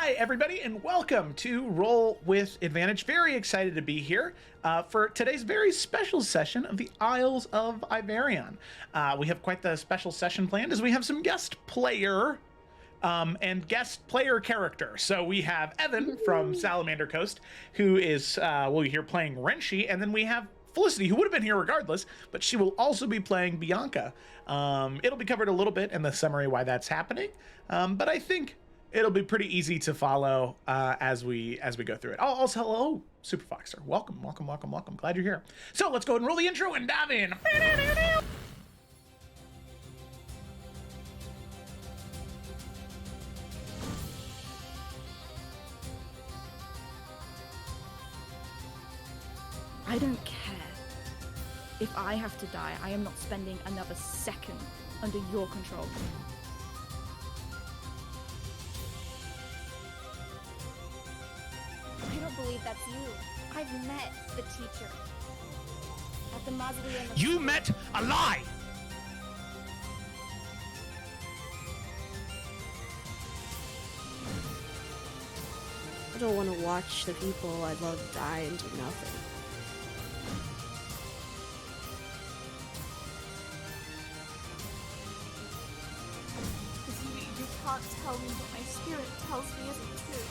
Hi, everybody, and welcome to Roll with Advantage. Very excited to be here for today's very special session of the Isles of Iverion. We have quite the special session planned as we have some guest player and guest player character. So we have Evan from Salamander Coast, who is, we'll be here playing Renshi, and then we have Felicity, who would have been here regardless, but she will also be playing Bianca. It'll be covered a little bit in the summary why that's happening, but I think it'll be pretty easy to follow as we go through it. Also, hello, Super Foxer. Welcome. Glad you're here. So let's go ahead and roll the intro and dive in. I don't care. If I have to die, I am not spending another second under your control. I don't believe that's you. I've met the teacher at the mausoleum. You met a lie! I don't want to watch the people I love die and do nothing. You can't tell me what my spirit tells me isn't true.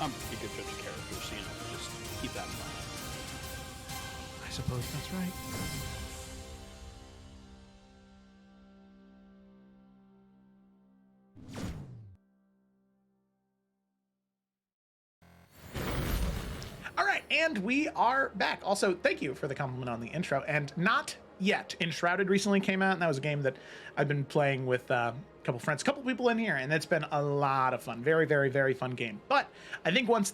I'm a pretty good judge of character, so just keep that in mind. I suppose that's right. All right, and we are back. Also, thank you for the compliment on the intro. And not yet. Enshrouded recently came out, and that was a game that I've been playing with a couple friends, a couple people in here, and it's been a lot of fun. Very, very, very fun game. But I think once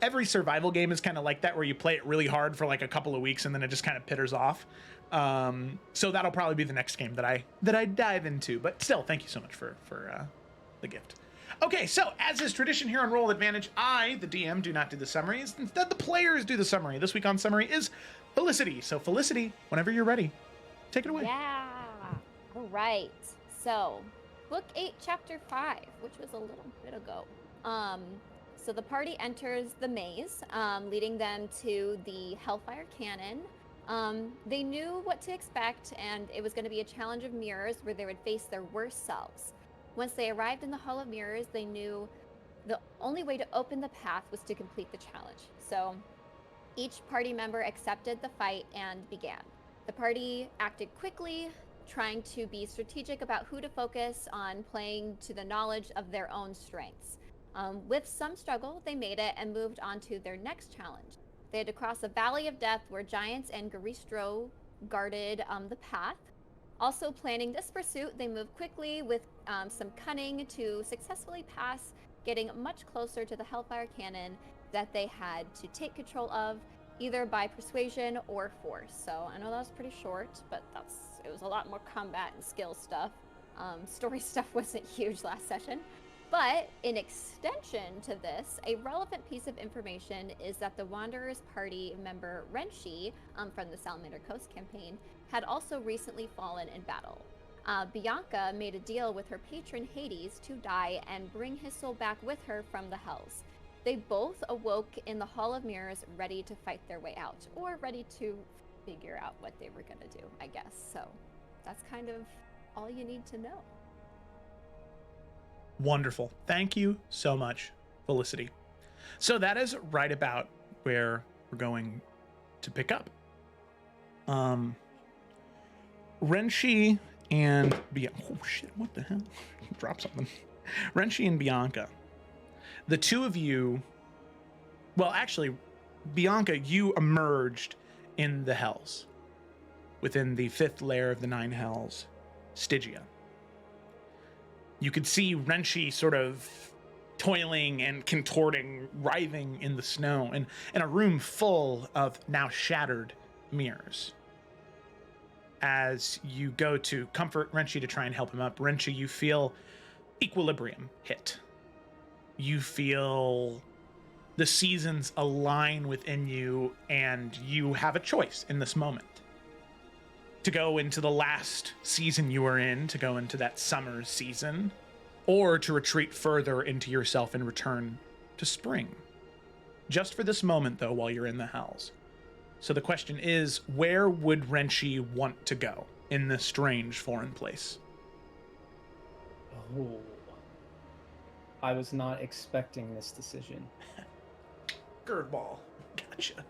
every survival game is kind of like that, where you play it really hard for like a couple of weeks and then it just kind of pitters off. So that'll probably be the next game that I dive into. But still, thank you so much for the gift. Okay, so as is tradition here on Roll Advantage, I, the DM, do not do the summaries. Instead, the players do the summary. This week on summary is Felicity. So Felicity, whenever you're ready, take it away. Yeah. All right. So, Book 8, Chapter 5, which was a little bit ago. So the party enters the maze, leading them to the Hellfire Cannon. They knew what to expect, and it was going to be a challenge of mirrors where they would face their worst selves. Once they arrived in the Hall of Mirrors, they knew the only way to open the path was to complete the challenge. So each party member accepted the fight and began. The party acted quickly, trying to be strategic about who to focus on, playing to the knowledge of their own strengths. With some struggle, they made it and moved on to their next challenge. They had to cross a valley of death where giants and Garistro guarded the path. Also planning this pursuit, they moved quickly with some cunning to successfully pass, getting much closer to the Hellfire Cannon that they had to take control of, either by persuasion or force. So I know that was pretty short, but it was a lot more combat and skill stuff. Story stuff wasn't huge last session. But in extension to this, a relevant piece of information is that the Wanderers party member Renshi from the Salamander Coast campaign had also recently fallen in battle. Bianca made a deal with her patron Hades to die and bring his soul back with her from the Hells. They both awoke in the Hall of Mirrors ready to fight their way out, or ready to figure out what they were gonna do, I guess. So that's kind of all you need to know. Wonderful. Thank you so much, Felicity. So that is right about where we're going to pick up. Renshi and Bianca. Oh shit, what the hell? Drop something. Renshi and Bianca. The two of you, well, actually, Bianca, you emerged in the Hells, within the fifth layer of the 9 Hells, Stygia. You could see Renshi sort of toiling and contorting, writhing in the snow, in a room full of now shattered mirrors. As you go to comfort Renshi to try and help him up, Renshi, you feel equilibrium hit. You feel the seasons align within you, and you have a choice in this moment. to go into the last season you were in, to go into that summer season, or to retreat further into yourself and return to spring. Just for this moment, though, while you're in the Hells. So the question is, where would Renshi want to go in this strange foreign place? Oh. I was not expecting this decision. Curveball. Gotcha.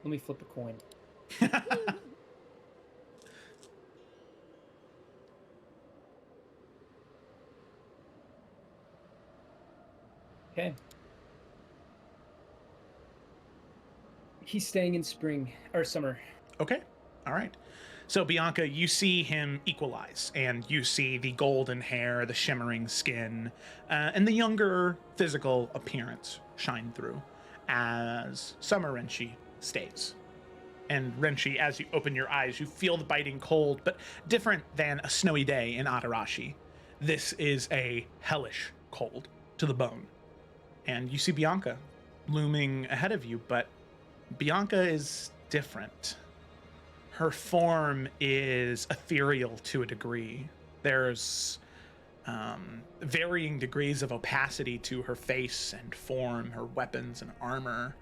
Let me flip a coin. Okay. He's staying in spring or summer. Okay. All right. So Bianca, you see him equalize, and you see the golden hair, the shimmering skin, and the younger physical appearance shine through as Summer Renshi stays. And Renshi, as you open your eyes, you feel the biting cold, but different than a snowy day in Atarashi. This is a hellish cold to the bone. And you see Bianca looming ahead of you, but Bianca is different. Her form is ethereal to a degree. There's varying degrees of opacity to her face and form, her weapons and armor.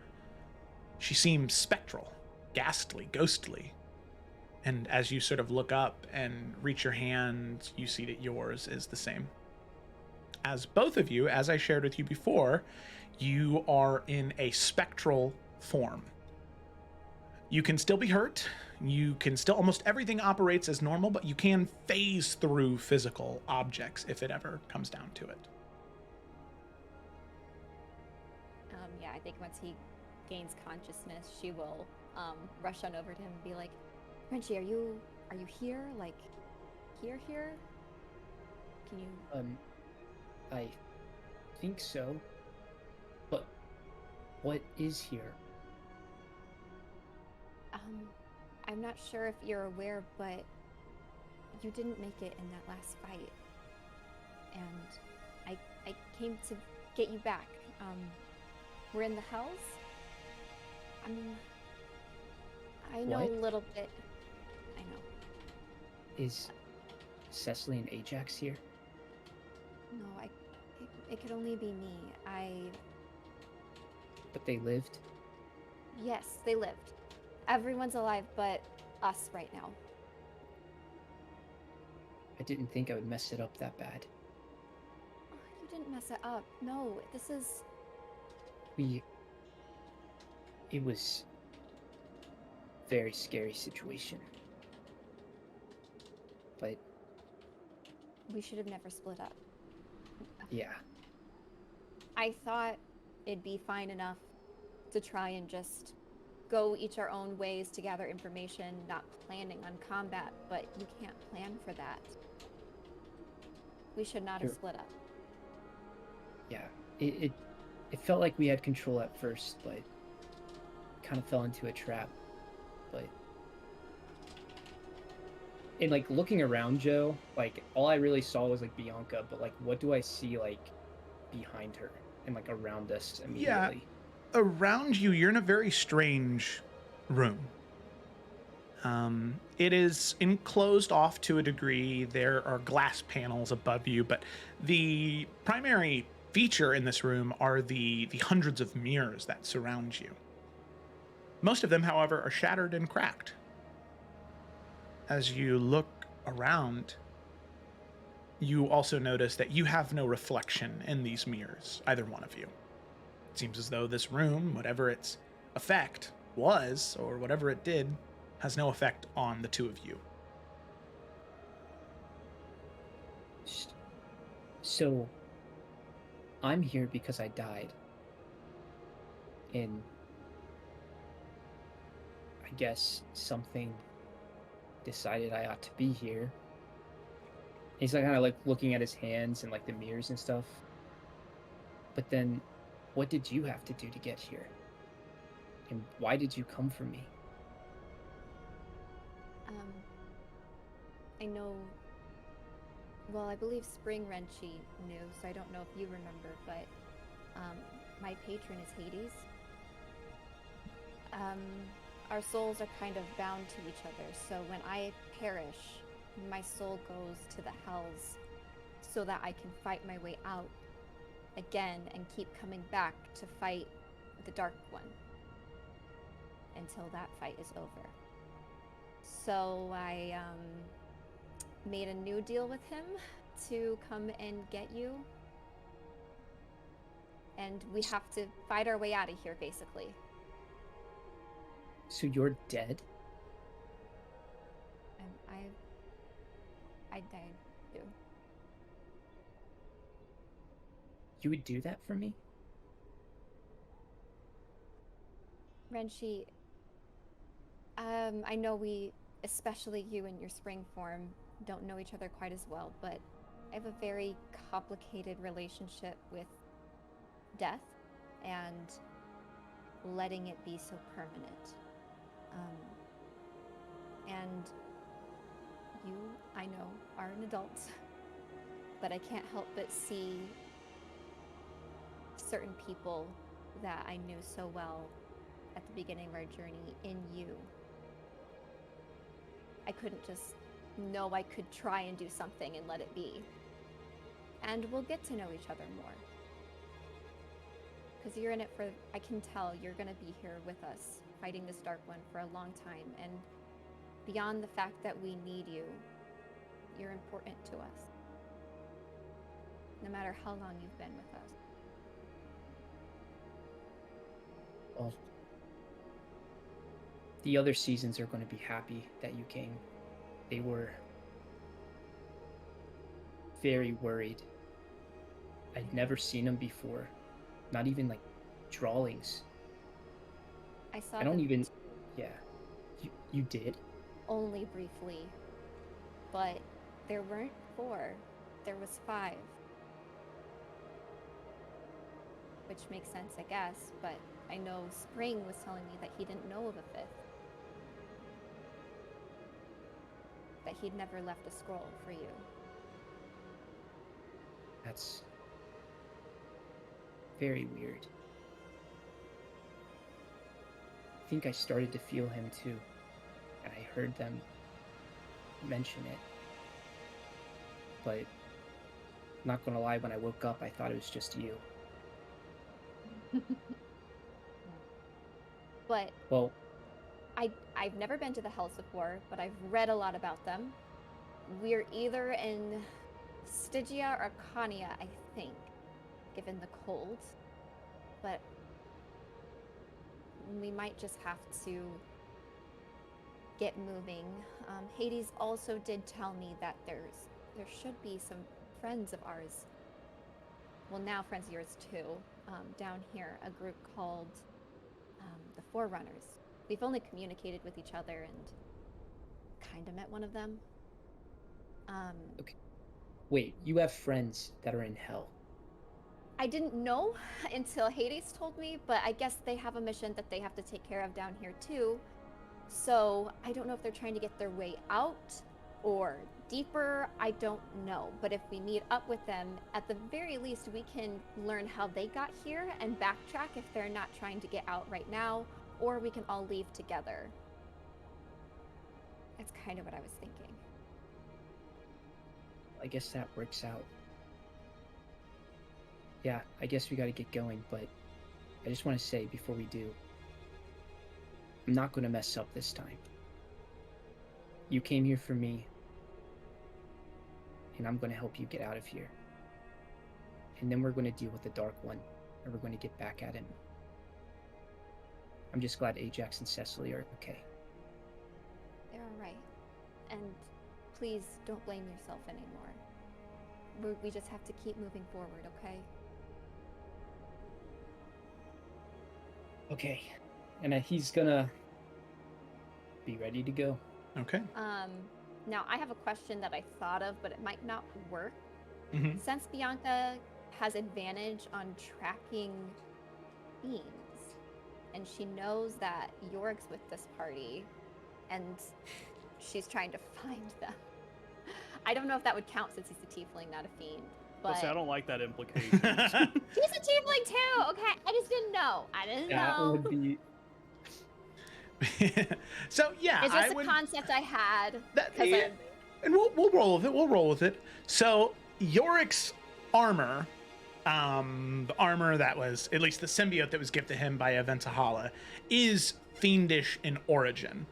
She seems spectral, ghastly, ghostly. And as you sort of look up and reach your hand, you see that yours is the same. As both of you, as I shared with you before, you are in a spectral form. You can still be hurt. You can still, almost everything operates as normal, but you can phase through physical objects if it ever comes down to it. Yeah, I think once he gains consciousness, she will rush on over to him and be like, Frenchie, are you here? Like, here? Can you... I think so. But what is here? I'm not sure if you're aware, but you didn't make it in that last fight. And I came to get you back. We're in the Hells? I mean, I know What? a little bit. I know. Is Cecily and Ajax here? No, it could only be me. But they lived? Yes, they lived. Everyone's alive but us right now. I didn't think I would mess it up that bad. Oh, you didn't mess it up. No, this is... It was a very scary situation. But We should have never split up. yeah, I thought it'd be fine enough to try and just go each our own ways to gather information, not planning on combat, but you can't plan for that. We should not have Sure. split up. yeah. It felt like we had control at first, but kind of fell into a trap. But and like looking around, Joe, like all I really saw was like Bianca, but like what do I see like behind her and like around us immediately? Around you, you're in a very strange room. It is enclosed off to a degree. There are glass panels above you, but the primary feature in this room are the hundreds of mirrors that surround you. Most of them, however, are shattered and cracked. As you look around, you also notice that you have no reflection in these mirrors, either one of you. It seems as though this room, whatever its effect was, or whatever it did, has no effect on the two of you. So I'm here because I died. And I guess something decided I ought to be here. He's like kind of like looking at his hands and like the mirrors and stuff. But then what did you have to do to get here? And why did you come for me? I know well, I believe Spring Renchi knew, so I don't know if you remember, but my patron is Hades. Our souls are kind of bound to each other, so when I perish, my soul goes to the hells so that I can fight my way out again and keep coming back to fight the Dark One until that fight is over. So I made a new deal with him to come and get you. And we have to fight our way out of here, basically. So you're dead? I died too. You would do that for me? Renshi, I know we, especially you in your spring form, don't know each other quite as well, but I have a very complicated relationship with death and letting it be so permanent. And you, I know, are an adult, but I can't help but see certain people that I knew so well at the beginning of our journey in you. I couldn't just know I could try and do something and let it be. And we'll get to know each other more. Because you're in it for, I can tell you're going to be here with us, fighting this Dark One for a long time. And beyond the fact that we need you, you're important to us. No matter how long you've been with us. Well, the other seasons are going to be happy that you came. They were very worried. I'd never seen them before. Not even like drawings. I saw I don't them even... Yeah. You did? only briefly. But there weren't 4. There was 5. Which makes sense, I guess, but I know Spring was telling me that he didn't know of a 5th. That he'd never left a scroll for you. That's very weird. I think I started to feel him too, and I heard them mention it. But not gonna lie, when I woke up, I thought it was just you. But Well, I've never been to the Hells before, but I've read a lot about them. We're either in Stygia or Khania, I think, given the cold. But we might just have to get moving. Hades also did tell me that there should be some friends of ours. Well, now friends of yours too. Down here, a group called the Forerunners. We've only communicated with each other and kind of met one of them. okay. Wait, you have friends that are in hell. I didn't know until Hades told me, but I guess they have a mission that they have to take care of down here too. So I don't know if they're trying to get their way out or deeper. I don't know. But if we meet up with them, at the very least, we can learn how they got here and backtrack if they're not trying to get out right now, or we can all leave together. That's kind of what I was thinking. I guess that works out. Yeah, I guess we gotta get going, but I just want to say before we do, I'm not gonna mess up this time. You came here for me, and I'm gonna help you get out of here. And then we're gonna deal with the Dark One, and we're gonna get back at him. I'm just glad Ajax and Cecily are okay. They're all right. And please don't blame yourself anymore. We just have to keep moving forward, okay? Okay. And he's gonna be ready to go. Okay. Now I have a question that I thought of, but it might not work. Mm-hmm. Since Bianca has advantage on tracking themes, and she knows that Yorg's with this party, and she's trying to find them. I don't know if that would count since he's a tiefling, not a fiend. But Let's say I don't like that implication. he's a tiefling too. Okay, I just didn't know. I didn't That know. would be. So yeah, It's I just a would. concept I had. That, 'cause yeah, and we'll roll with it. We'll roll with it. So Yorick's armor, the armor that was at least the symbiote that was gifted to him by Aventahala, is fiendish in origin.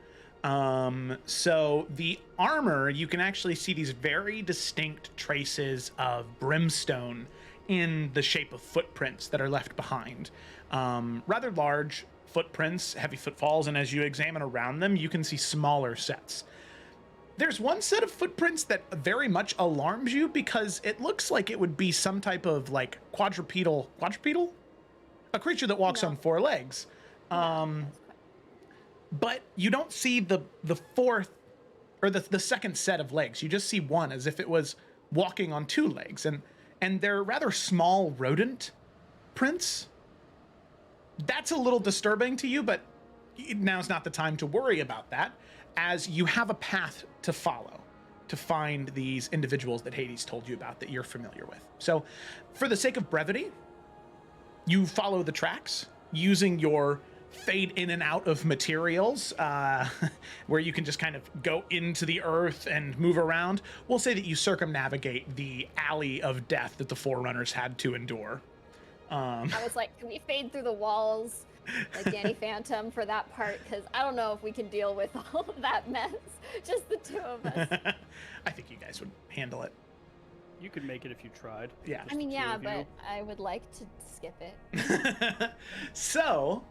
So the armor, you can actually see these very distinct traces of brimstone in the shape of footprints that are left behind. Rather large footprints, heavy footfalls, and as you examine around them, you can see smaller sets. There's one set of footprints that very much alarms you because it looks like it would be some type of like quadrupedal, a creature that walks No. on four legs. But you don't see the fourth or the second set of legs. You just see one as if it was walking on two legs, and they're rather small rodent prints. That's a little disturbing to you, but now's not the time to worry about that, as you have a path to follow to find these individuals that Hades told you about that you're familiar with. So, for the sake of brevity, you follow the tracks using your fade in and out of materials, where you can just kind of go into the earth and move around. We'll say that you circumnavigate the alley of death that the Forerunners had to endure. I was like, can we fade through the walls like Danny Phantom for that part? Because I don't know if we can deal with all of that mess. Just the two of us. I think you guys would handle it. You could make it if you tried. Yeah. I mean, the two yeah, of you. but I would like to skip it. So,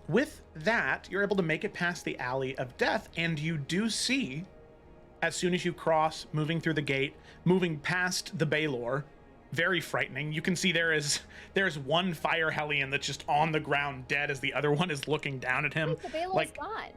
with that, you're able to make it past the alley of death, and you do see, as soon as you cross, moving through the gate, moving past the Baylor, very frightening. You can see there's one fire hellion that's just on the ground dead as the other one is looking down at him. Wait, the Baylor's like, gone.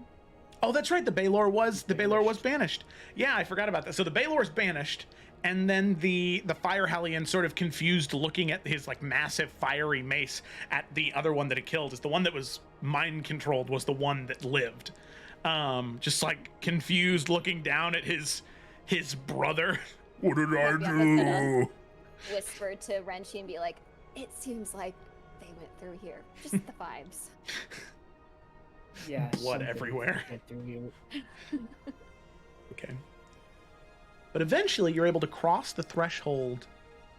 oh, that's right. The Baylor was banished. Yeah, I forgot about that. So the Baylor's banished, and then the fire hellion, sort of confused, looking at his like massive fiery mace at the other one that it killed, is the one that was mind controlled was the one that lived. Just like confused, looking down at his brother. What did I do? Whisper to Renshi and be like, it seems like they went through here. Just the vibes. Yeah. Blood something everywhere. went through you. Okay. But eventually you're able to cross the threshold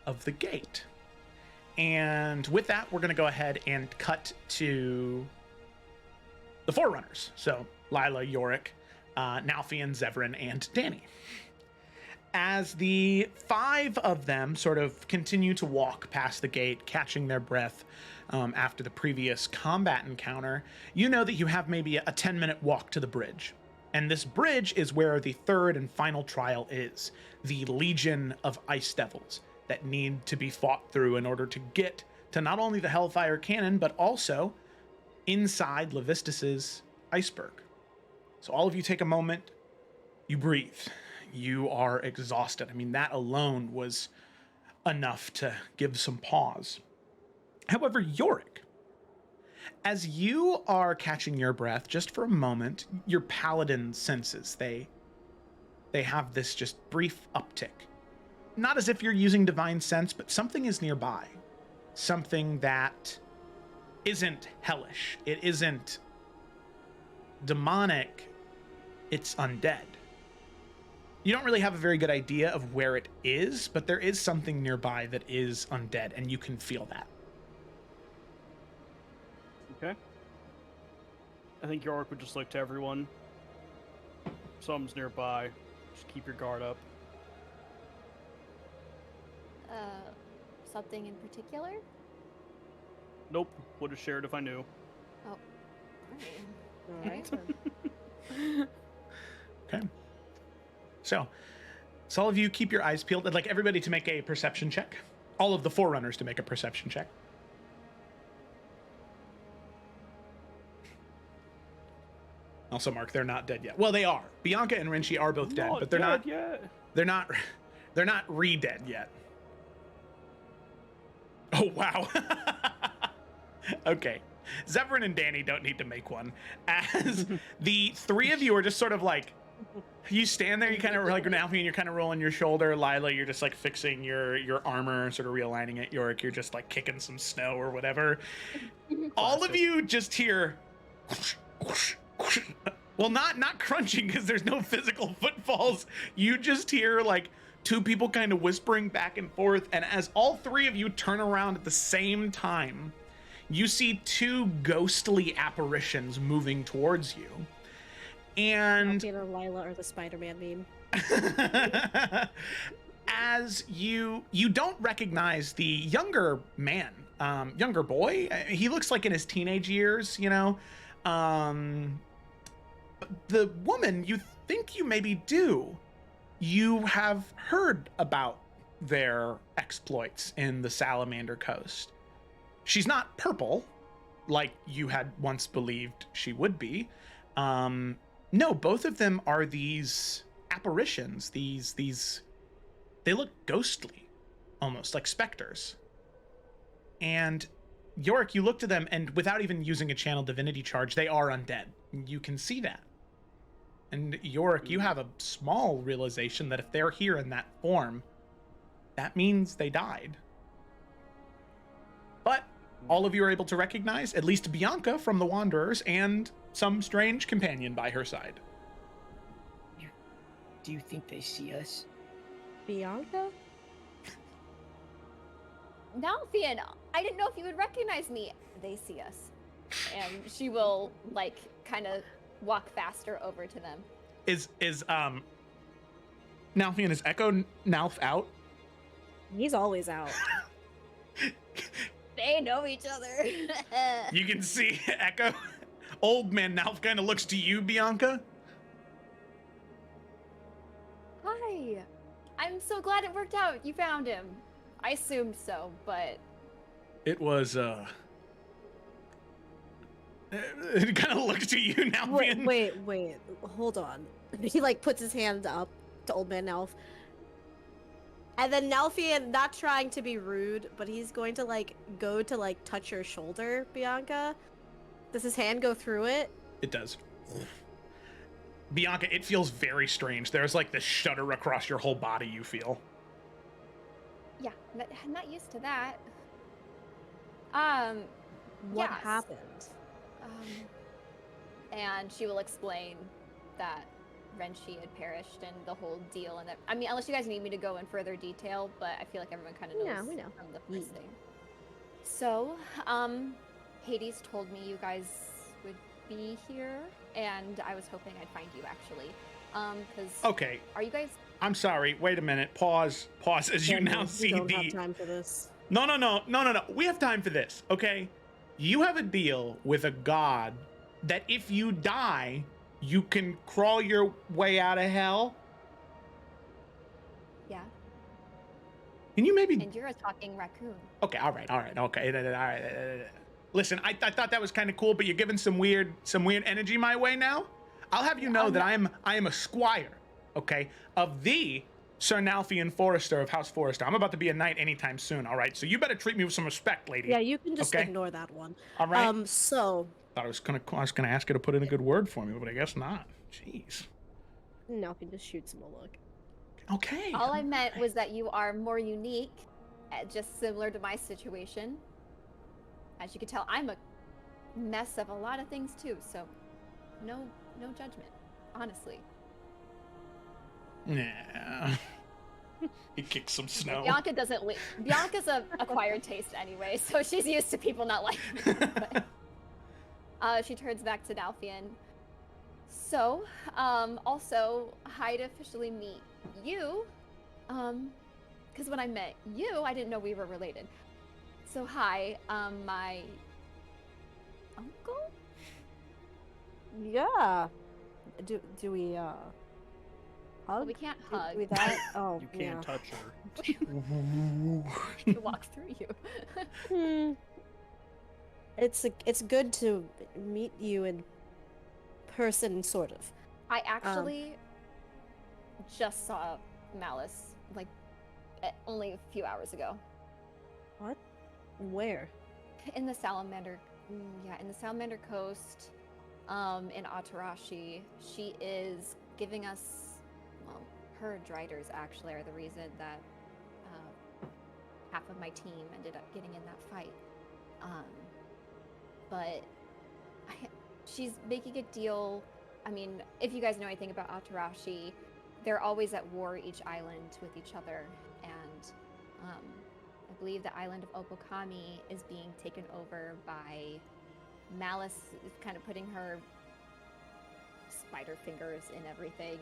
of the gate. And with that, we're going to go ahead and cut to the Forerunners. So Lila, Yorick, Nalfian, Zevran, and Danny. As the five of them sort of continue to walk past the gate, catching their breath after the previous combat encounter, you know that you have maybe a 10-minute walk to the bridge. And this bridge is where the third and final trial is, the Legion of Ice Devils that need to be fought through in order to get to not only the Hellfire Cannon, but also inside Levistus's iceberg. So all of you take a moment, you breathe. You are exhausted. I mean, that alone was enough to give some pause. However, Yorick, as you are catching your breath just for a moment, your paladin senses, they have this just brief uptick. Not as if you're using divine sense, but something is nearby. Something that isn't hellish. It isn't demonic. It's undead. You don't really have a very good idea of where it is, but there is something nearby that is undead, and you can feel that. Okay. I think Yorick would just look to everyone. Something's nearby. Just keep your guard up. Something in particular? Nope. Would have shared if I knew. Oh, alright. Okay. So all of you keep your eyes peeled. I'd like everybody to make a perception check. All of the Forerunners to make a perception check. Also, Mark, they're not dead yet. Well, they are. Bianca and Renshi are both dead, but they're not. Yet. They're not re-dead yet. Oh wow. Okay. Zevran and Danny don't need to make one, as the three of you are just sort of like You stand there, you kind of like Nalfi, and you're kind of rolling your shoulder. Lila, you're just like fixing your armor, sort of realigning it. Yorick, you're just like kicking some snow or whatever. All of Classic. you just hear, well, not crunching because there's no physical footfalls. You just hear like two people kind of whispering back and forth, and as all three of you turn around at the same time, you see two ghostly apparitions moving towards you. And Alpine or Lila or the Spider-Man meme. as you don't recognize the younger man, younger boy. He looks like in his teenage years, you know. The woman, you think you maybe do. You have heard about their exploits in the Salamander Coast. She's not purple, like you had once believed she would be. No, both of them are these apparitions. These they look ghostly, almost like specters. And Yorick, you look to them, and without even using a channel divinity charge, they are undead. You can see that. And Yorick, you have a small realization that if they're here in that form, that means they died. But all of you are able to recognize at least Bianca from the Wanderers and some strange companion by her side. Do you think they see us? Bianca? Nalfian, I didn't know if you would recognize me. They see us. And she will, like, kind of walk faster over to them. Is Nalfian, is Echo Nalf out? He's always out. They know each other. You can see Echo. Old man Nalf kind of looks to you, Bianca. Hi. I'm so glad it worked out. You found him. I assumed so, but It was it kind of looks to you, Nalfian. Wait, hold on. He like puts his hand up to Old Man Nelf. And then Nalfian, not trying to be rude, but he's going to like go to like touch your shoulder, Bianca. Does his hand go through it? It does. Bianca, it feels very strange. There's like this shudder across your whole body you feel. yeah, not used to that. What Yes. happened? And she will explain that Renshi had perished and the whole deal, and that, I mean, unless you guys need me to go in further detail, but I feel like everyone kind of knows Yeah, we know. from the first thing. So, Hades told me you guys would be here, and I was hoping I'd find you actually. Because Okay, are you guys? I'm sorry. Wait a minute. Pause. As you now see we don't the. have time for this. No. We have time for this, okay? You have a deal with a god that if you die, you can crawl your way out of hell. Yeah, Can you maybe? and you're a talking raccoon. Okay, all right, okay. Listen, I thought that was kind of cool, but you're giving some weird energy my way now. I'll have you know that I am a squire, okay, of the Sir Nalfian Forrester of House Forrester. I'm about to be a knight anytime soon, all right? So you better treat me with some respect, lady. Yeah, you can just Okay. ignore that one. All right. So Thought I was gonna ask you to put in a good word for me, but I guess not. Jeez. Nelfi just shoots him a look. Okay. All I meant was that you are more unique, just similar to my situation. As you can tell, I'm a mess of a lot of things too, so no judgment, honestly. Yeah. He kicks some snow. Bianca doesn't leave. Bianca's a acquired taste anyway, so she's used to people not liking her. But, she turns back to Nalfian. So, also, hi to officially meet you. Because when I met you, I didn't know we were related. So hi, my uncle? Yeah. Do we hug? Well, we can't Do hug. we that? Oh, You can't touch her. She walks through you. Hmm. It's good to meet you in person, sort of. I actually just saw Malice, like, only a few hours ago. What? Where? In the Salamander, in the Salamander Coast, in Atarashi. She is giving us, well, her driders actually are the reason that half of my team ended up getting in that fight. But she's making a deal. I mean, if you guys know anything about Atarashi, they're always at war, each island with each other. And I believe the island of Opokami is being taken over by Malice, is kind of putting her spider fingers in everything.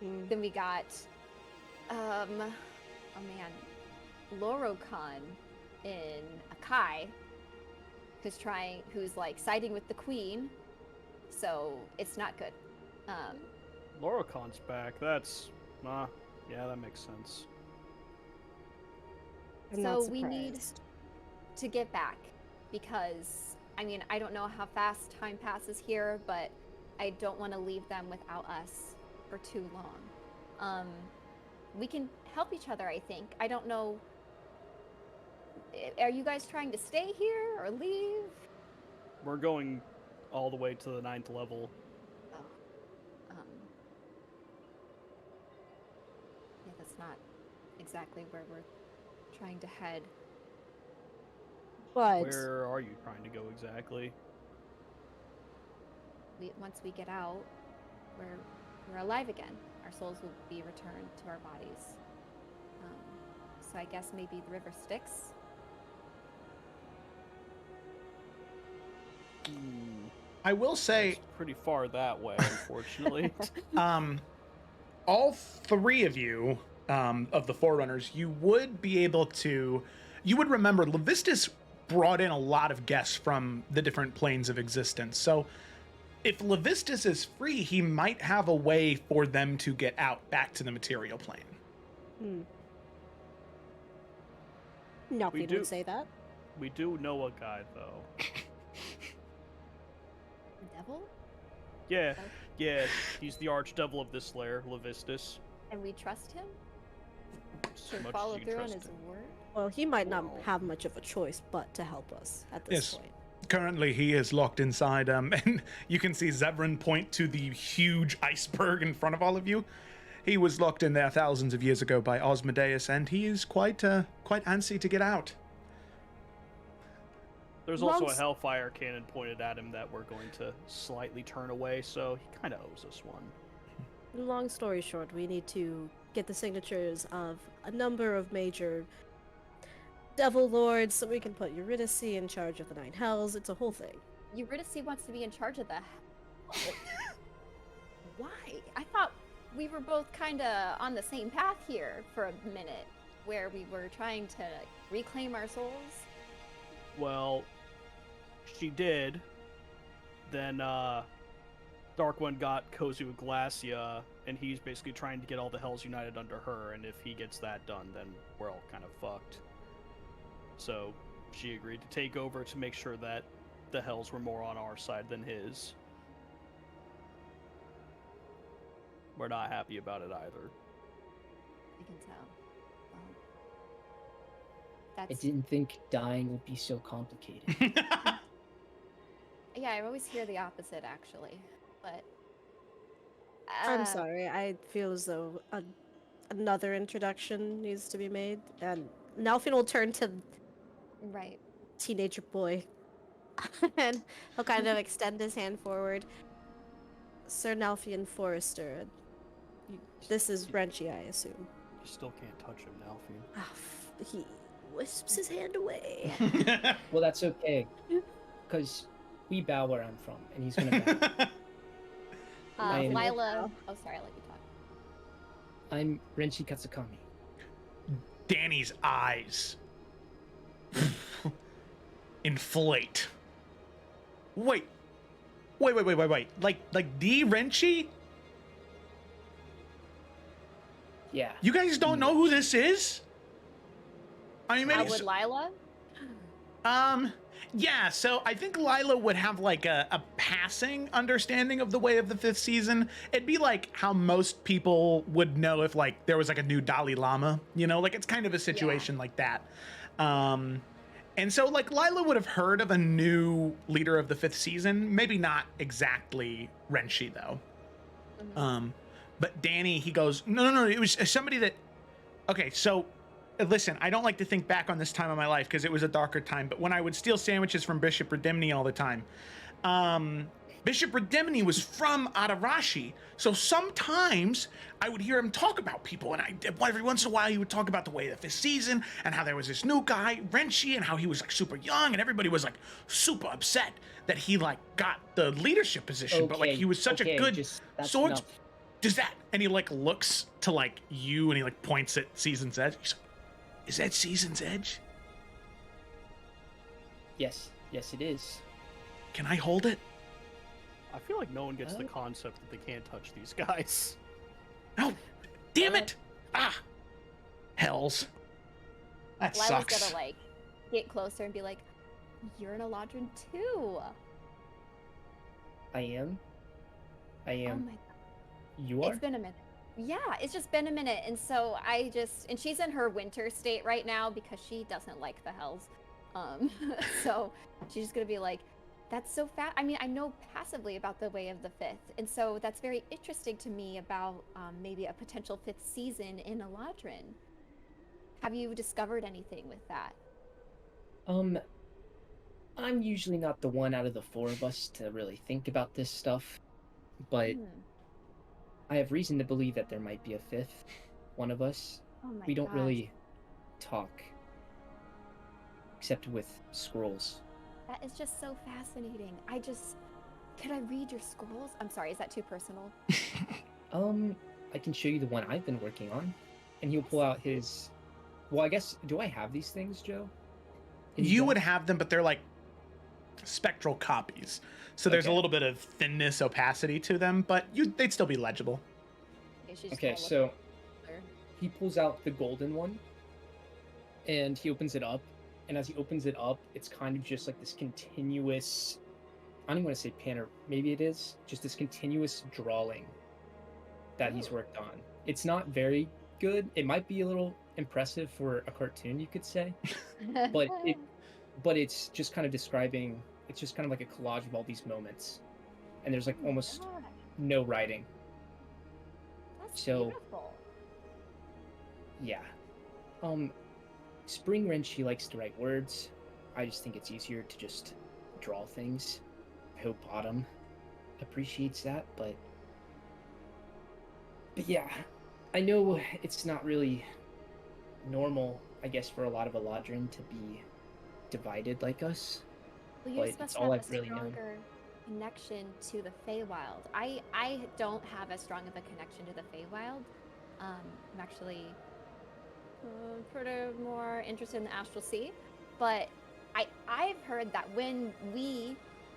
And then we got, oh man, Lorocon in Akai, who's like siding with the queen, so it's not good. Lorocon's back. That's, yeah, that makes sense. I'm So not we need surprised. to get back, because I mean, I don't know how fast time passes here, but I don't want to leave them without us for too long. We can help each other, I think. I don't know. Are you guys trying to stay here or leave? We're going all the way to the 9th level. Oh. Yeah, that's not exactly where we're trying to head. But Where are you trying to go exactly? Once we get out, we're alive again. Our souls will be returned to our bodies. So I guess maybe the river Styx. I will say, It's pretty far that way, unfortunately. all three of you, of the Forerunners, you would remember Levistus brought in a lot of guests from the different planes of existence. So if Levistus is free, he might have a way for them to get out back to the material plane. Nothing do. would say that. We do know a guy, though. The devil? Yeah, yeah, he's the archdevil of this lair, Levistus. And we trust him As to much as follow you through on trust his him. word? Well, he might not Well. have much of a choice but to help us at this Yes. point. Currently, he is locked inside, and you can see Zevran point to the huge iceberg in front of all of you. He was locked in there thousands of years ago by Osmodeus, and he is quite antsy to get out. There's also a Once- hellfire cannon pointed at him that we're going to slightly turn away, so he kind of owes us one. Long story short, we need to get the signatures of a number of major devil lords so we can put Eurydice in charge of the 9 hells. It's a whole thing. Eurydice wants to be in charge of the... Why? I thought we were both kind of on the same path here for a minute, where we were trying to reclaim our souls. Well, she did. Then, Dark One got cozy with Glacia, and he's basically trying to get all the Hells united under her, and if he gets that done, then we're all kind of fucked. So, she agreed to take over to make sure that the Hells were more on our side than his. We're not happy about it either. I can tell. Well, I that's... didn't think dying would be so complicated. Yeah, I always hear the opposite, actually. But... I'm sorry. I feel as though another introduction needs to be made. And Nelfin will turn to Right. teenager boy. And he'll kind of extend his hand forward. Sir Nelfian Forrester. This is Wrenchy, I assume. You still can't touch him, Nalfian. He wisps his hand away. Well, that's okay, because we bow where I'm from, and he's gonna bow. I am- Lila... Oh, sorry, I'll let you talk. I'm Renshi Katsukami. Danny's eyes inflate. Wait. Like D Renchi? Yeah. You guys don't know who this is? I mean, maybe. Would Lila? Yeah, so I think Lila would have like a passing understanding of the way of the 5th season. It'd be like how most people would know if like there was like a new Dalai Lama, you know, like it's kind of a situation like that. And so like Lila would have heard of a new leader of the 5th season, maybe not exactly Renshi though. But Danny, he goes, no, it was somebody that. Okay, so listen, I don't like to think back on this time of my life because it was a darker time. But when I would steal sandwiches from Bishop Redemny all the time, Bishop Redemny was from Adarashi, so sometimes I would hear him talk about people, and every once in a while he would talk about the way of his season and how there was this new guy, Renshi, and how he was like super young, and everybody was like super upset that he like got the leadership position, but like he was such a good that's swords. enough. Does that? And he like looks to like you, and he like points at Season's Edge. He's like, "Is that Season's Edge? Yes, it is. Can I hold it?" I feel like no one gets the concept that they can't touch these guys. No, damn it! Ah, hells. That Lila's sucks. gonna like get closer and be like, "You're an Eladrin too." I am. Oh my god. You are? It's been a minute. Yeah, it's just been a minute, and so and she's in her winter state right now because she doesn't like the hells. So she's just gonna be like, "That's so fast." I mean, I know passively about the Way of the Fifth, and so that's very interesting to me about maybe a potential fifth season in Eladrin. Have you discovered anything with that? I'm usually not the one out of the four of us to really think about this stuff, but I have reason to believe that there might be a fifth one of us. Oh my We don't gosh. really talk, except with scrolls. That is just so fascinating. Could I read your scrolls? I'm sorry, is that too personal? I can show you the one I've been working on, and he'll pull out his. Well, I guess, do I have these things, Joe? You would have them, but they're like spectral copies. So there's a Okay. little bit of thinness, opacity to them, but they'd still be legible. Okay, so he pulls out the golden one, and he opens it up, and as he opens it up, it's kind of just like this continuous. I don't even want to say panner. Maybe it is just this continuous drawing that he's worked on. It's not very good. It might be a little impressive for a cartoon, you could say, but it's just kind of describing. It's just kind of like a collage of all these moments, and there's like almost no writing. That's So- beautiful. Yeah. Spring Wrench, she likes to write words. I just think it's easier to just draw things. I hope Autumn appreciates that, but yeah, I know it's not really normal, I guess, for a lot of Eladrin to be divided like us. Well, you're but supposed it's to all have I've a really known. stronger connection to the Feywild. I don't have as strong of a connection to the Feywild. I'm actually pretty more interested in the Astral Sea, but I've heard that when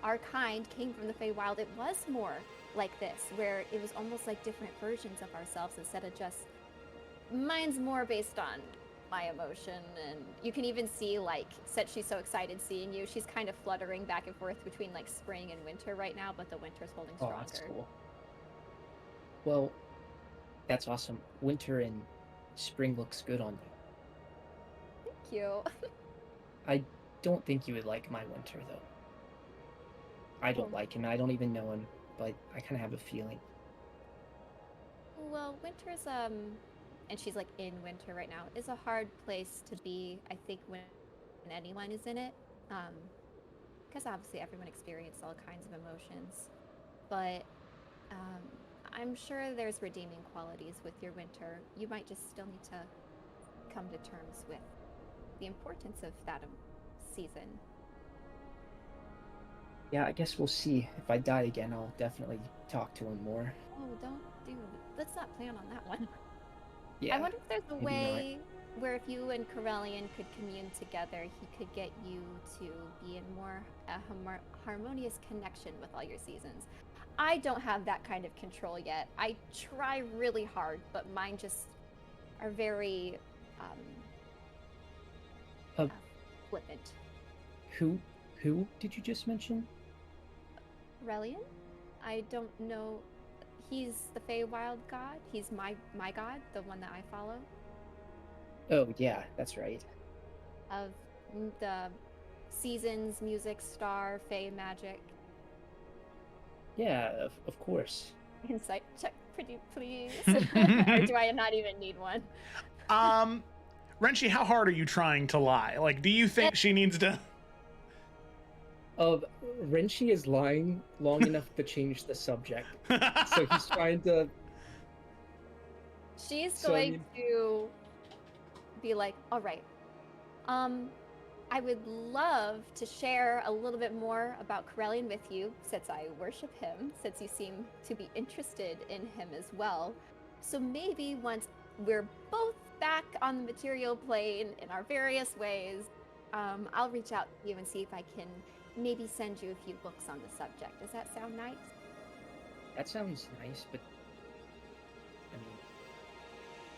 our kind, came from the Feywild, it was more like this, where it was almost like different versions of ourselves instead of just mine's more based on my emotion. And you can even see, like, since she's so excited seeing you, she's kind of fluttering back and forth between like spring and winter right now, but the winter's holding Oh, stronger. that's cool. Well, that's awesome. Winter and spring looks good on you. Thank you. I don't think you would like my winter, though. I don't Oh. like him. I don't even know him, but I kind of have a feeling. Well, winter's and she's like in winter right now, is a hard place to be, I think, when anyone is in it. Because obviously everyone experiences all kinds of emotions. But I'm sure there's redeeming qualities with your winter. You might just still need to come to terms with the importance of that season. Yeah, I guess we'll see. If I die again, I'll definitely talk to him more. Oh, don't do. Let's not plan on that one. Yeah. I wonder if there's a maybe not. way where if you and Corellian could commune together, he could get you to be in more harmonious connection with all your seasons. I don't have that kind of control yet. I try really hard, but mine just are very flippant. Who did you just mention? Corellian? I don't know. He's the Feywild god. He's my god, the one that I follow. Oh, yeah, that's right. Of the seasons, music, star, Fey magic. Yeah, of course. Insight check pretty please? Or do I not even need one? Renshi, how hard are you trying to lie? Like, do you think she needs to? Renshi is lying long enough to change the subject. So he's trying to. She's going to be like, all right, I would love to share a little bit more about Corellian with you, since I worship him, since you seem to be interested in him as well. So maybe once we're both back on the material plane in our various ways, I'll reach out to you and see if I can maybe send you a few books on the subject. Does that sound nice? That sounds nice, but I mean,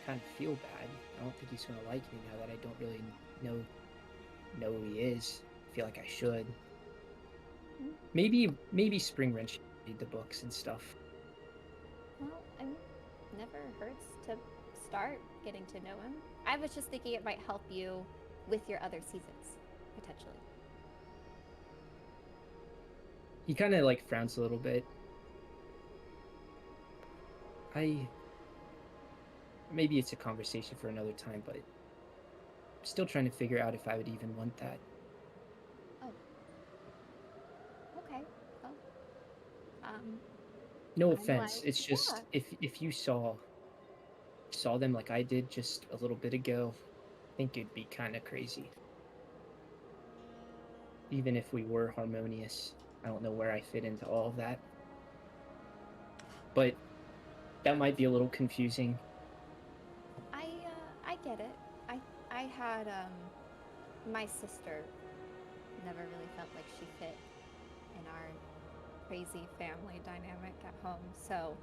I kind of feel bad. I don't think he's gonna like me now that I don't really know who he is. I feel like I should. Maybe Spring Wrench read the books and stuff. Well, I mean, never hurts to start getting to know him. I was just thinking it might help you with your other seasons, potentially. He kind of like frowns a little bit. Maybe it's a conversation for another time, but I'm still trying to figure out if I would even want that. Oh. Okay. Well. No I'm offense. like, It's just if you saw them like I did just a little bit ago, I think it'd be kind of crazy. Even if we were harmonious, I don't know where I fit into all of that. But that might be a little confusing. I get it. I had my sister never really felt like she fit in our crazy family dynamic at home, so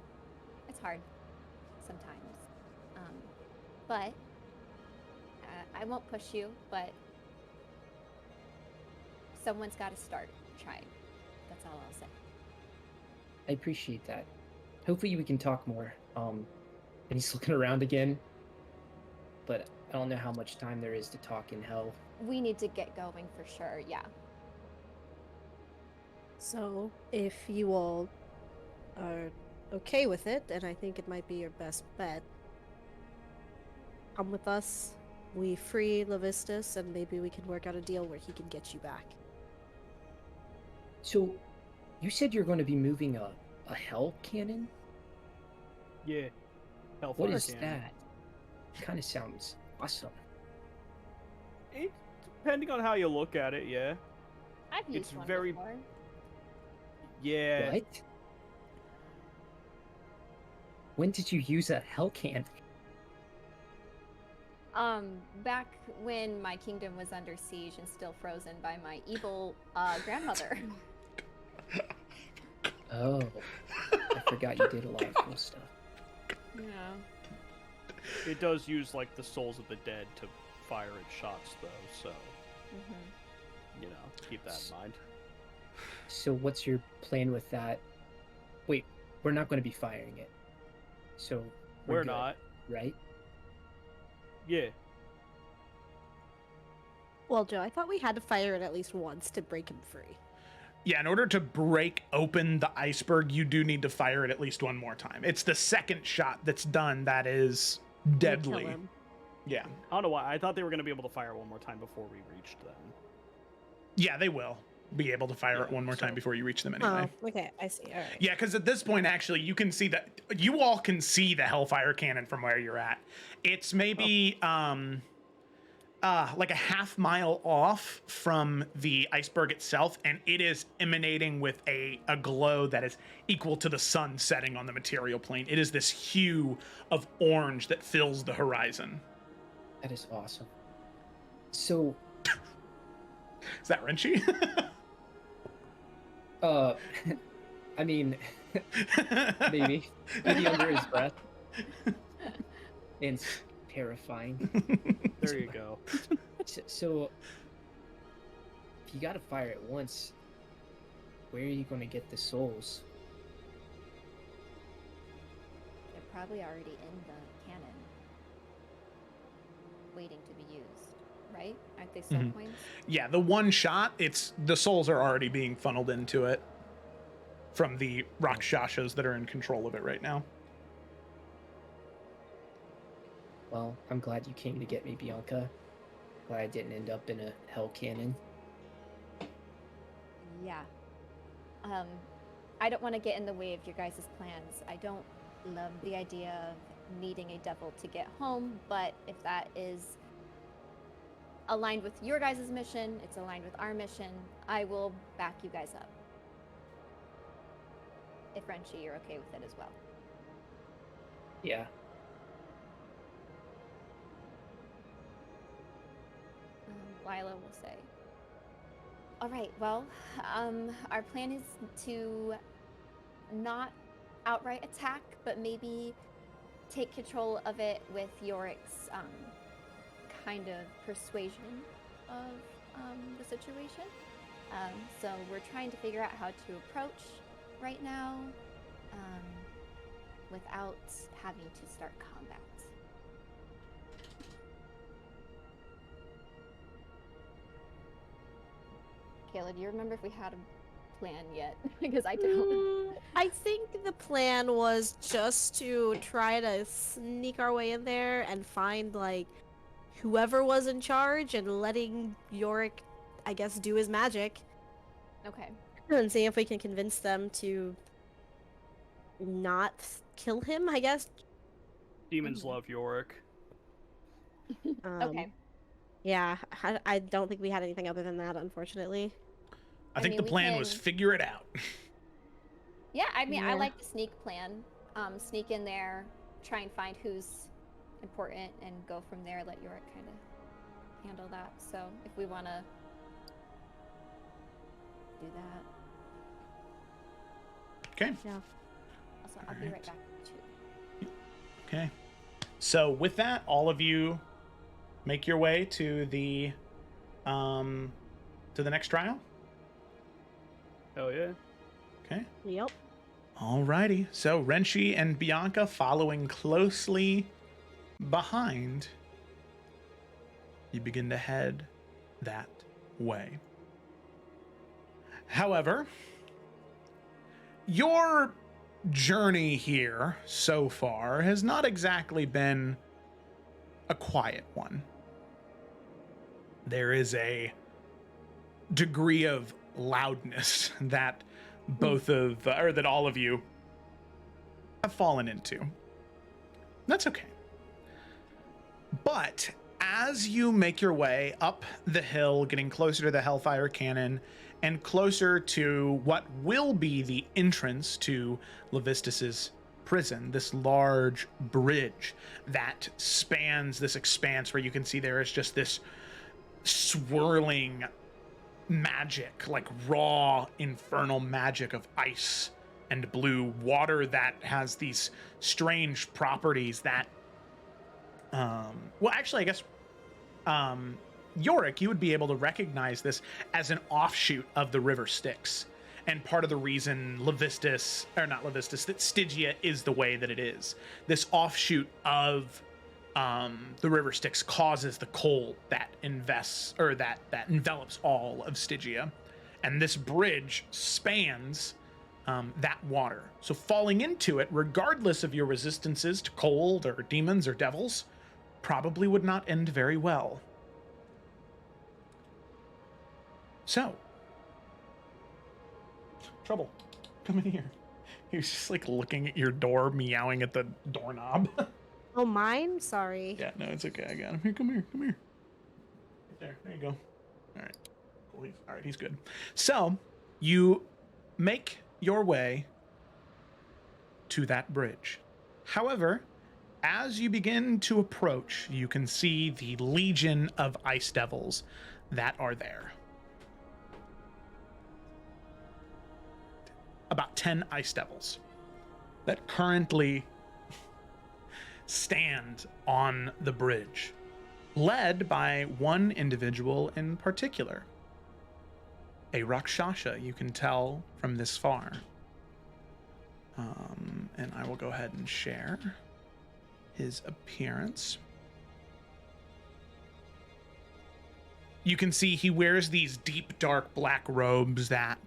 it's hard sometimes. But I won't push you, but someone's got to start trying. That's all I'll say. I appreciate that. Hopefully we can talk more. And he's looking around again. But I don't know how much time there is to talk in hell. We need to get going for sure, yeah. So, if you all are okay with it, then I think it might be your best bet. Come with us. We free Levistus, and maybe we can work out a deal where he can get you back. So, you said you're going to be moving a hell cannon? Yeah. Hellfire What is cannon. that? Kind of sounds awesome. Depending on how you look at it, yeah. I've used It's one very- before. Yeah. What? When did you use a hell cannon? Back when my kingdom was under siege and still frozen by my evil grandmother. Oh, I forgot you did a lot of cool stuff. Yeah. It does use, like, the souls of the dead to fire its shots, though, so, you know, keep that in mind. So what's your plan with that? Wait, we're not going to be firing it. So We're good, not. right? Yeah. Well, Joe, I thought we had to fire it at least once to break him free. Yeah, in order to break open the iceberg, you do need to fire it at least one more time. It's the second shot that's done that is You kill deadly. him. Yeah. I don't know why. I thought they were going to be able to fire one more time before we reached them. Yeah, they will be able to fire it Yeah, one more time so- before you reach them anyway. Oh, okay, I see. All right. Yeah, because at this point, actually, you can see that you all can see the Hellfire Cannon from where you're at. It's maybe like a half mile off from the iceberg itself, and it is emanating with a glow that is equal to the sun setting on the material plane. It is this hue of orange that fills the horizon. That is awesome. So, Is that Renchi? I mean, maybe under his breath. And it's terrifying. There you go. So, if you gotta fire it once, where are you gonna get the souls? They're probably already in the cannon, waiting to be used, right? Aren't they soul coins? Yeah, the one shot, the souls are already being funneled into it from the Rakshashas that are in control of it right now. Well, I'm glad you came to get me, Bianca. Glad I didn't end up in a hell cannon. Yeah. I don't want to get in the way of your guys' plans. I don't love the idea of needing a devil to get home, but if that is aligned with your guys' mission, it's aligned with our mission, I will back you guys up. If Renshi, you're okay with it as well. Yeah. Lila will say, all right, well, our plan is to not outright attack, but maybe take control of it with Yorick's kind of persuasion of the situation. So we're trying to figure out how to approach right now without having to start combat. Kayla, do you remember if we had a plan yet? Because I don't. I think the plan was just to try to sneak our way in there and find, like, whoever was in charge and letting Yorick, I guess, do his magic. Okay. And see if we can convince them to not kill him, I guess. Demons love Yorick. Okay. Yeah, I don't think we had anything other than that, unfortunately. I think mean, the we plan was can- figure it out. Yeah, I mean, I Yeah. like the sneak plan. Sneak in there, try and find who's important, and go from there. Let Yorick kind of handle that. So if we want to do that, Okay. Yeah. also I'll be right Alright. back too. Okay. So with that, all of you make your way to the next trial. Hell yeah. Okay. Yep. Alrighty. So Renshi and Bianca following closely behind. You begin to head that way. However, your journey here so far has not exactly been a quiet one. There is a degree of loudness that that all of you have fallen into. That's okay. But as you make your way up the hill, getting closer to the Hellfire Cannon and closer to what will be the entrance to Levistus's prison, this large bridge that spans this expanse where you can see there is just this swirling magic, like raw infernal magic of ice and blue water that has these strange properties that well, actually, I guess Yorick, you would be able to recognize this as an offshoot of the River Styx, and part of the reason that Stygia is the way that it is. This offshoot of the River Styx causes the cold that that envelops all of Stygia, and this bridge spans that water. So falling into it, regardless of your resistances to cold or demons or devils, probably would not end very well. So, Trouble, come in here. He was just like looking at your door, meowing at the doorknob. Oh, mine? Sorry. Yeah, no, it's okay. I got him. Here, come here. Right there you go. All right. Cool. All right, he's good. So, you make your way to that bridge. However, as you begin to approach, you can see the legion of ice devils that are there. About 10 ice devils that currently stand on the bridge, led by one individual in particular, a Rakshasa, you can tell from this far. And I will go ahead and share his appearance. You can see he wears these deep, dark black robes that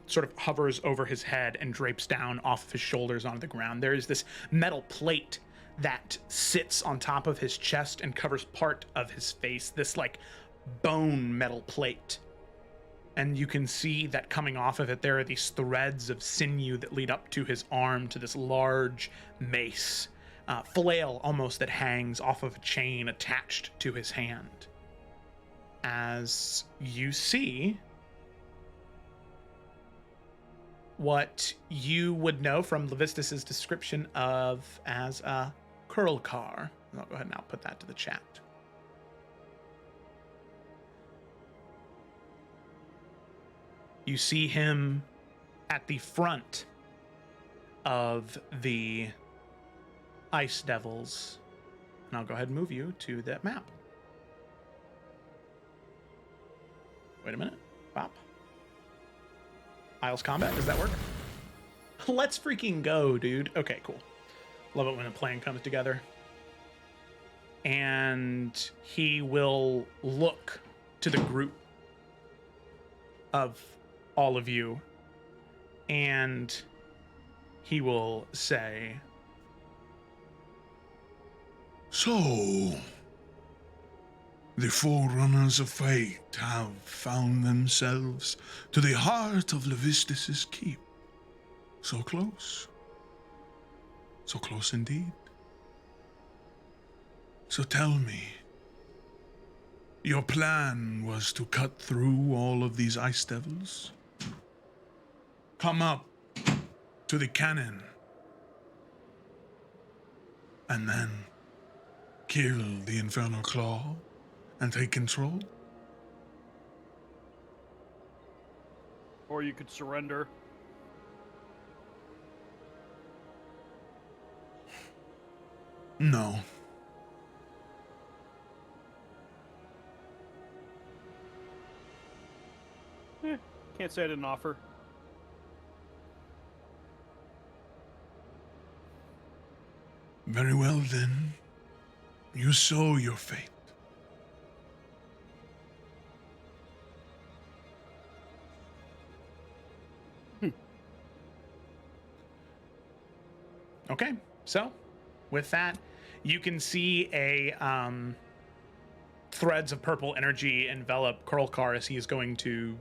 sort of hovers over his head and drapes down off of his shoulders onto the ground. There is this metal plate that sits on top of his chest and covers part of his face, this like bone metal plate. And you can see that coming off of it, there are these threads of sinew that lead up to his arm, to this large mace, flail almost, that hangs off of a chain attached to his hand. As you see what you would know from Levistus's description of as a curl car. I'll go ahead and I'll put that to the chat. You see him at the front of the Ice Devils. And I'll go ahead and move you to that map. Wait a minute. Bop. Isles combat, does that work? Let's freaking go, dude. Okay, cool. Love it when a plan comes together. And he will look to the group of all of you, and he will say, So, the Forerunners of Fate have found themselves to the heart of Levistus's keep. So close. So close indeed. So tell me, your plan was to cut through all of these Ice Devils? Come up to the cannon, and then kill the Infernal Claw and take control? Or you could surrender. No. Can't say I didn't offer. Very well then. You sow your fate. okay, so with that, you can see a threads of purple energy envelop Kurlkar as he is going to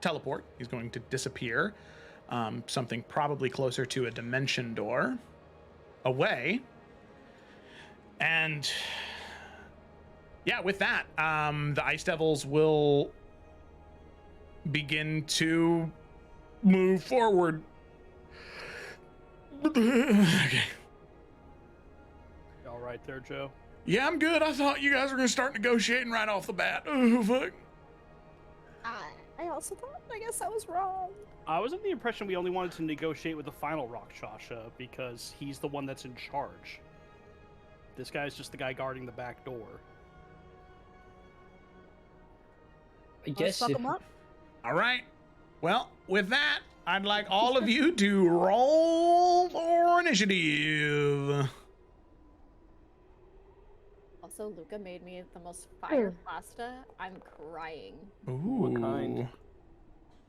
teleport. He's going to disappear. Something probably closer to a dimension door away. And yeah, with that, the Ice Devils will begin to move forward. Okay. All right there, Joe? Yeah, I'm good. I thought you guys were going to start negotiating right off the bat. Oh, fuck. I also thought, I guess I was wrong. I was under the impression we only wanted to negotiate with the final Rakshasha because he's the one that's in charge. This guy's just the guy guarding the back door. I guess Fuck if, them up. All right. Well, with that, I'd like all of you to roll for initiative. Also, Luca made me the most fire pasta. I'm crying. Ooh. What kind?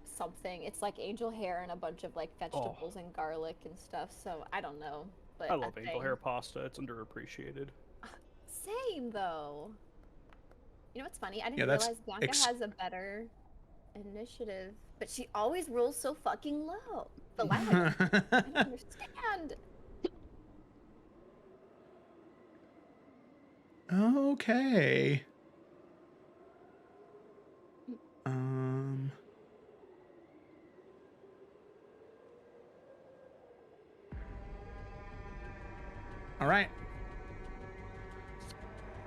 Something. It's like angel hair and a bunch of like vegetables and garlic and stuff. So I don't know. But I love a angel thing. hair pasta. It's underappreciated. Same though. You know what's funny? I didn't Yeah, that's realize Bianca has a better initiative, but she always rolls so fucking low. The loud. I don't understand. Okay. All right.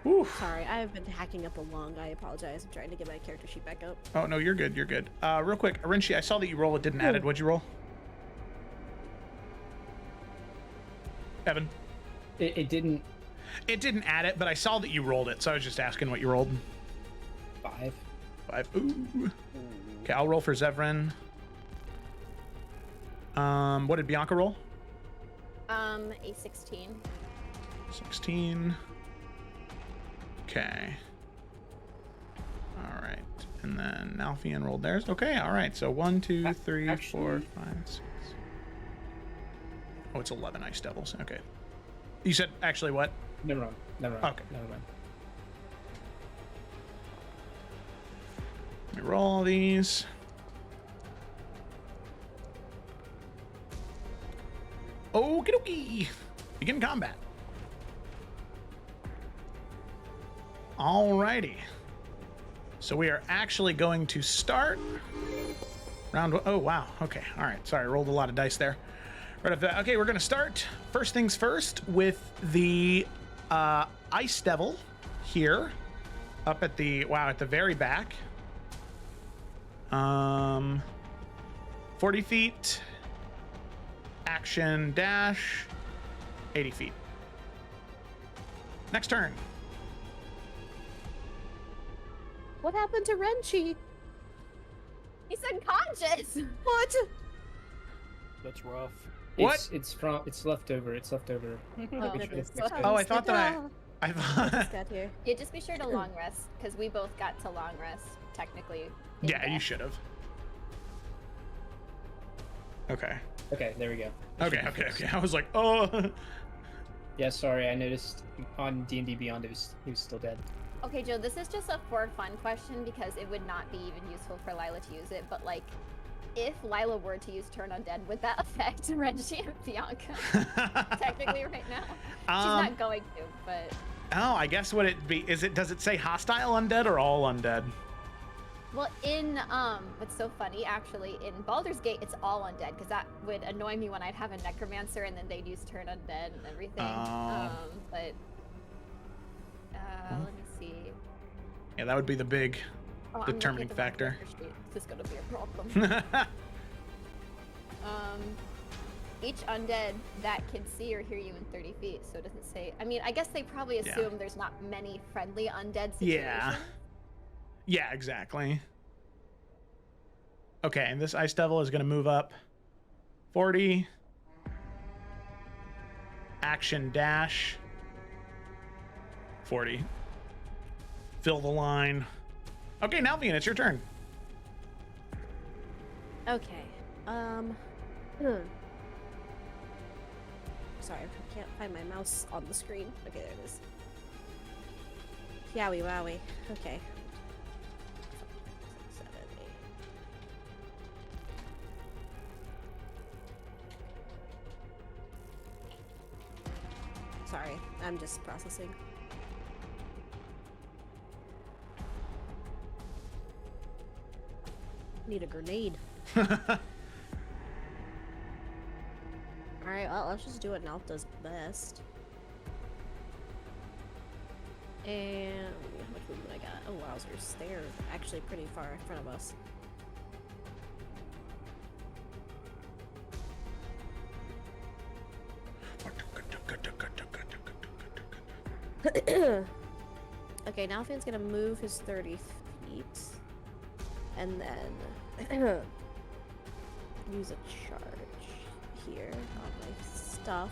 Whew. Sorry, I've been hacking up along. I apologize. I'm trying to get my character sheet back up. Oh, no, you're good. You're good. Real quick, Arinshi, I saw that you roll. It didn't add it. What'd you roll? Evan. it didn't. It didn't add it, but I saw that you rolled it, so I was just asking what you rolled. 5. 5. Ooh. Okay, I'll roll for Zevran. What did Bianca roll? A 16. 16. Okay. All right. And then Nalfian rolled theirs. Okay, all right. So 1, 2, 3, 4, 5, 6. Oh, it's 11 Ice Devils. Okay. You said actually what? Never mind. Never mind. Okay. Never mind. Let me roll all these. Okie dokie. Begin combat. Alrighty. So we are actually going to start round. Oh wow. Okay. All right. Sorry, I rolled a lot of dice there. Right off the, okay, we're gonna start first things first with the Ice Devil here, up at the at the very back. 40 feet. Action dash. 80 feet. Next turn. What happened to Renchi? He's unconscious. What? That's rough. What? It's leftover. It's leftover. Oh, goodness. Oh, I thought that I thought. Got here. Yeah, just be sure to long rest, because we both got to long rest, technically. in Yeah, you death. should have. Okay. Okay, there we go. Okay. I was like, oh. Yeah, sorry. I noticed on D&D Beyond he was still dead. Okay, Joe, this is just a for fun question, because it would not be even useful for Lila to use it, but like, if Lila were to use Turn Undead, would that affect Renji and Bianca? Technically right now. She's not going to, but... Oh, I guess would it be? Does it say hostile undead or all undead? Well, in, what's so funny, actually, in Baldur's Gate, it's all undead, because that would annoy me when I'd have a necromancer and then they'd use Turn Undead and everything. Oh. But, let me see. Yeah, that would be the big Oh, I'm looking determining at the wrong factor. character sheet. This is gonna be a problem. Each undead that can see or hear you in 30 feet, so it doesn't say. I mean, I guess they probably assume there's not many friendly undead situations. Yeah. Yeah, exactly. Okay, and this Ice Devil is going to move up 40. Action dash 40. Fill the line. Okay, now Vian, it's your turn. Okay. Sorry, I can't find my mouse on the screen. Okay, there it is. Yowie wowie. Okay. 7, 8. Sorry, I'm just processing. Need a grenade. Alright, well, let's just do what Nalf does best. And how much movement I got? Oh, wowzers. They're actually pretty far in front of us. Okay, Nalfian's gonna move his 30 feet. And then use a charge here on my stuff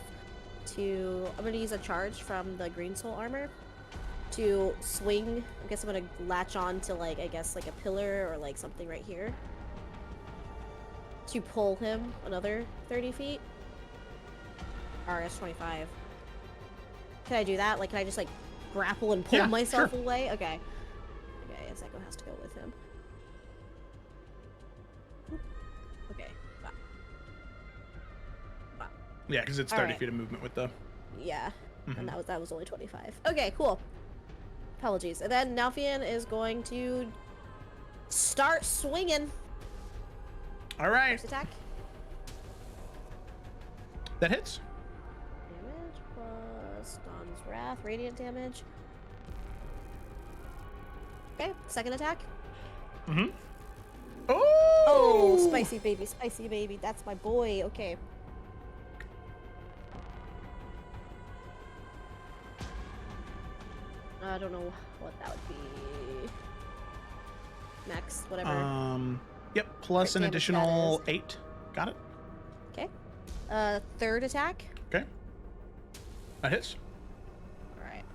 to... I'm gonna use a charge from the Green Soul armor to swing. I guess I'm gonna latch on to, like, I guess, like a pillar or, like, something right here. To pull him another 30 feet. RS 25. Can I do that? Like, can I just, like, grapple and pull myself away? Okay. Okay, Zeko has to go with him. Okay. Wow. Yeah, because it's 30 feet of movement with the... Yeah. And that was only 25. Okay, cool. Apologies. And then Nalfian is going to start swinging. All right. First attack. That hits. Damage plus Dawn's Wrath, radiant damage. Okay, second attack. Mm-hmm. Oh, spicy baby. That's my boy. Okay. I don't know what that would be. Max, whatever. Yep, plus an damage additional that is. 8. Got it. Okay. Third attack. Okay. That hits. Alright.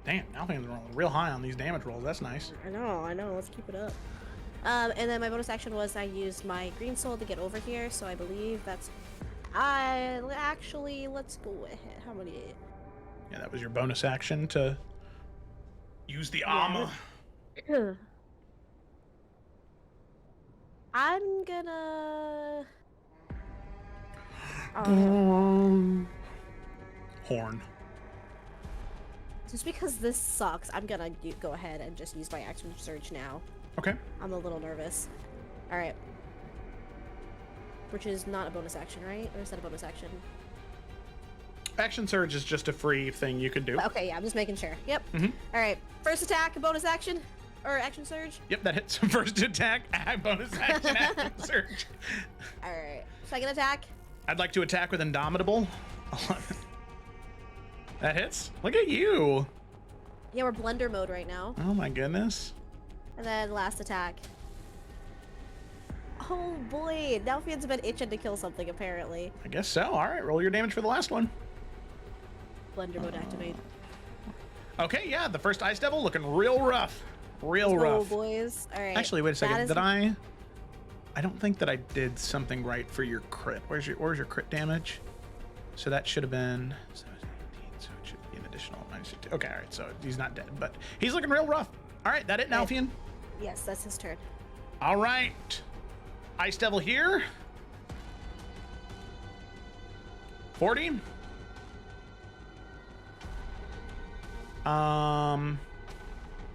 Damn, Alphane's rolling real high on these damage rolls. That's nice. I know. Let's keep it up. And then my bonus action was I used my green soul to get over here, so I believe that's Actually, let's go ahead. How many? Yeah, that was your bonus action to use the armor. I'm gonna. Horn. Just because this sucks, I'm gonna go ahead and just use my action surge now. Okay. I'm a little nervous. All right. Which is not a bonus action, right? Or is that a bonus action? Action surge is just a free thing you could do. Okay, yeah, I'm just making sure. Yep. Mhm. All right. First attack, bonus action, or action surge. Yep, that hits. First attack, bonus action, action surge. All right. Second attack. I'd like to attack with Indomitable. 11. That hits. Look at you. Yeah, we're blender mode right now. Oh my goodness. And then last attack. Oh boy, Nelfian's been itching to kill something apparently. I guess so. All right, roll your damage for the last one. Blender mode activate. Okay, yeah, the first Ice Devil looking real rough. Real rough. Oh boys. All right. Actually, wait a That second. is- Did I don't think that I did something right for your crit. Where's your crit damage? So that should have been 17, so it should be an additional -2. Okay, all right, so he's not dead, but he's looking real rough. All right, that it, Nalfian? Yes, that's his turn. All right. Ice Devil here. 40.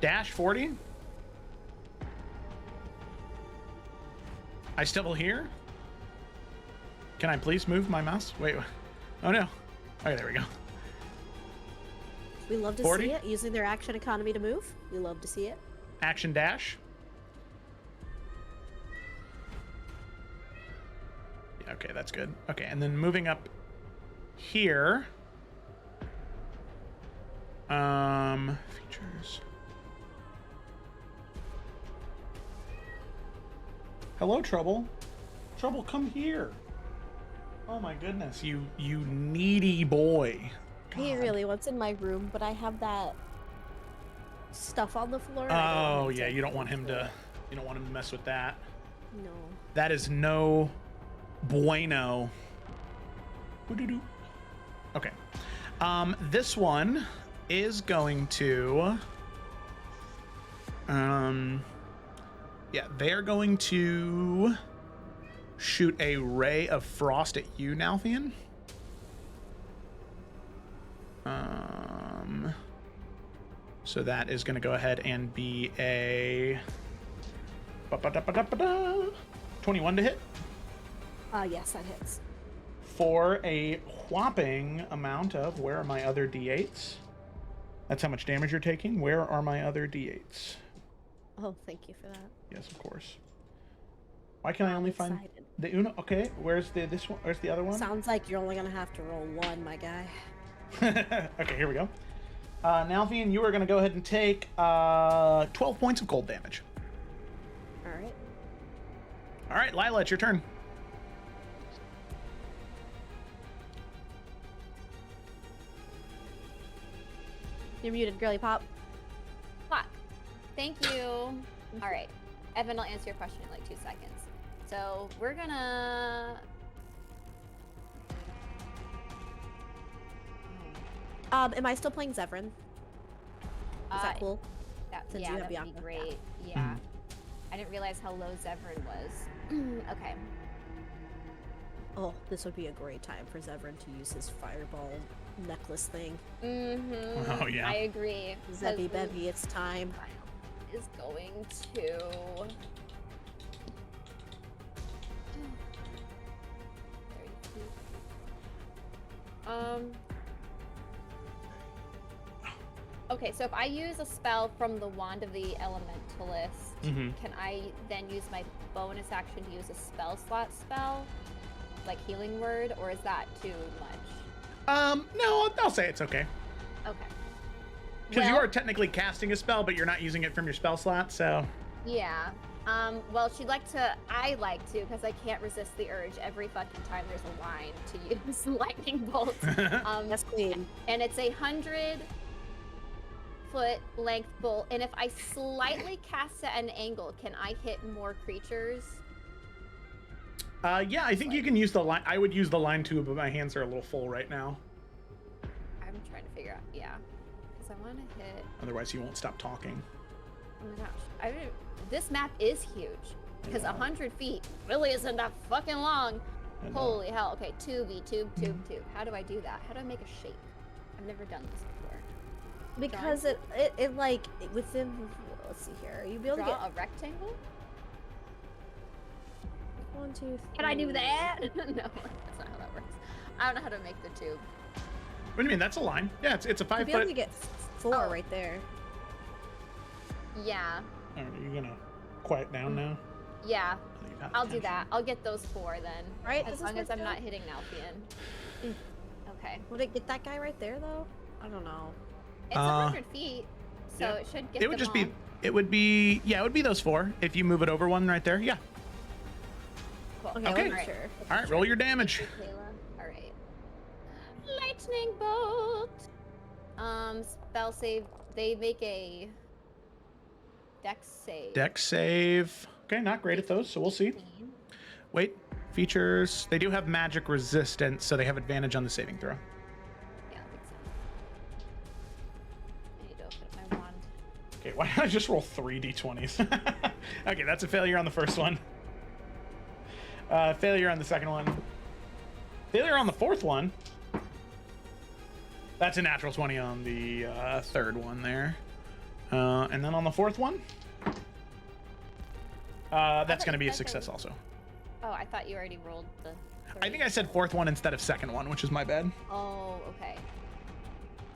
Dash 40. Ice Devil here. Can I please move my mouse? Wait. Oh no. Okay, there we go. We love to 40? see it, using their action economy to move. We love to see it. Action dash. Yeah, okay, that's good. Okay, and then moving up here. Features. Hello, Trouble. Trouble, come here. Oh my goodness, you needy boy. He God. really wants in my room, but I have that stuff on the floor. and I don't Oh want him yeah, to- you don't want him to mess with that. No. That is no bueno. Woo-doo-doo. Okay. This one is going to yeah, they're going to shoot a ray of frost at you, Nalfian. So that is going to go ahead and be a 21 to hit Yes, that hits. for a whopping amount of, where are my other d8s? That's how much damage you're taking. Where are my other d8s? Oh, thank you for that. Yes, of course. Why can I only find Excited. the Uno? Okay, where's this one? Where's the other one? Sounds like you're only gonna have to roll one, my guy. Okay, here we go. Nalfian, you are going to go ahead and take 12 points of cold damage. All right. All right, Lila, it's your turn. You're muted, girly pop. Fuck. Thank you. All right. Evan, I'll answer your question in like 2 seconds. So we're gonna. Am I still playing Zevran? Is that cool? Since Yeah, you have that would be Bianca, yeah. great. Yeah. I didn't realize how low Zevran was. Okay. Oh, this would be a great time for Zevran to use his fireball necklace thing. Mm-hmm. Oh, yeah. I agree. Zebby because Bevy, it's time. is going to. Okay, so if I use a spell from the Wand of the Elementalist, Mhm. can I then use my bonus action to use a spell slot spell? Like Healing Word, or is that too much? No, I'll say it's okay. Okay. Because you Well- are technically casting a spell, but you're not using it from your spell slot, so. Yeah. Well, I like to, because I can't resist the urge every fucking time there's a line to use lightning bolt. Yes, queen. And it's 100-foot length bolt. And if I slightly cast it at an angle, can I hit more creatures? Yeah, I think you can use the line. I would use the line too, but my hands are a little full right now. I'm trying to figure out. Yeah, because I want to hit. Otherwise, you won't stop talking. Oh my gosh, this map is huge. Because 100 feet really isn't that fucking long. Holy hell. Okay, tube. How do I do that? How do I make a shape? I've never done this before. Because it like within. Let's see here. You'll be able to Draw get a rectangle? 1, 2, 3. Can I do that? No, that's not how that works. I don't know how to make the tube. What do you mean? That's a line. Yeah, it's a 5 You'll be able foot. to get 4 right there. Yeah. All right, you're gonna quiet down now. Yeah. You've had I'll do attention. that. I'll get those 4 then. Right? As Does long this as I'm work not out? hitting Nalfian. Okay. Would it get that guy right there though? I don't know. It's 100 feet, so yeah. it should get It would them just all. be. It would be. Yeah, it would be those 4 if you move it over one right there. Yeah. Cool. Okay, Okay. I'm sure. All right, roll your damage. Thank you, Kayla. All right. Lightning bolt. Spell save. They make a dex save. Dex save. Okay, not great at those, so we'll see. 15. Wait, features. They do have magic resistance, so they have advantage on the saving throw. Yeah, that makes sense. I need to open up my wand. Okay, why don't I just roll 3 d20s? Okay, that's a failure on the first one. Failure on the second one. Failure on the fourth one. That's a natural 20 on the third one there. And then on the fourth one, that's going to be a success also. Oh, I thought you already rolled the. I think I said fourth one instead of second one, which is my bad. Oh, okay.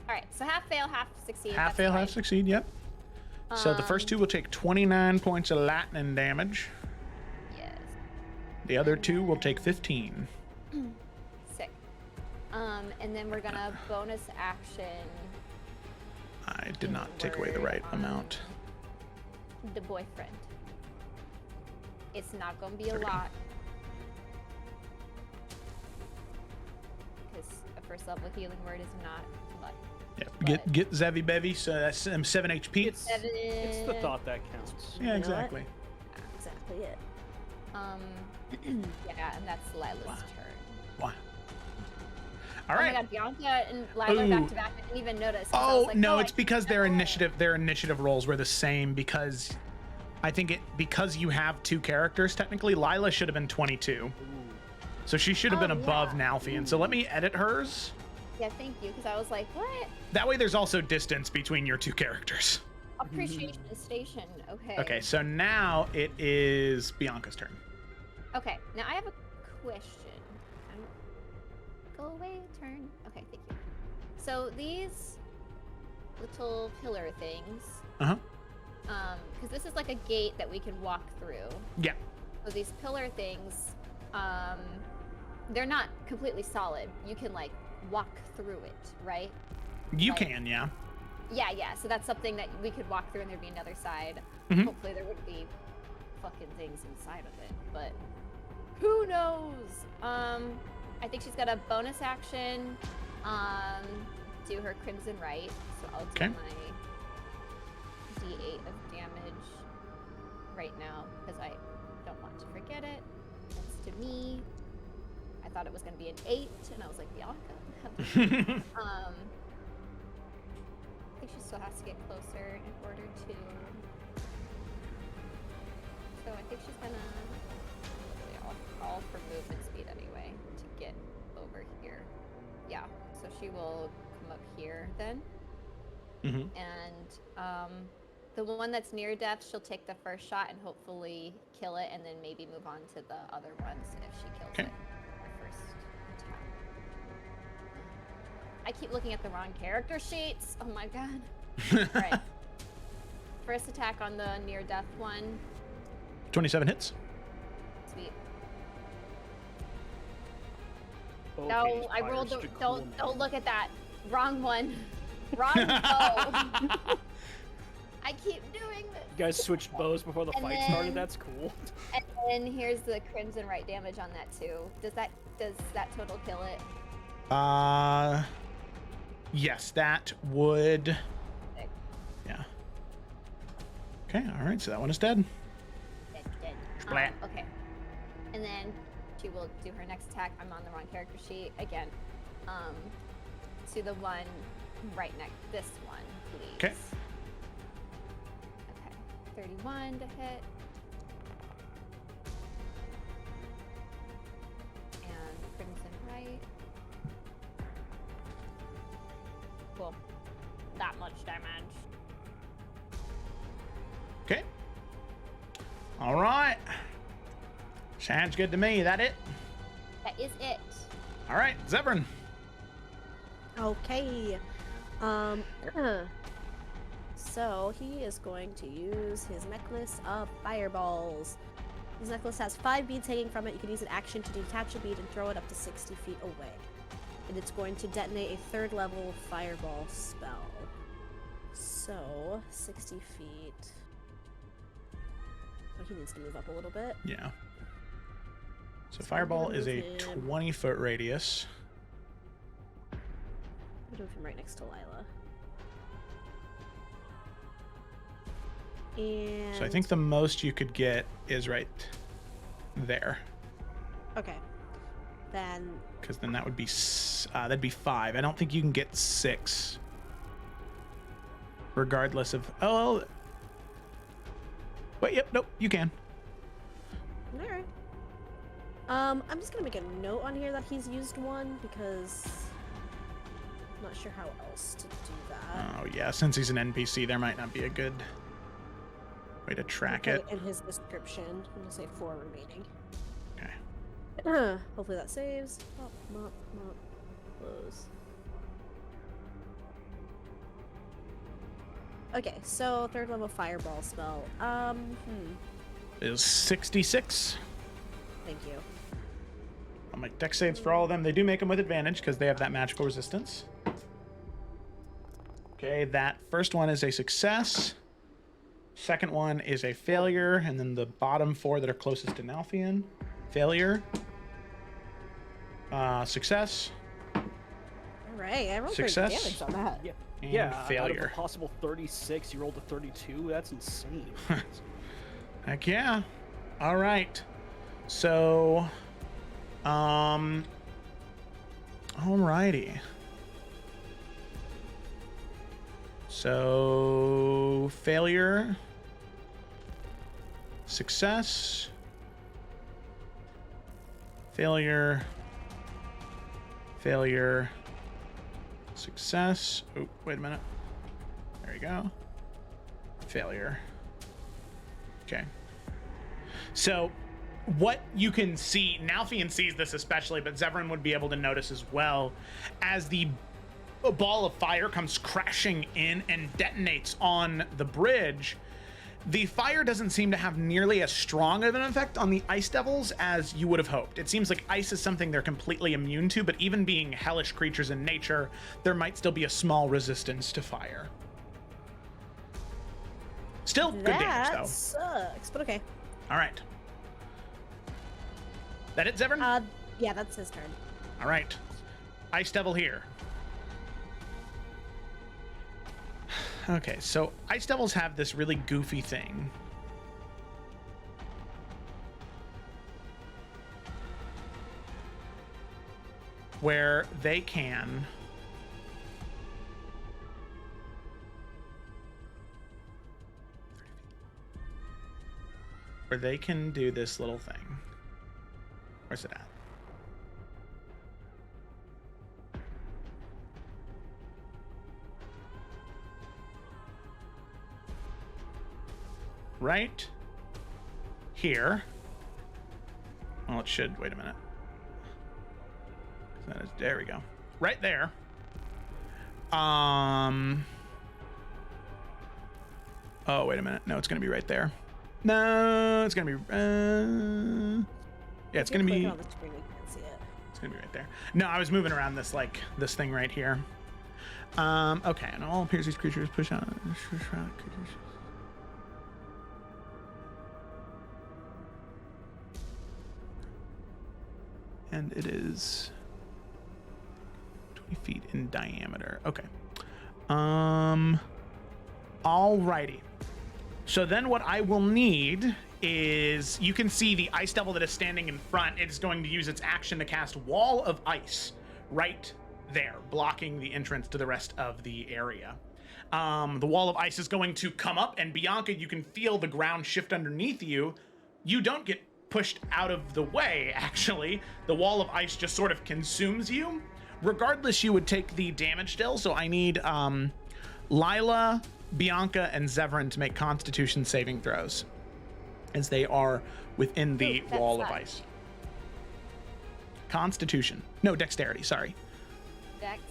All right, so half fail, half succeed. Half that's fail, fine. half succeed, yep. So the first 2 will take 29 points of lightning damage. Yes. The other 2 will take 15. Sick. And then we're gonna bonus action I did not take away the right amount. the boyfriend. It's not gonna be a 30. lot. Because a first level healing word is not much. Yeah, get Zevi Bevy, so that's 7 HP. It's the thought that counts. Yeah, exactly. Exactly it. Yeah, and that's Lila's turn. Wow. All Oh right. my god, Bianca and Lila back to back. I didn't even notice. 'Cause I was Oh like, no, I it's because can't their roll. initiative rolls were the same because I think because you have 2 characters technically. Lila should have been 22, so she should have been Oh, above yeah. Nalfian. So let me edit hers. Yeah, thank you, because I was like, what? That way, there's also distance between your 2 characters. Appreciation station. Okay. Okay, so now it is Bianca's turn. Okay, now I have a question. Go away, turn. Okay, thank you. So these little pillar things, Uh huh. because this is like a gate that we can walk through. Yeah. So these pillar things, they're not completely solid. You can like walk through it, right? You Like- can, yeah. Yeah. So that's something that we could walk through, and there'd be another side. Mhm. Hopefully, there wouldn't be fucking things inside of it, but who knows? I think she's got a bonus action. Do her Crimson Right. So I'll do Okay. my D8 of damage right now because I don't want to forget it. That's to me. I thought it was going to be an 8, and I was like, Bianca. I think she still has to get closer in order to. So I think she's gonna. All for movement speed anyway to get over here. Yeah. So she will come up here then, Mhm. and the one that's near death, she'll take the first shot and hopefully kill it, and then maybe move on to the other ones if she kills Okay. it. Her first attack. I keep looking at the wrong character sheets. Oh my god. Alright. First attack on the near death one. 27 hits. Sweet. Okay, No, I fires rolled the. to Don't cool look at that. Wrong one. Wrong bow. I keep doing this. You guys switched bows before the And fight started. then- That's cool. And then here's the Crimson Right damage on that too. Does that total kill it? Yes, that would. Sick. Yeah. Okay, all right, so that one is dead. Dead. Splat. Okay. And then she will do her next attack. I'm on the wrong character sheet again. To the one right next, this one, please. Okay. Okay. 31 to hit. And Crimson Right. Cool. That much damage. Okay. All right. Sounds good to me. That it? That is it. All right, Zevran. Okay. So he is going to use his necklace of fireballs. His necklace has 5 beads hanging from it. You can use an action to detach a bead and throw it up to 60 feet away. And it's going to detonate a 3rd level fireball spell. So, 60 feet. Oh, he needs to move up a little bit. Yeah. So So fireball I'm gonna is a move him. 20-foot radius. I'm gonna move him right next to Lila. And So I think the most you could get is right there, okay. Then because then that would be that'd be 5. I don't think you can get 6, regardless of. Oh, wait. Yep. Nope. You can. all right. I'm just gonna make a note on here that he's used one because I'm not sure how else to do that. Oh yeah. Since he's an NPC, there might not be a good way to track Put it. in his description. I'm gonna say 4 remaining. Okay. Hopefully that saves. Mop, mop, mop. Close. Okay, so 3rd level fireball spell. Is 66. Thank you. I'll make dex saves for all of them. They do make them with advantage because they have that magical resistance. Okay, that first one is a success. Second one is a failure, and then the bottom 4 that are closest to Nalfian. Failure. Success. All right, I rolled Success. pretty damage on that. Yeah. And Yeah, out of failure. a possible 36, you rolled a 32. That's insane. Heck yeah. All right. So, alrighty. So, failure, success, failure, failure, success. Oh, wait a minute. There you go. Failure. Okay. So, what you can see, Nalfian sees this especially, but Zevran would be able to notice as well, as the ball of fire comes crashing in and detonates on the bridge, the fire doesn't seem to have nearly as strong of an effect on the ice devils as you would have hoped. It seems like ice is something they're completely immune to, but even being hellish creatures in nature, there might still be a small resistance to fire. Still good damage, That though. sucks, but okay. All right. That it, Zevran? Yeah, that's his turn. All right. Ice Devil here. Okay, so Ice Devils have this really goofy thing. Where they can... Where they can do this little thing. Where's it at? Right here. Well, it should. Wait a minute. That is, there we go. Right there. Oh, wait a minute. No, it's gonna be right there. No, it's gonna be. Yeah, it's If you gonna be. click on the screen, you can't see it. It's gonna be right there. No, I was moving around this this thing right here. Okay, and all appears these creatures push out. And it is 20 feet in diameter. Okay. Alrighty. So then what I will need is you can see the ice devil that is standing in front. It's going to use its action to cast Wall of Ice right there, blocking the entrance to the rest of the area. The Wall of Ice is going to come up, and Bianca, you can feel the ground shift underneath you. You don't get pushed out of the way, actually. The Wall of Ice just sort of consumes you. Regardless, you would take the damage still, so I need Lila, Bianca, and Zevran to make Constitution saving throws, as they are within the Wall of Ice. Constitution. No, Dexterity, sorry. Dex.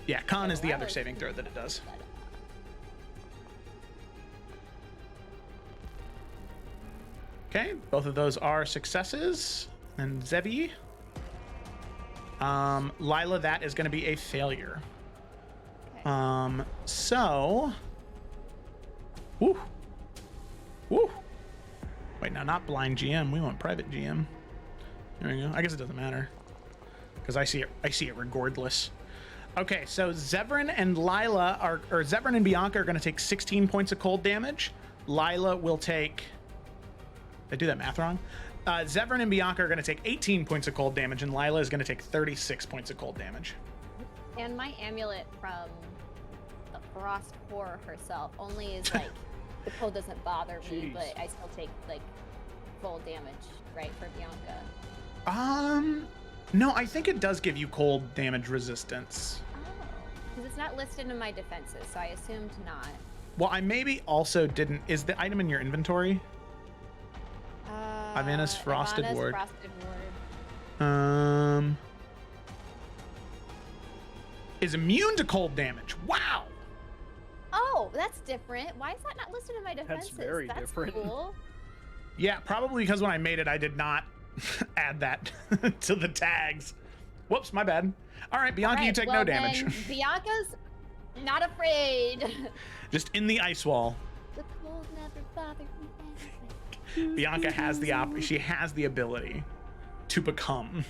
Yeah, Con is the other saving throw that it does. Okay, both of those are successes. And Zebi. Lila, that is going to be a failure. Okay. So. Woo. Woo. Wait, now not blind GM. We want private GM. There we go. I guess it doesn't matter, because I see it regardless. Okay, so Zevran and Lila are, or Zevran and Bianca are going to take 16 points of cold damage. Lila will take. Did I do that math wrong? Zevran and Bianca are going to take 18 points of cold damage, and Lila is going to take 36 points of cold damage. And my amulet from the Frost Whore herself only is like, the cold doesn't bother me, Jeez. but I still take like full damage, right, for Bianca. No, I think it does give you cold damage resistance. Oh, because it's not listed in my defenses, so I assumed not. Well, I maybe also didn't. Is the item in your inventory? Ivana's Frosted Ward. Frosted Ward. Is immune to cold damage. Wow. Oh, that's different. Why is that not listed in my defenses? very different. Cool. Yeah, probably because when I made it, I did not add that to the tags. Whoops, my bad. All right, Bianca, you take no damage. Then Bianca's not afraid. Just in the ice wall. The cold never bothered me. Bianca has she has the ability to become.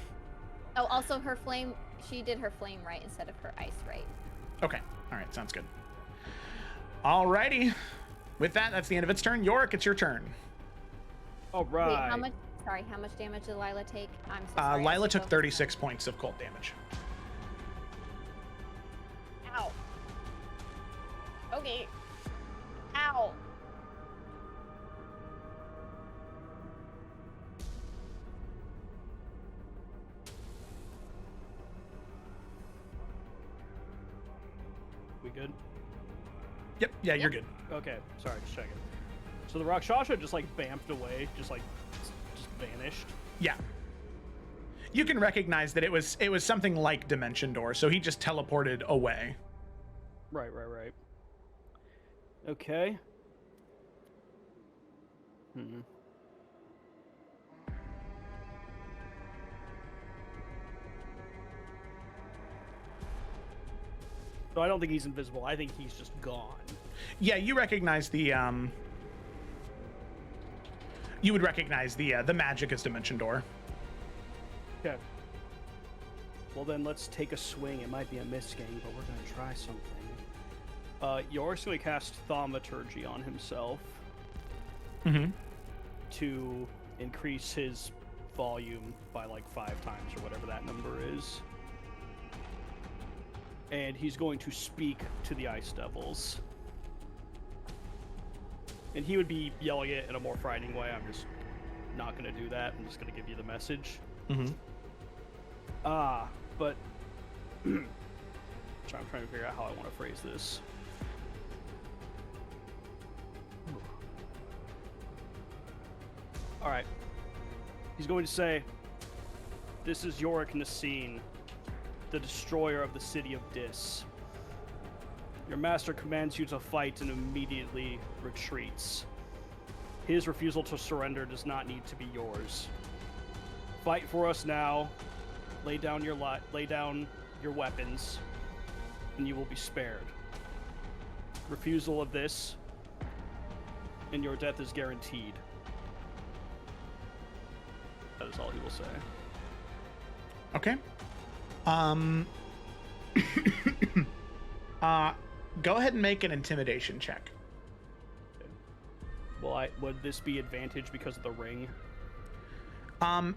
Oh, also her flame. She did her flame right instead of her ice right. Okay. All right. Sounds good. Alrighty. With that, that's the end of its turn. Yorick, it's your turn. All right. Wait, how much? Sorry, how much damage did Lila take? I'm so sorry. Lila took 36 points of cold damage. Ow. Okay. Ow. We good? Yep. Yeah, you're good. Okay. Sorry, just checking. So the Rakshasa just like bamfed away, just vanished. Yeah. You can recognize that it was something like Dimension Door, so he just teleported away. Right. Okay. So I don't think he's invisible. I think he's just gone. Yeah, you recognize the you would recognize the magic as Dimension Door. Okay. Well then, let's take a swing. It might be a miss game, but we're gonna try something. Yoris gonna cast Thaumaturgy on himself to increase his volume by like 5 times or whatever that number is. And he's going to speak to the Ice Devils. And he would be yelling it in a more frightening way. I'm just not going to do that. I'm just going to give you the message. But I'm trying to figure out how I want to phrase this. All right. He's going to say, "This is Yorick Nassine, the destroyer of the city of Dis. Your master commands you to fight and immediately retreats. His refusal to surrender does not need to be yours. Fight for us now. Lay down your weapons, and you will be spared. Refusal of this, and your death is guaranteed." That is all he will say. Okay. Go ahead and make an intimidation check. Would this be advantage because of the ring? I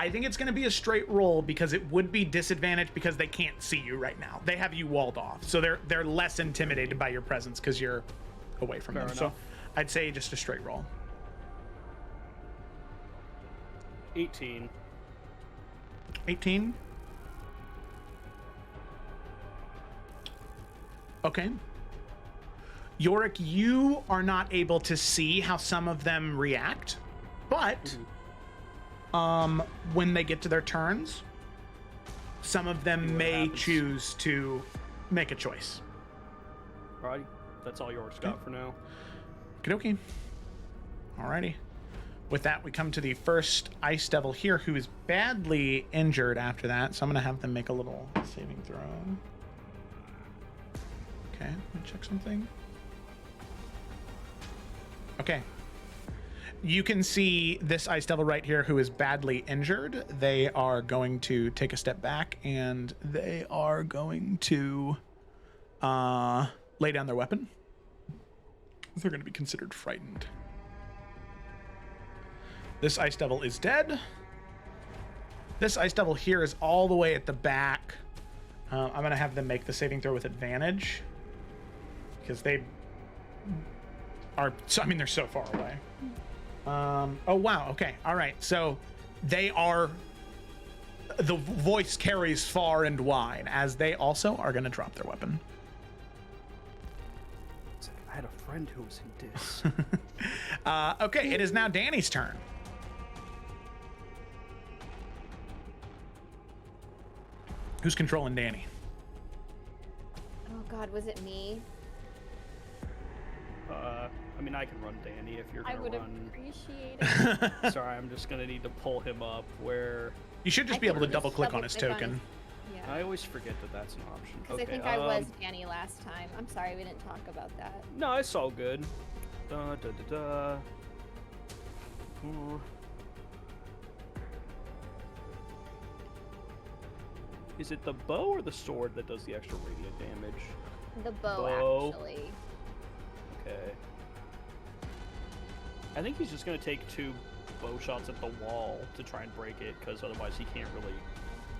think it's going to be a straight roll because it would be disadvantage because they can't see you right now. They have you walled off, so they're less intimidated by your presence because you're away from them. Fair So enough. I'd say just a straight roll. 18. 18. Okay. Yorick, you are not able to see how some of them react, but when they get to their turns, some of them See what may happens. choose to make a choice. Alrighty. That's all York's got for now. Okie dokie. Alrighty. With that, we come to the first Ice Devil here, who is badly injured after that. So I'm going to have them make a little saving throw. Okay, let me check something. Okay. You can see this Ice Devil right here who is badly injured. They are going to take a step back and they are going to lay down their weapon. They're going to be considered frightened. This Ice Devil is dead. This Ice Devil here is all the way at the back. I'm going to have them make the saving throw with advantage. Because they are... So, I mean, they're so far away. Oh, wow. Okay. All right. So they are... The voice carries far and wide, as they also are going to drop their weapon. It's like, I had a friend who was in this. Okay, it is now Danny's turn. Who's controlling Danny? Oh God, was it me? I mean, I can run Danny if you're I gonna would run. appreciate it. Sorry, I'm just gonna need to pull him up. Where You should just I be able to think double just click on his double-click on token. Yeah. I always forget that that's an option. Because Okay, I think I was Danny last time. I'm sorry we didn't talk about that. No, it's all good. Da da da da. Ooh. Is it the bow or the sword that does the extra radiant damage? The bow, Bow. actually. Okay. I think he's just gonna take 2 bow shots at the wall to try and break it, because otherwise he can't really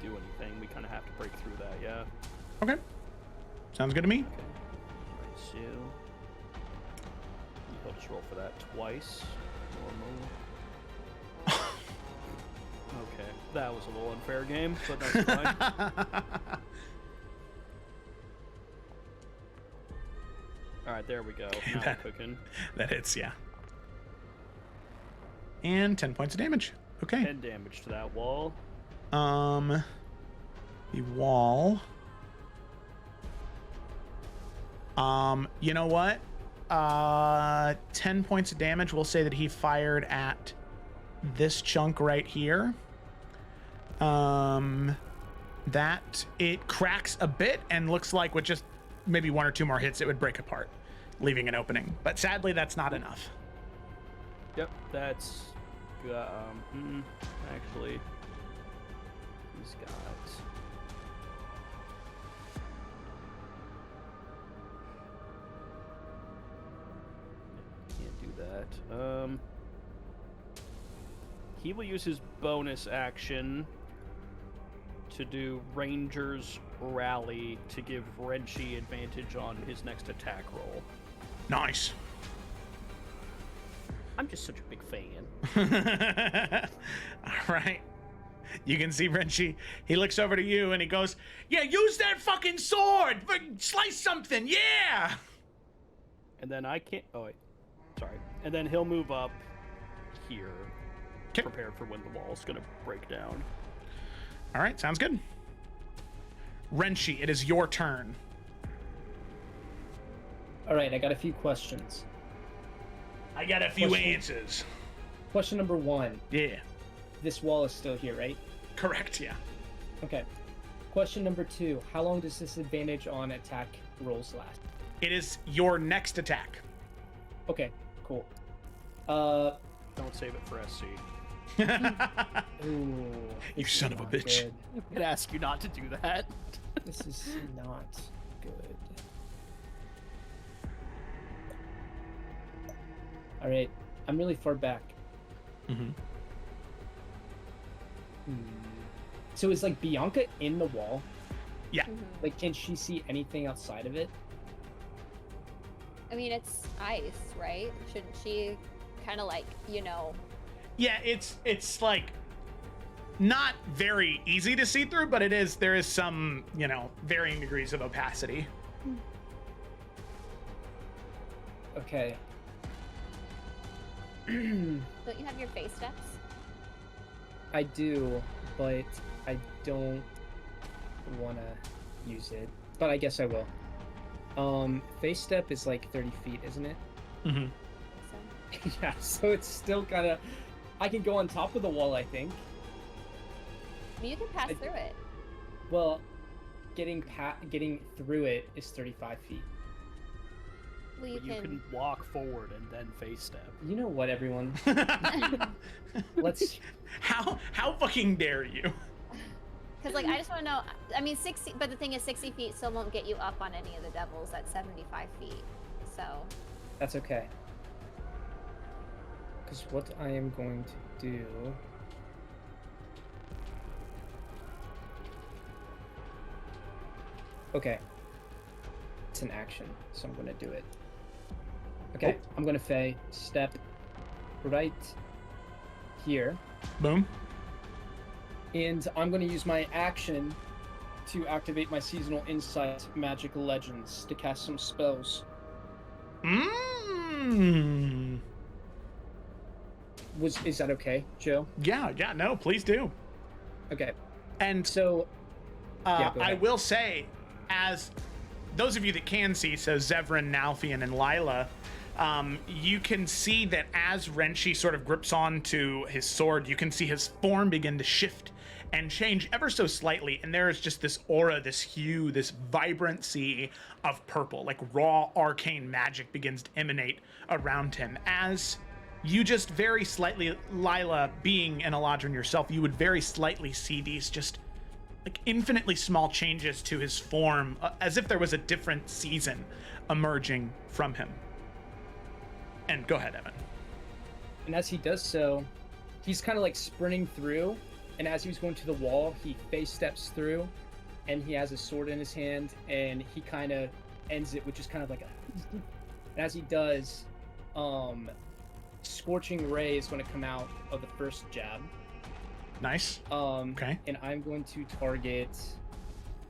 do anything. We kind of have to break through that, yeah. Okay. Sounds good to me. Okay. Right, so he'll just roll for that twice. Normal. Okay, that was a little unfair game, but that's fine. All right, there we go. Now we're cooking. That hits, yeah. And 10 points of damage. Okay. 10 damage to that wall. The wall. You know what? 10 points of damage. We'll say that he fired at this chunk right here. That it cracks a bit and looks like with just maybe 1 or 2 more hits, it would break apart, leaving an opening. But sadly, that's not enough. Yep, that's actually he's got can't do that. He will use his bonus action to do Ranger's Rally to give Renchi advantage on his next attack roll. Nice. I'm just such a big fan. All right. You can see Renchi. He looks over to you and he goes, "Yeah, use that fucking sword! Slice something, yeah!" And then I can't. Oh wait, sorry. And then he'll move up here, prepared for when the wall's gonna break down. All right, sounds good. Renchi, it is your turn. All right, I got a few questions. I got a few answers. Question number 1. Yeah. This wall is still here, right? Correct, yeah. Okay. Question number 2. How long does this advantage on attack rolls last? It is your next attack. Okay, cool. Don't save it for SC. Ooh, You this son is of a not bitch. good. I'd ask you not to do that. This is not good. All right, I'm really far back. Mm-hmm. So is like Bianca in the wall? Yeah. Mhm. Like, can she see anything outside of it? I mean, it's ice, right? Shouldn't she kind of like, Yeah, it's like not very easy to see through, but there is some, varying degrees of opacity. Okay. don't you have your face steps? I do, but I don't want to use it. But I guess I will. Face step is like 30 feet, isn't it? Mm-hmm. So, Yeah, so it's still kind of... I can go on top of the wall, I think. I mean, you can pass through it. Well, getting through it is 35 feet. Well, But you can walk forward and then face step. You know what, everyone? Let's... How fucking dare you? Because, like, I just want to know. I mean, 60. But the thing is, 60 feet still won't get you up on any of the devils at 75 feet. So. That's okay. Because what I am going to do... Okay. It's an action, so I'm going to do it. Okay, I'm going to Fey step right here. Boom. And I'm going to use my action to activate my Seasonal Insight Magic Legends to cast some spells. Mmm. Is that okay, Joe? Yeah, no, please do. Okay. And So, yeah, go I ahead. will say, as those of you that can see, so Zevran, Nalfian, and Lila, you can see that as Renshi sort of grips onto his sword, you can see his form begin to shift and change ever so slightly, and there is just this aura, this hue, this vibrancy of purple, like raw arcane magic begins to emanate around him. As you just very slightly, Lila, being an Eladrin yourself, you would very slightly see these just like infinitely small changes to his form, as if there was a different season emerging from him. And go ahead, Evan. And as he does so, he's kind of like sprinting through, and as he was going to the wall, he face steps through, and he has a sword in his hand, and he kind of ends it with just kind of like a... And as he does, Scorching Ray is going to come out of the first jab. Nice. Okay. And I'm going to target...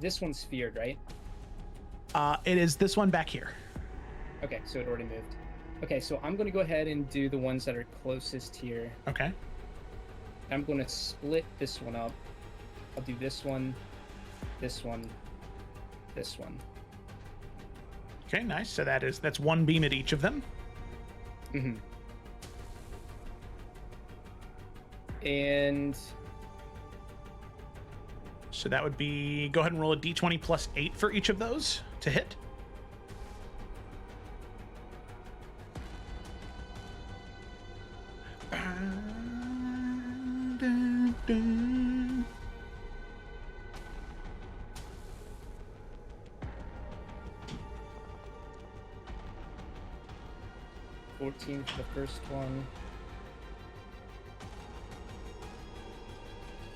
This one's feared, right? It is this one back here. Okay, so it already moved. Okay, so I'm going to go ahead and do the ones that are closest here. Okay. I'm going to split this one up. I'll do this one, this one, this one. Okay, nice. So that's one beam at each of them. Mm-hmm. And so that would be, go ahead and roll a d20 plus 8 for each of those to hit. Dun. 14 for the first one.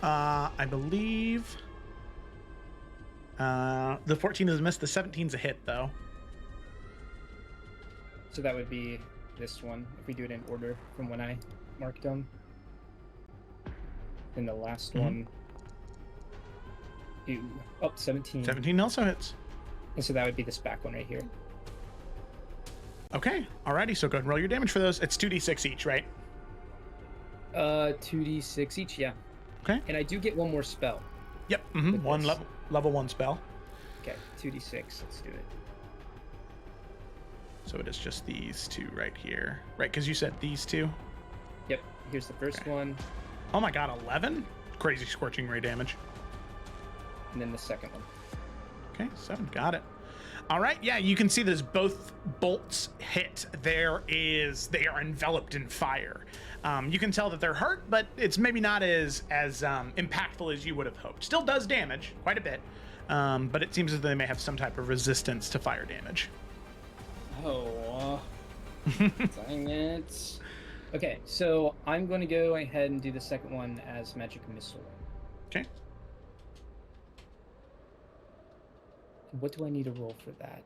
I believe the 14 is a miss. The 17's a hit, though. So that would be this one, if we do it in order from when I marked them. And the last one. Ew. Oh, 17. 17 also hits. And so that would be this back one right here. Okay, alrighty, so go ahead and roll your damage for those. It's 2d6 each, right? 2d6 each, yeah. Okay. And I do get one more spell. Yep, With one this. level 1 spell. Okay, 2d6, let's do it. So it is just these two right here. Right, because you said these two? Yep, here's the first one, Oh my god, 11? Crazy Scorching Ray damage. and then the second one. Okay, 7, got it. All right, yeah, you can see that as both bolts hit, they are enveloped in fire. You can tell that they're hurt, but it's maybe not as impactful as you would have hoped. Still does damage, quite a bit, but it seems as though they may have some type of resistance to fire damage. Oh, Dang it. Okay, so I'm going to go ahead and do the second one as magic missile. Okay. What do I need to roll for that?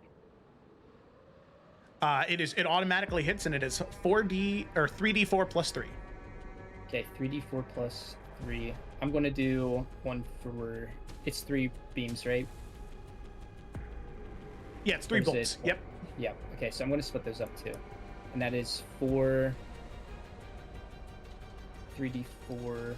It automatically hits, and it is 4d or 3d4 plus 3. Okay, 3d4 plus 3. I'm going to do one for... It's 3 beams, right? Yeah, it's 3 Or is bolts. it- Yep. Yeah, okay, so I'm going to split those up too. And that is 4... 3d4...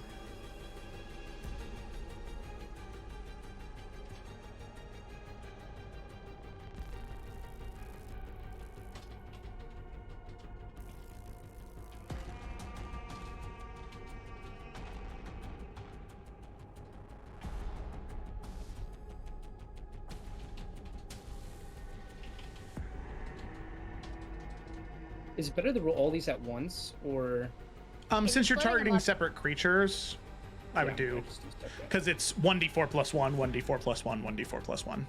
Is it better to roll all these at once, or... Since you're splitting them targeting up- separate creatures, I would Yeah, do, I'll just do separate. because it's 1d4 plus 1, 1d4 plus 1, 1d4 plus 1.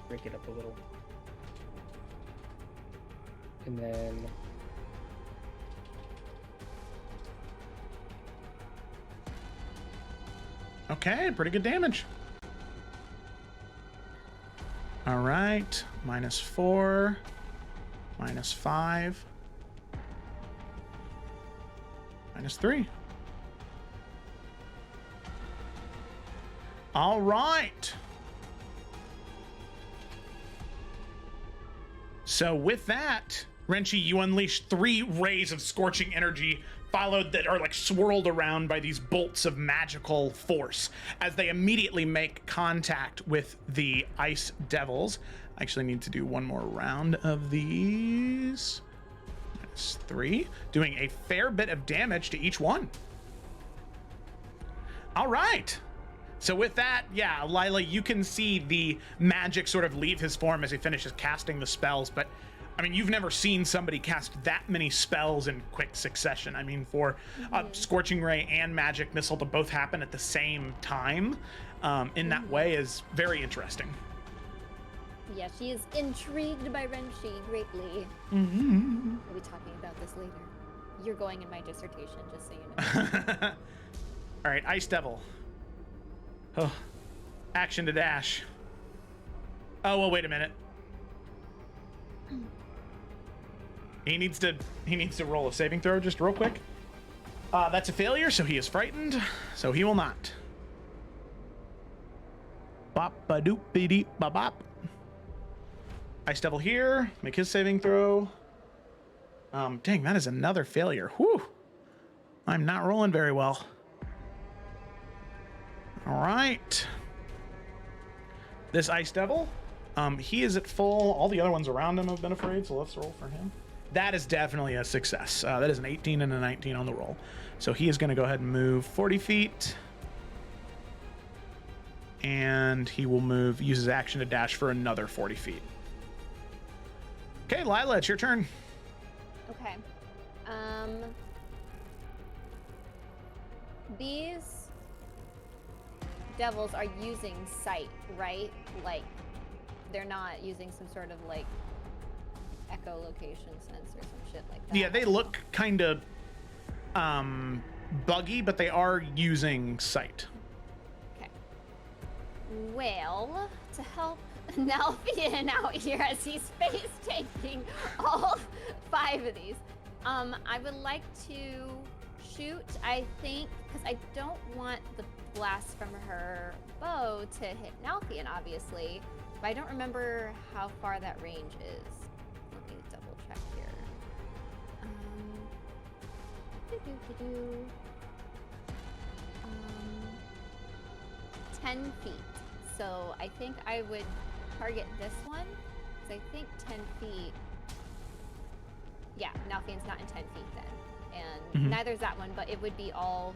Break it up a little. And then... Okay, pretty good damage. All right, -4, -5, -3. All right. So with that, Renchi, you unleash 3 rays of scorching energy followed that are like swirled around by these bolts of magical force as they immediately make contact with the ice devils. I actually need to do one more round of these. -3, doing a fair bit of damage to each one. All right. So with that, yeah, Lila, you can see the magic sort of leave his form as he finishes casting the spells, but I mean, you've never seen somebody cast that many spells in quick succession. I mean, for Scorching Ray and Magic Missile to both happen at the same time in that way is very interesting. Yeah, she is intrigued by Renshi greatly. Mm-hmm. We'll be talking about this later. You're going in my dissertation, just so you know. All right, Ice Devil. Oh, action to dash. Oh, well, wait a minute. He needs to roll a saving throw just real quick. That's a failure, so he is frightened, so he will not. Bop ba doop be deep ba bop. Ice Devil here, make his saving throw. Dang, that is another failure. Whew. I'm not rolling very well. All right. This Ice Devil, he is at full. All the other ones around him have been afraid, so let's roll for him. That is definitely a success. That is an 18 and a 19 on the roll. So he is going to go ahead and move 40 feet. And he will use his action to dash for another 40 feet. Okay, Lila, it's your turn. Okay. These devils are using sight, right? Like, they're not using some sort of, like, echolocation sense or some shit like that. Yeah, they look kind of buggy, but they are using sight. Okay. Well, to help Nalfian out here as he's face taking all 5 of these, I would like to shoot, I think, because I don't want the blast from her bow to hit Nalfian, obviously, but I don't remember how far that range is. Let me double check here. 10 feet. So I think I would target this one, because I think 10 feet. Yeah, Nalfian's not in 10 feet then. And neither is that one, but it would be all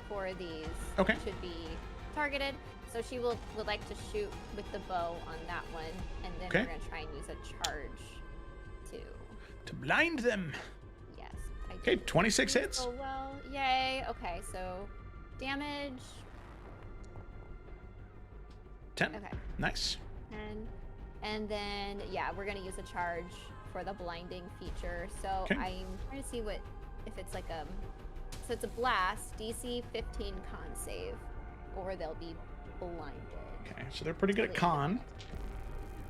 4 of these Okay. should be targeted. So she would like to shoot with the bow on that one, and then Okay. we're gonna try and use a charge to. To blind them. Yes. I Okay, did 26 hits. Oh well, yay. Okay, so damage. 10. Okay. Nice. 10. And then, yeah, we're going to use a charge for the blinding feature. So Okay. I'm trying to see if it's like a... So it's a blast, DC 15 con save, or they'll be blinded. Okay, so they're pretty good at con.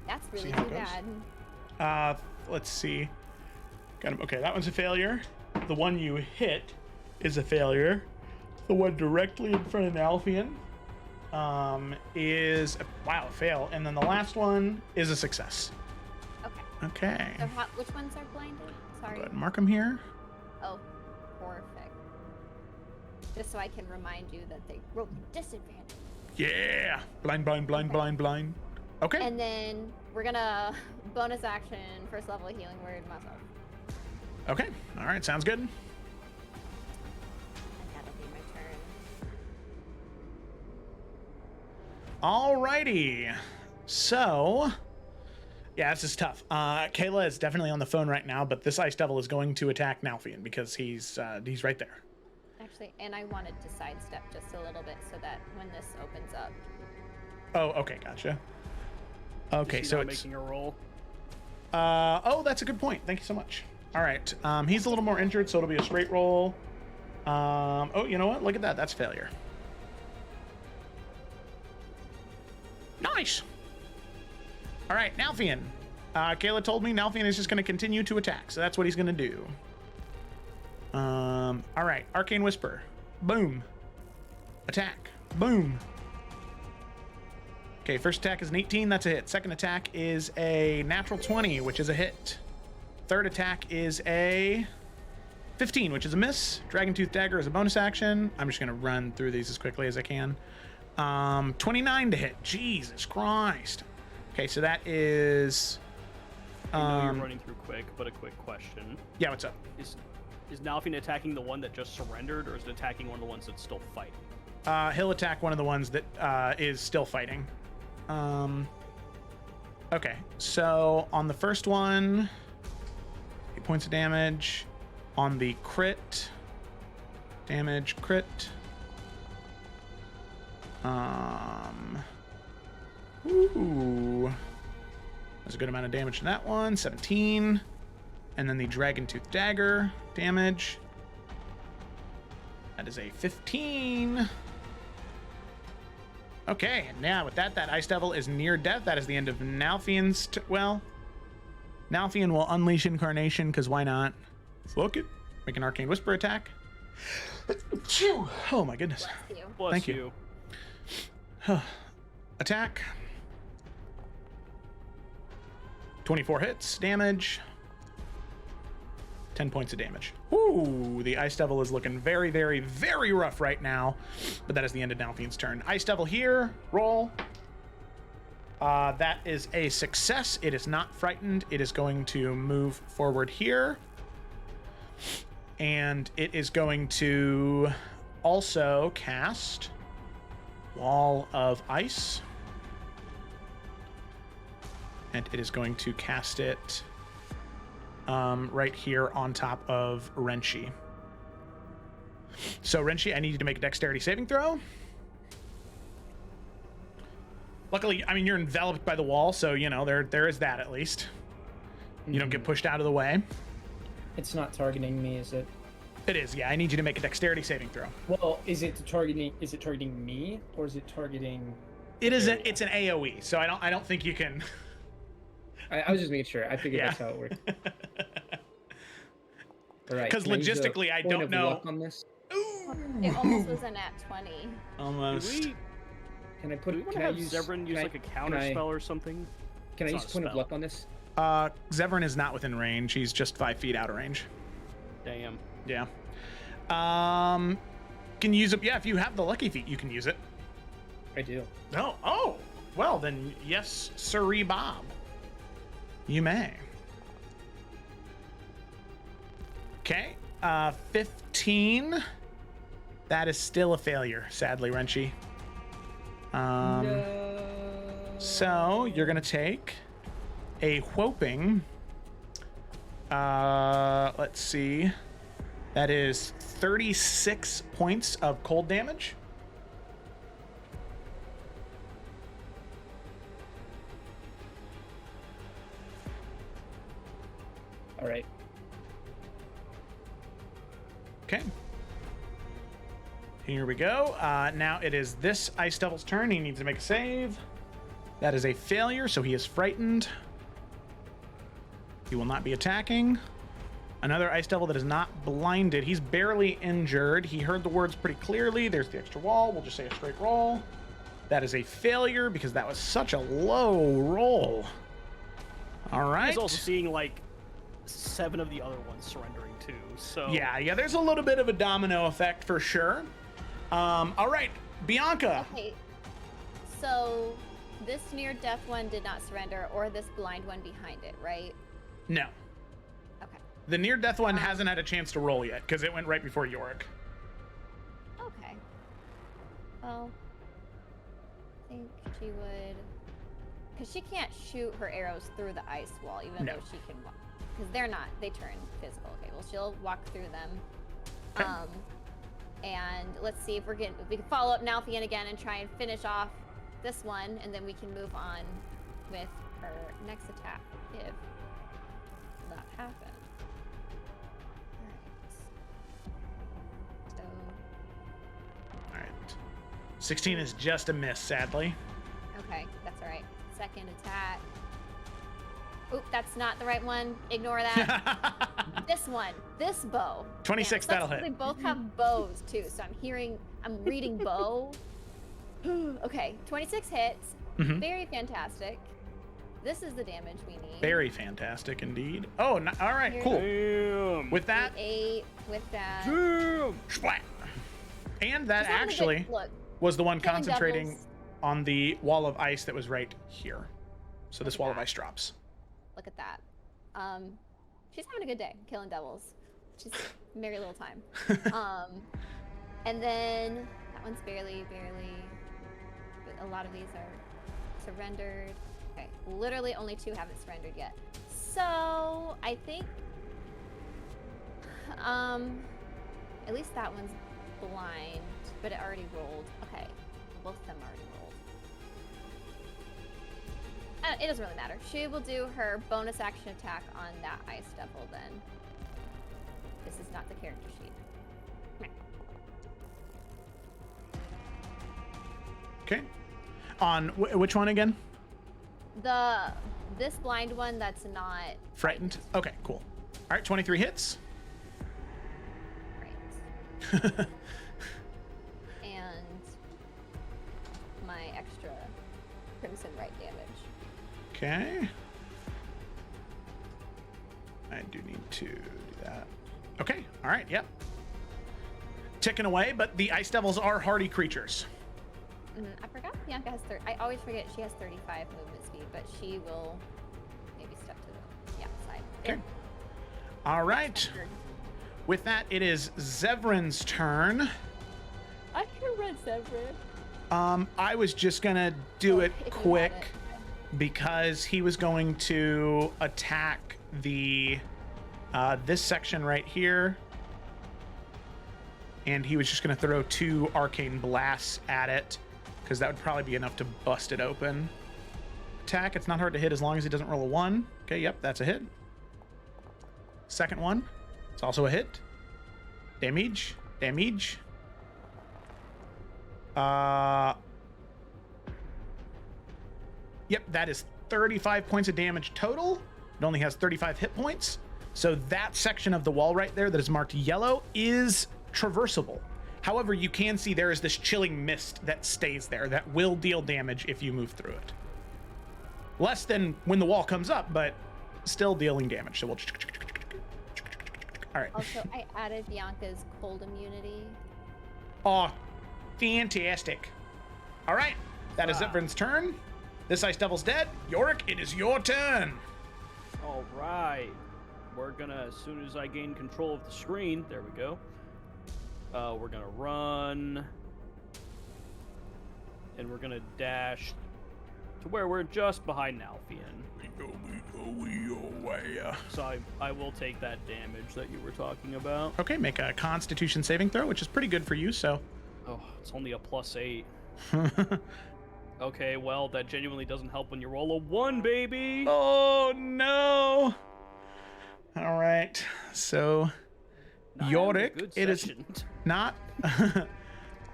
That's See really how too it goes. bad. Let's see. Got him. Okay, that one's a failure. The one you hit is a failure. The one directly in front of Alfian is a fail, and then the last one is a success. Okay. Okay. So which ones are blinded? Sorry. Go ahead and mark them here. Oh, perfect. Just so I can remind you that they roll disadvantage. Yeah. Blind, blind, blind, blind, blind. Okay. And then we're gonna bonus action first level healing word myself. Okay. All right. Sounds good. And that'll be my turn. Alrighty. So, yeah, this is tough. Kayla is definitely on the phone right now, but this Ice Devil is going to attack Nalfian because he's right there. Actually, and I wanted to sidestep just a little bit so that when this opens up. Oh, okay, gotcha. Okay, Is he so not it's making a roll. oh, that's a good point. Thank you so much. All right, he's a little more injured, so it'll be a straight roll. Oh, you know what? Look at that. That's failure. Nice. All right, Nalfian. Kayla told me Nalfian is just going to continue to attack, so that's what he's going to do. All right, Arcane Whisper. Boom. Attack. Boom. Okay, first attack is an 18, that's a hit. Second attack is a natural 20, which is a hit. Third attack is a 15, which is a miss. Dragon Tooth Dagger is a bonus action. I'm just gonna run through these as quickly as I can. 29 to hit. Jesus Christ. Okay, so that is... I know you're running through quick, but a quick question. Yeah, what's up? Is Nalfian attacking the one that just surrendered, or is it attacking one of the ones that's still fighting? He'll attack one of the ones that is still fighting. Okay, so on the first one, 8 points of damage. On the crit, damage, crit. Ooh. There's a good amount of damage to that one, 17. And then the Dragon Tooth Dagger damage. That is a 15. Okay, now with that Ice Devil is near death. That is the end of Nalfian's... Nalfian will unleash Incarnation, because why not? Fuck it. Make an Arcane Whisper attack. Oh my goodness. Bless you. Bless Thank you. Attack. 24 hits, damage. 10 points of damage. Ooh, the Ice Devil is looking very, very, very rough right now. But that is the end of Nalfian's turn. Ice Devil here, roll. That is a success. It is not frightened. It is going to move forward here. And it is going to also cast Wall of Ice. And it is going to cast it right here on top of Renshi. So Renshi, I need you to make a dexterity saving throw. Luckily, I mean, you're enveloped by the wall, so, you know, there is that at least. You don't get pushed out of the way. It's not targeting me, is it? It is, yeah. I need you to make a dexterity saving throw. Well, is it targeting me, or is it targeting... It's an AoE, so I don't think you can... I was just making sure. I figured that's how it worked. All right. Because logistically, I don't know. On this? It almost was a nat 20. Almost. Can I put? Do we want Can to I have use Zevran use like a counter spell or something? Can I It's use not a point of spell. luck on this? Zevran is not within range. He's just 5 feet out of range. Damn. Yeah. Can use it. Yeah, if you have the lucky feat, you can use it. I do. No. Oh. Well, then, yes, sirree Bob. You may. Okay. 15. That is still a failure, sadly, Renshi. No. So you're gonna take a whooping. Let's see. That is 36 points of cold damage. Okay. Here we go. Now it is this Ice Devil's turn. He needs to make a save. That is a failure, so he is frightened. He will not be attacking. Another Ice Devil that is not blinded. He's barely injured. He heard the words pretty clearly. There's the extra wall. We'll just say a straight roll. That is a failure because that was such a low roll. All right. He's also seeing like 7 of the other ones surrendering too. So Yeah, there's a little bit of a domino effect for sure. All right, Bianca. Okay. So this near death one did not surrender, or this blind one behind it, right? No. Okay. The near death one hasn't had a chance to roll yet because it went right before Yorick. Okay. Well, I think she would, because she can't shoot her arrows through the ice wall, even No. though she can walk. Because they turn physical. Okay, well, she'll walk through them. Okay. And let's see if we can follow up Nalthian again and try and finish off this one, and then we can move on with her next attack if that happens. Alright. So, All right. 16 is just a miss, sadly. okay, that's alright. Second attack. Oop, that's not the right one. Ignore that. This one, this bow. 26, that'll hit. They both have bows too, so I'm reading bow. Okay, 26 hits. Mhm. Very fantastic. This is the damage we need. Very fantastic indeed. Oh, all right, Here- cool. Damn. With that, 8 with that. Damn. splat. And that Just having a good actually look. was the one Killing concentrating devils. on the wall of ice that was right here. So this Look at wall of that. ice drops. Look at that. She's having a good day killing devils. She's a merry little time. And then that one's barely. But a lot of these are surrendered. Okay, literally only 2 haven't surrendered yet. So I think, at least that one's blind, but it already rolled. Okay, both of them already rolled. It doesn't really matter. She will do her bonus action attack on that ice devil then. This is not the character sheet. Okay. On which one again? This blind one that's not Frightened? Okay, cool. All right, 23 hits. right. And my extra crimson right damage. Okay. I do need to do that. Okay, all right, yep. Ticking away, but the ice devils are hardy creatures. I forgot Bianca has I always forget she has 35 movement speed, but she will maybe step to the outside. Okay. All right. With that, it is Zevran's turn. I can run Severin. I was just gonna do it If you had quick it. because he was going to attack the this section right here, and he was just gonna throw 2 arcane blasts at it because that would probably be enough to bust it open. Attack. It's not hard to hit as long as he doesn't roll a 1. Okay, yep, that's a hit. Second one, it's also a hit. Damage. Yep, that is 35 points of damage total. It only has 35 hit points. So that section of the wall right there that is marked yellow is traversable. However, you can see there is this chilling mist that stays there that will deal damage if you move through it. Less than when the wall comes up, but still dealing damage. So we'll... All right. Also, I added Bianca's cold immunity. Oh, fantastic. All right, that is Zevran's turn. This ice devil's dead. Yorick, it is your turn. All right. We're gonna, as soon as I gain control of the screen, there we go. We're gonna run, and we're gonna dash to where we're just behind Nalthian. So I will take that damage that you were talking about. Okay, make a Constitution saving throw, which is pretty good for you. So, Oh, it's only a +8. Okay, well, that genuinely doesn't help when you roll a 1, baby. oh no. All right, so Not having a Yorick, good it is session. not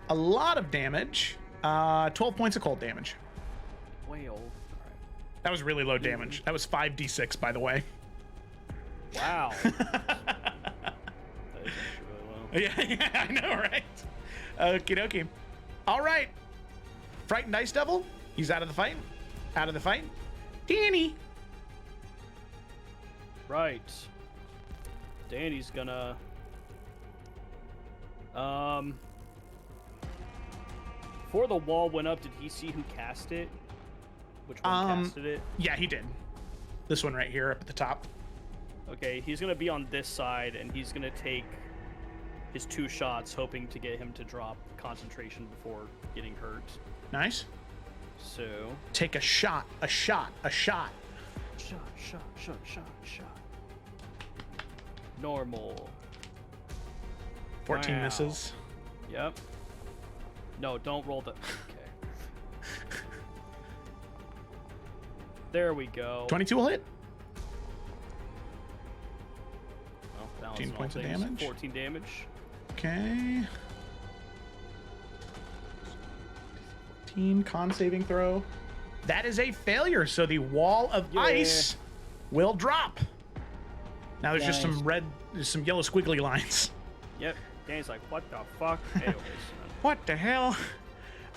a lot of damage. 12 points of cold damage. Way old. That was really low damage. That was 5d6, by the way. Wow. That is actually really low. Yeah, I know, right? Okie dokie. All right. Frightened Ice Devil. He's out of the fight. Out of the fight. Danny. Right. Danny's gonna. Before the wall went up, did he see who cast it? Which one casted it? Yeah, he did. This one right here up at the top. Okay, he's gonna be on this side, and he's gonna take his 2 shots, hoping to get him to drop concentration before getting hurt. Nice. So. Take a shot, a shot, a shot. Shot. Normal. 14 Wow. misses. Yep. No, don't roll the. Okay. There we go. 22 will hit. Well, balance 14 all points of things, damage. 14 damage. Okay. 14 con saving throw. That is a failure, so the wall of Yeah. ice will drop. Now there's just some Nice. red, there's some yellow squiggly lines. Yep. Danny's like, what the fuck? Anyways, What the hell?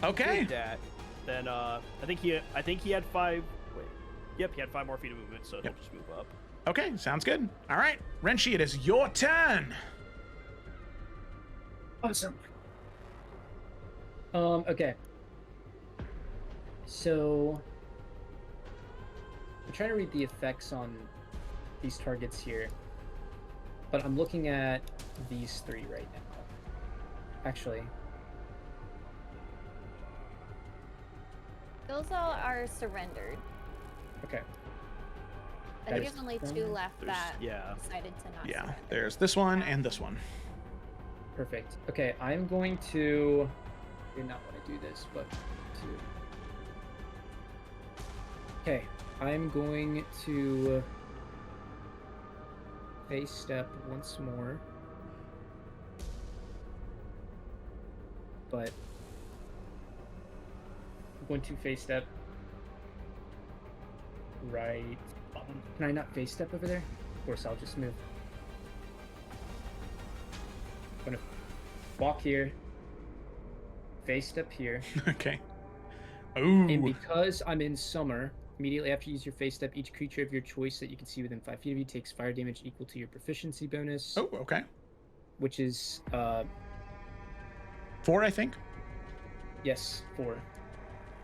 Okay. did that. Then I think he had 5. Wait. Yep, he had 5 more feet of movement, so he'll just move up. Okay, sounds good. All right, Renshi, it is your turn. Awesome. Okay. So I'm trying to read the effects on these targets here, but I'm looking at these 3 right now. Actually, Those all are surrendered. okay. I think That there's is only 2 surrendered? left There's- that yeah. decided to not Yeah, surrender. there's this one and this one. Perfect. Okay, I'm going to. I did not want to do this, but to. Okay, I'm going to face step once more, but I'm going to face step right. Can I not face step over there? Of course, I'll just move. I'm gonna walk here, face step here, Okay. Ooh. and because I'm in summer, immediately after you use your face step, each creature of your choice that you can see within 5 feet of you takes fire damage equal to your proficiency bonus, Oh, okay. which is 4, I think. yes, 4.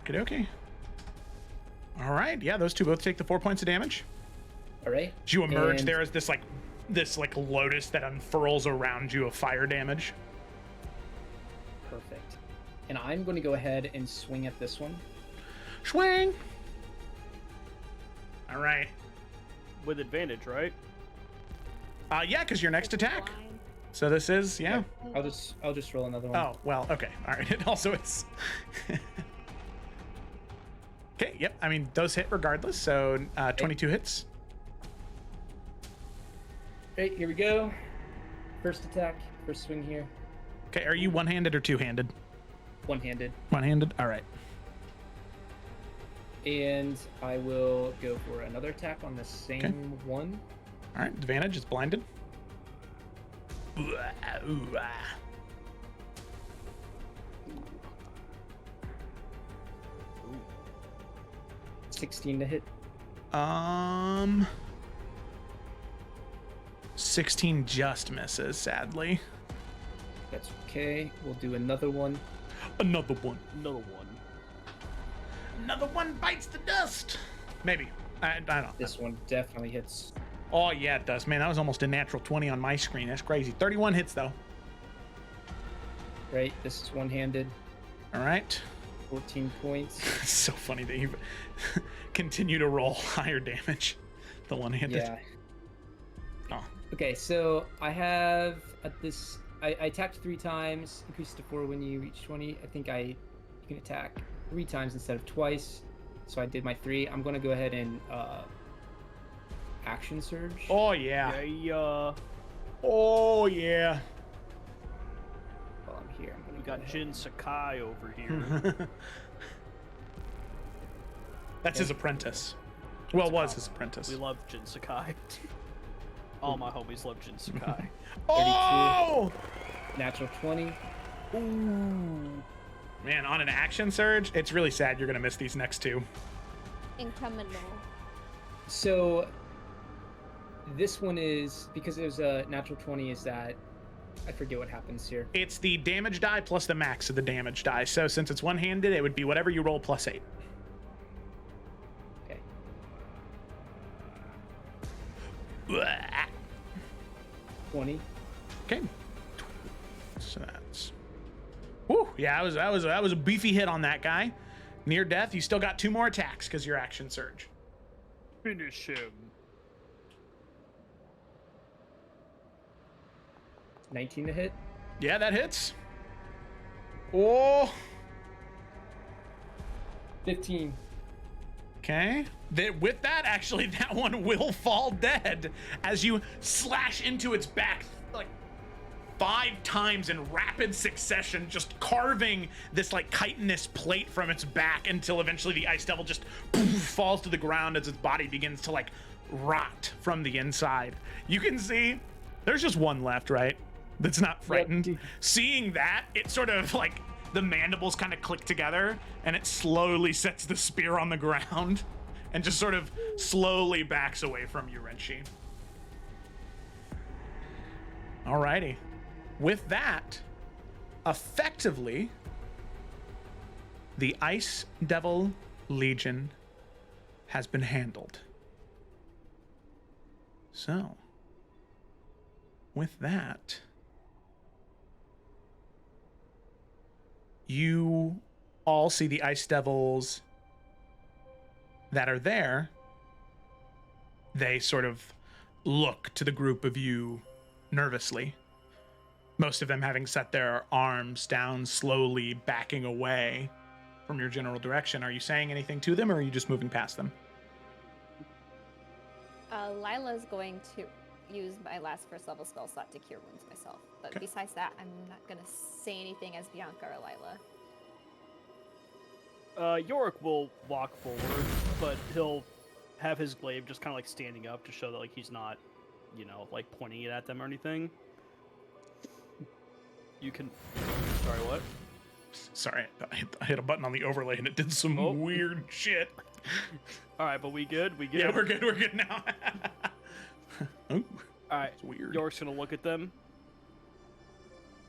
Okay, okay. All right, yeah, those two both take the 4 points of damage. All right. As you emerge, And- there is this lotus that unfurls around you of fire damage. Perfect. And I'm going to go ahead and swing at this one. Swing. All right. With advantage, right? Yeah, because your next attack. Blind. So this is, yeah. I'll just roll another one. Oh, well, okay. All right. It also is. Okay, yep. I mean, those hit regardless. So 22 hits. Great, here we go. First attack, first swing here. Okay, are you one-handed or two-handed? One-handed. One-handed. All right. And I will go for another attack on the same one. All right. Advantage is blinded. Ooh, ah, ooh, ah. 16 to hit. 16 just misses, sadly. That's okay. We'll do another one. Another one. Another one. Another one bites the dust. Maybe. I don't know. This one definitely hits. Oh, yeah, it does. Man, that was almost a natural 20 on my screen. That's crazy. 31 hits, though. Right, this is one-handed. All right. 14 points. It's so funny that you continue to roll higher damage. The one-handed. Yeah. Oh. Okay, so I have at this. I attacked 3 times, increased to 4 when you reach 20. I think you can attack 3 times instead of twice. So I did my 3. I'm gonna go ahead and action surge. Oh, yeah. Yeah. Oh yeah. While I'm here, I'm gonna We go got ahead. Jin Sakai over here. That's his apprentice. Well, was his apprentice. We love Jin Sakai. All my homies love Jin Sakai. Oh! Natural 20. Ooh. Man, on an action surge, it's really sad you're gonna miss these next two. Incoming. So this one is, because it was a natural 20, is that, I forget what happens here. It's the damage die plus the max of the damage die. So since it's one-handed, it would be whatever you roll plus 8. Okay. Blah. 20. Okay. So that's. Whew, yeah, that was a beefy hit on that guy. Near death. You still got 2 more attacks because your action surge. Finish him. 19 to hit. Yeah, that hits. Oh. 15. Okay. With that, actually, that one will fall dead as you slash into its back like 5 times in rapid succession, just carving this like chitinous plate from its back until eventually the ice devil just falls to the ground as its body begins to like rot from the inside. You can see there's just one left, right? That's not frightened. Yep. Seeing that, it sort of like the mandibles kind of click together and it slowly sets the spear on the ground and just sort of slowly backs away from you, Renshi. Alrighty. With that, effectively, the Ice Devil Legion has been handled. So, with that, you all see the Ice Devils that are there. They sort of look to the group of you nervously. Most of them having set their arms down, slowly backing away from your general direction. Are you saying anything to them, or are you just moving past them? Lila's going to use my last first level spell slot to cure wounds myself. But Okay. besides that, I'm not going to say anything as Bianca or Lila. Yorick will walk forward, but he'll have his glaive just kind of like standing up to show that like he's not, you know, like pointing it at them or anything. You can. Sorry, what? Sorry, I hit a button on the overlay and it did some Oh. weird shit. All right, but we good? We good? Yeah, we're good now. Oh, All right, it's weird. Yorick's gonna look at them.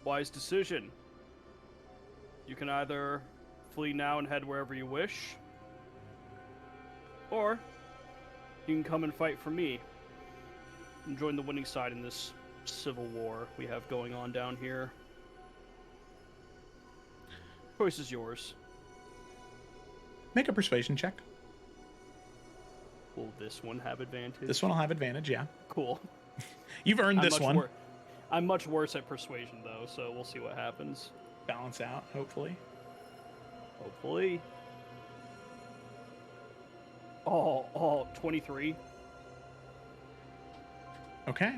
Wise decision. You can either flee now and head wherever you wish, or you can come and fight for me and join the winning side in this civil war we have going on down here. Choice is yours. Make a persuasion check. Will this one have advantage? This one will have advantage, yeah. Cool. You've earned this one. I'm much worse at persuasion, though, so we'll see what happens. Balance out, hopefully. Hopefully. Oh, 23. Okay.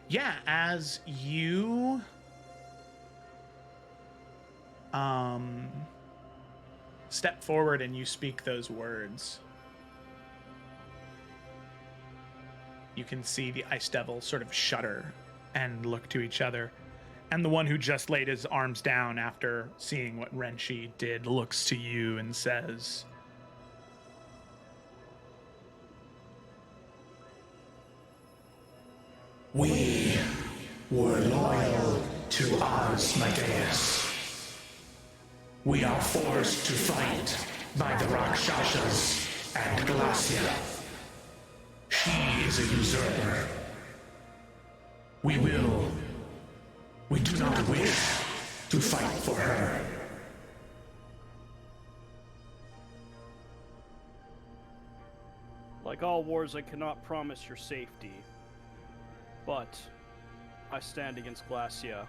Yeah, as you step forward and you speak those words, you can see the Ice Devil sort of shudder and look to each other. And the one who just laid his arms down after seeing what Renshi did looks to you and says, We were loyal to Ars Medeus. We are forced to fight by the Rakshasas and Glacia. She is a usurper. We do not wish to fight for her. Like all wars, I cannot promise your safety. But I stand against Glacia.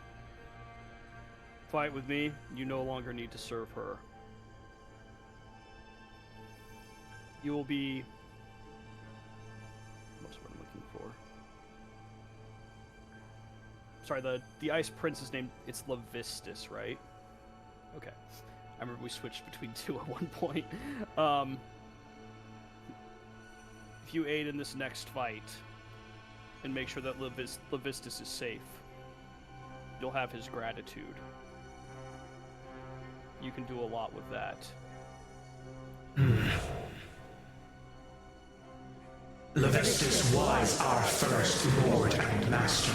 Fight with me, you no longer need to serve her. You will be... What's what am sorry, the Ice Prince's name, it's Levistus, right? Okay. I remember we switched between two at one point. If you aid in this next fight and make sure that Levistus is safe, you'll have his gratitude. You can do a lot with that. Levistus was our first lord and master.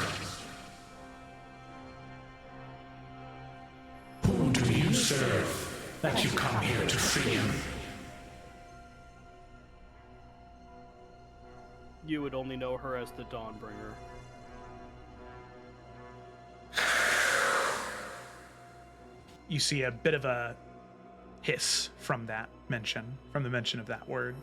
Whom do you serve that you come here to free him? You would only know her as the Dawnbringer. You see a bit of a hiss from the mention of that word.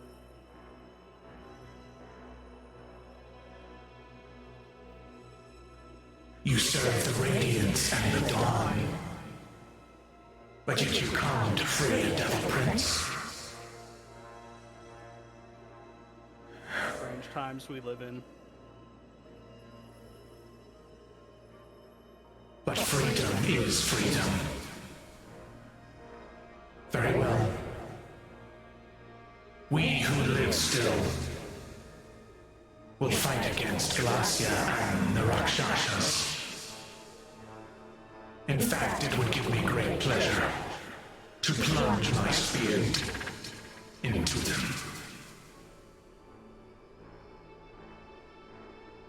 You serve the Radiance and the Dawn, but yet you come to free a Devil Prince. Strange times we live in. But freedom is freedom. Very well. We who live still will fight against Glacia and the Rakshasas. In fact, it would give me great pleasure to plunge my spear into them.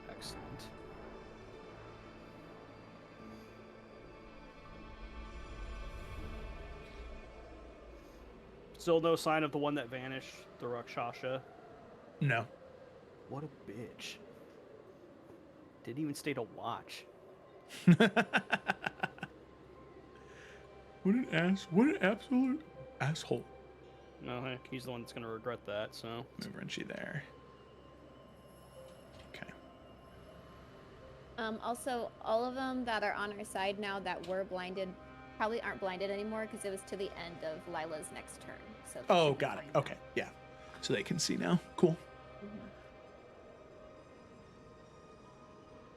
Excellent. Still no sign of the one that vanished, the Rakshasa. No. What a bitch. Didn't even stay to watch. What an absolute asshole. No, heck, he's the one that's gonna regret that, so. Move Renchi there. Okay. Also, all of them that are on our side now that were blinded probably aren't blinded anymore because it was to the end of Lila's next turn. So they Oh, should be got it. fine now. Okay, yeah. So they can see now. Cool.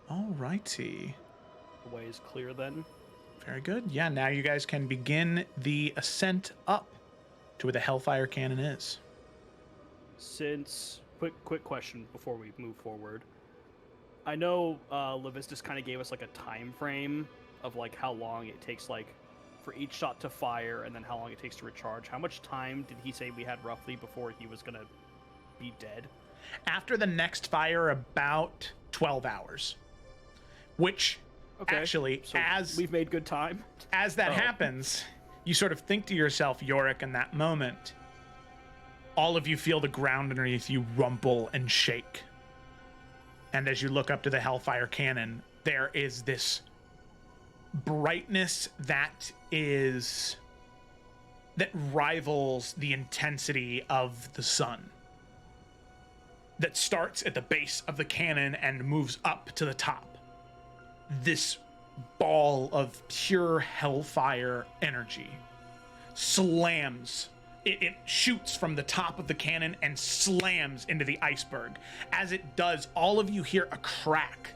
Alrighty. The way is clear then. Very good. Yeah, now you guys can begin the ascent up to where the Hellfire Cannon is. Since quick question before we move forward. I know Levistus kind of gave us like a time frame of like how long it takes like for each shot to fire and then how long it takes to recharge. How much time did he say we had roughly before he was gonna be dead? After the next fire, about 12 hours. Which, Okay, actually, so as we've made good time. as that happens, you sort of think to yourself, Yorick, in that moment, all of you feel the ground underneath you rumble and shake. And as you look up to the Hellfire Cannon, there is this brightness that rivals the intensity of the sun. That starts at the base of the cannon and moves up to the top. This ball of pure hellfire energy slams. It shoots from the top of the cannon and slams into the iceberg. As it does, all of you hear a crack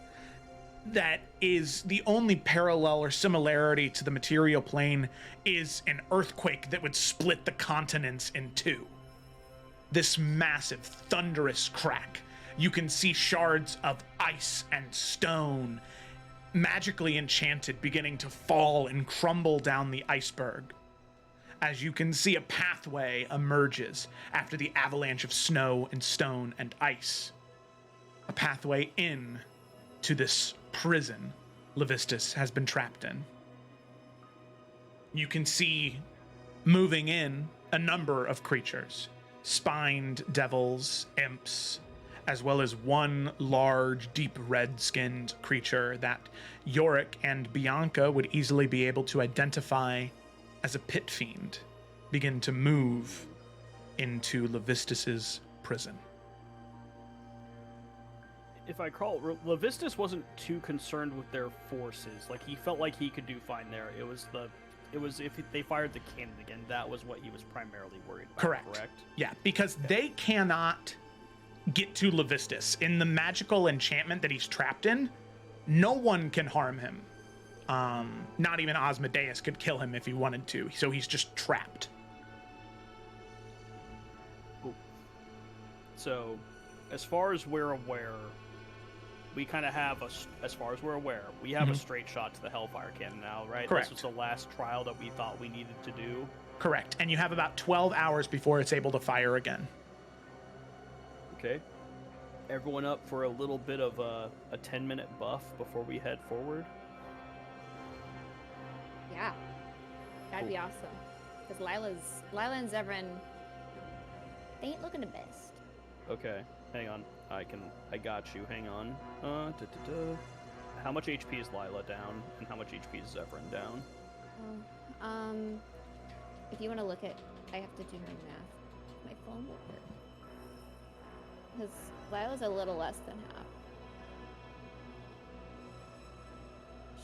that is the only parallel or similarity to the material plane is an earthquake that would split the continents in two. This massive, thunderous crack. You can see shards of ice and stone, magically enchanted, beginning to fall and crumble down the iceberg. As you can see, a pathway emerges after the avalanche of snow and stone and ice. A pathway in to this prison Levistus has been trapped in. You can see moving in a number of creatures, spined devils, imps, as well as one large, deep red-skinned creature that Yorick and Bianca would easily be able to identify as a pit fiend, begin to move into Levistus's prison. If I recall, Levistus wasn't too concerned with their forces. Like, he felt like he could do fine there. It was if they fired the cannon again, that was what he was primarily worried about. Correct? Yeah, because they cannot get to Levistus. In the magical enchantment that he's trapped in, No one can harm him. Not even Osmodeus could kill him if he wanted to. So he's just trapped. So, as far as we're aware, we kind of have as far as we're aware, we have a straight shot to the Hellfire Cannon now, right? Correct. This was the last trial that we thought we needed to do. Correct. And you have about 12 hours before it's able to fire again. Okay. Everyone up for a little bit of a 10-minute buff before we head forward? Yeah. That'd be awesome. Because Lila and Zevran, they ain't looking the best. Okay, hang on. I got you. Hang on. How much HP is Lila down, and how much HP is Zevran down? If you want to look at, I have to do my math. My phone will work. Because Lila's a little less than half.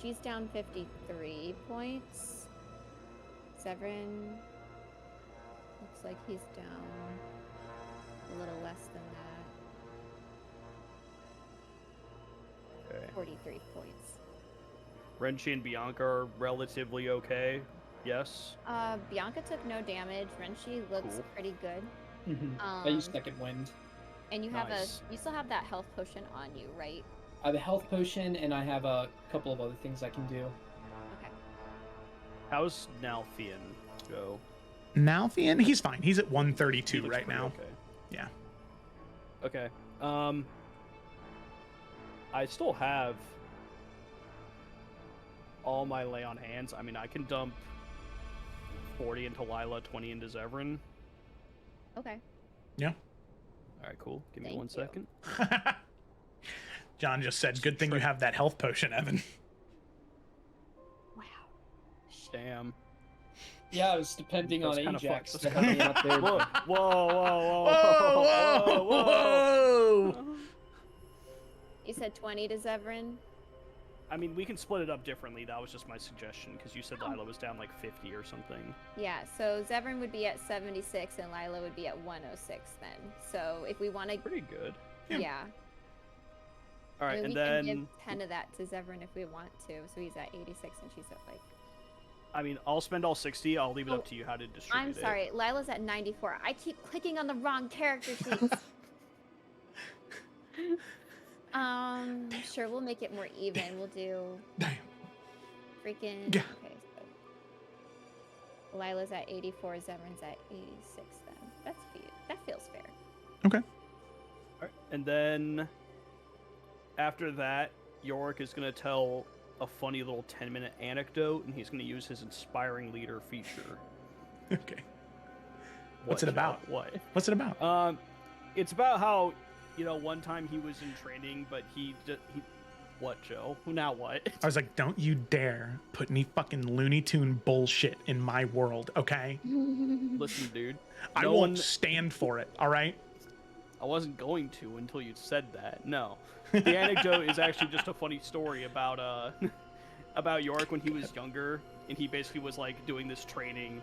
She's down 53 points. Zevran looks like he's down a little less than that. Okay. 43 points. Renchi and Bianca are relatively okay. Yes. Bianca took no damage. Renchi looks Cool. pretty good. I used second wind. And you have Nice. you still have that health potion on you, right? I have a health potion, and I have a couple of other things I can do. Okay. How's Nalfian go? Nalfian, he's fine. He's at He 132 looks right pretty now. Okay. Yeah. Okay. I still have all my lay on hands. I mean, I can dump 40 into Lila, 20 into Zevran. Okay. Yeah. All right, cool. Give me Thank 1 you. second. John just said, good thing you have that health potion, Evan. Wow. Damn. Yeah, I was depending That's on kinda Ajax fucked. to help me out there. Whoa, but- whoa, whoa, Whoa, whoa, whoa, whoa! You said 20 to Zevran? I mean, we can split it up differently. That was just my suggestion, because you said Lila was down like 50 or something. Yeah, so Zevran would be at 76 and Lila would be at 106 then. So if we want to, Pretty good. yeah. All right, I mean, and we then, can give 10 of that to Zevran if we want to. So he's at 86 and she's at like... I mean, I'll spend all 60. I'll leave it up to you how to distribute I'm it. sorry, Lila's at 94. I keep clicking on the wrong character sheets. Sure, we'll make it more even. We'll do Damn. freaking... Yeah. Okay, so... Lila's at 84, Zevran's at 86 then. That feels fair. Okay. All right, and then after that, Yorick is going to tell a funny little 10-minute anecdote, and he's going to use his inspiring leader feature. Okay. What's What, it about? Joe? What? What's it about? It's about how, one time he was in training, but he what, Joe? Now what? I was like, don't you dare put any fucking Looney Tune bullshit in my world, okay? Listen, dude. I no won't one- stand for it, all right? I wasn't going to until you said that. No. The anecdote is actually just a funny story about about Yorick when he was younger, and he basically was like doing this training,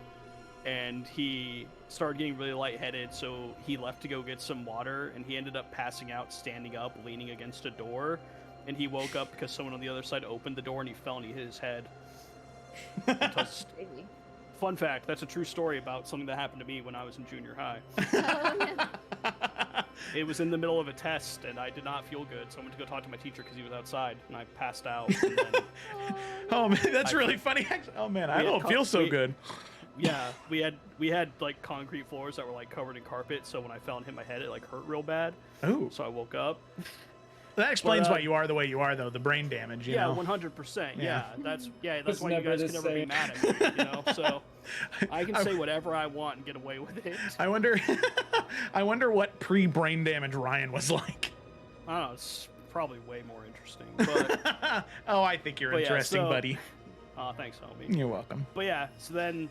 and he started getting really lightheaded, so he left to go get some water, and he ended up passing out standing up, leaning against a door, and he woke up because someone on the other side opened the door and he fell and he hit his head. Because- Crazy. Fun fact, that's a true story about something that happened to me when I was in junior high. Oh, no. It was in the middle of a test, and I did not feel good, so I went to go talk to my teacher because he was outside, and I passed out. And then, Oh man, that's I- really funny. Oh man, I We had don't feel so we- good. yeah, we had like concrete floors that were like covered in carpet, so when I fell and hit my head, it like hurt real bad. Oh, So I woke up. that explains But, why you are the way you are, though. The brain damage, you Yeah, know. 100%. Yeah. That's It's why you never guys the can never be same. mad at me. So I can say whatever I want and get away with it. I wonder, I wonder what pre-brain damage Ryan was like. I don't know. It's probably way more interesting. But Oh, I think you're But yeah, interesting, so- buddy. thanks, homie. You're welcome. But yeah, so then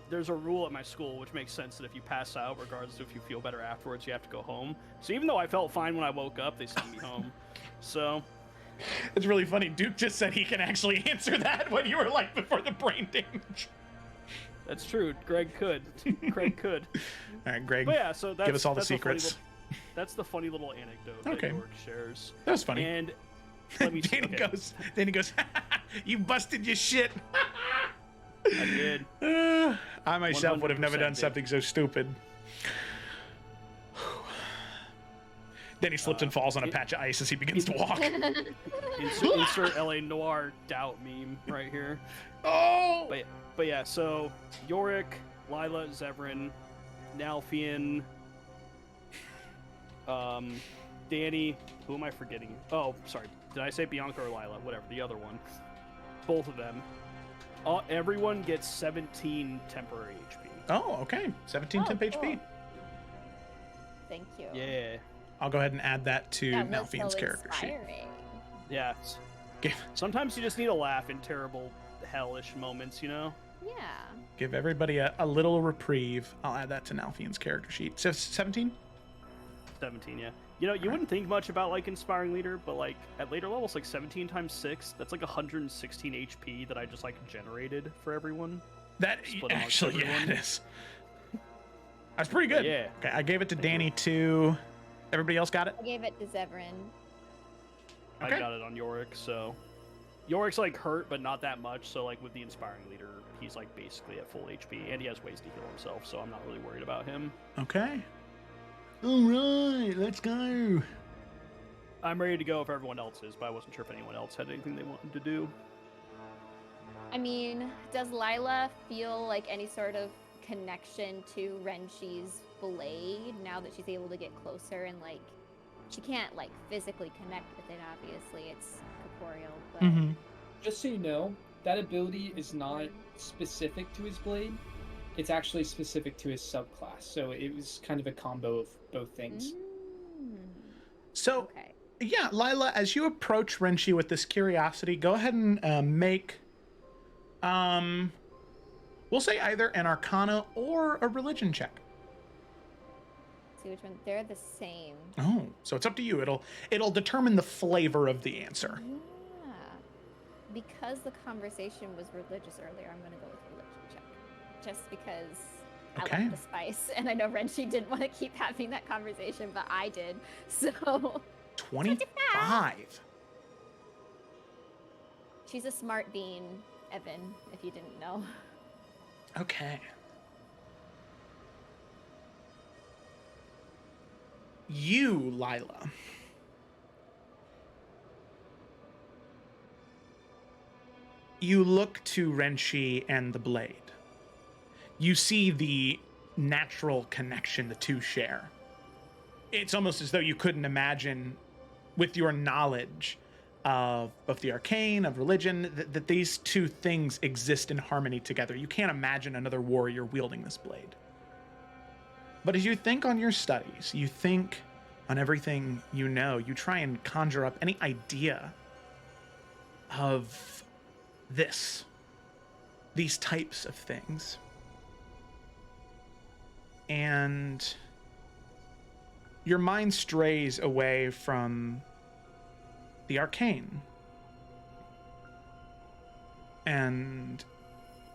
there's a rule at my school which makes sense that if you pass out, regardless if you feel better afterwards, you have to go home. So even though I felt fine when I woke up, they sent me home. So It's really funny. Duke just said he can actually answer that what you were like before the brain damage. that's true. Greg could. Greg could. All right, Greg, But yeah, so that's give us all the that's a funny secrets. that's the funny little anecdote Okay. that York shares. That was funny. And Let me see. Danny Okay. goes, you busted your shit. I did. I myself would have never 100% done did. something so stupid. Then he slips and falls on a patch of ice as he begins to walk. Insert LA Noir doubt meme right here. Oh! But yeah, so Yorick, Lila, Zevran, Nalfian, Danny, who am I forgetting? Oh, sorry. Did I say Bianca or Lila? Whatever, the other one. Both of them. Everyone gets 17 temporary HP. Oh, okay. 17 temp cool. HP. Thank you. Yeah. I'll go ahead and add that to That was Nalfian's so character sheet. inspiring. Yeah. Give, Sometimes you just need a laugh in terrible, hellish moments, you know? Yeah. give everybody a little reprieve. I'll add that to Nalfian's character sheet. So 17? 17, yeah. You know, you wouldn't think much about, like, Inspiring Leader, but, like, at later levels, like, 17 times 6, that's, like, 116 HP that I just, like, generated for everyone. That Split amongst actually, yeah, it everyone. is. That's pretty good. Yeah. Okay, I gave it to Danny too. Everybody else got it? I gave it to Zevran. I Okay. got it on Yorick, so... Yorick's, like, hurt, but not that much, so, like, with the Inspiring Leader, he's, like, basically at full HP, and he has ways to heal himself, so I'm not really worried about him. Okay. All right, let's go. I'm ready to go if everyone else is, but I wasn't sure if anyone else had anything they wanted to do. I mean, does Lila feel like any sort of connection to Renshi's blade now that she's able to get closer and like she can't like physically connect with it, obviously it's corporeal, but Mm-hmm. Just so you know, that ability is not specific to his blade. It's actually specific to his subclass. So it was kind of a combo of both things. So, Okay. yeah, Lila, as you approach Renshi with this curiosity, go ahead and make, we'll say either an Arcana or a Religion check. See which one? They're the same. Oh, so it's up to you. It'll determine the flavor of the answer. Yeah. Because the conversation was religious earlier, I'm gonna go with religion check. Just because I Okay. like the spice, and I know Renshi didn't want to keep having that conversation, but I did. So 25. she's a smart bean, Evan, if you didn't know. Okay. You, Lila. You look to Renshi and the blade. You see the natural connection the two share. It's almost as though you couldn't imagine, with your knowledge of the arcane, of religion, that these two things exist in harmony together. You can't imagine another warrior wielding this blade. But as you think on your studies, you think on everything you know, you try and conjure up any idea of these types of things. And your mind strays away from the arcane. And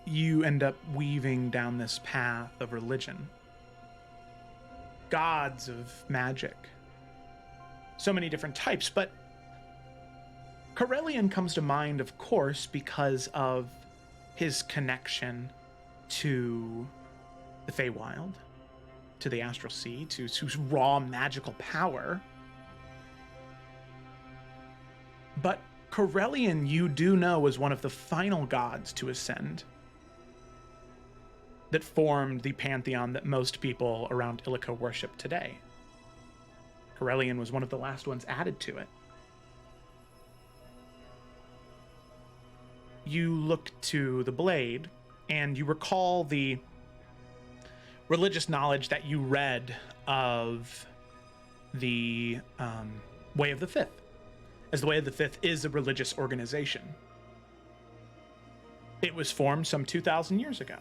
you end up weaving down this path of religion. Gods of magic. So many different types, but Corellian comes to mind, of course, because of his connection to the Feywild, to the Astral Sea, to raw magical power. But Corellian, you do know, was one of the final gods to ascend, that formed the pantheon that most people around Illico worship today. Corellian was one of the last ones added to it. You look to the blade, and you recall the religious knowledge that you read of the Way of the Fifth, as the Way of the Fifth is a religious organization. It was formed some 2,000 years ago,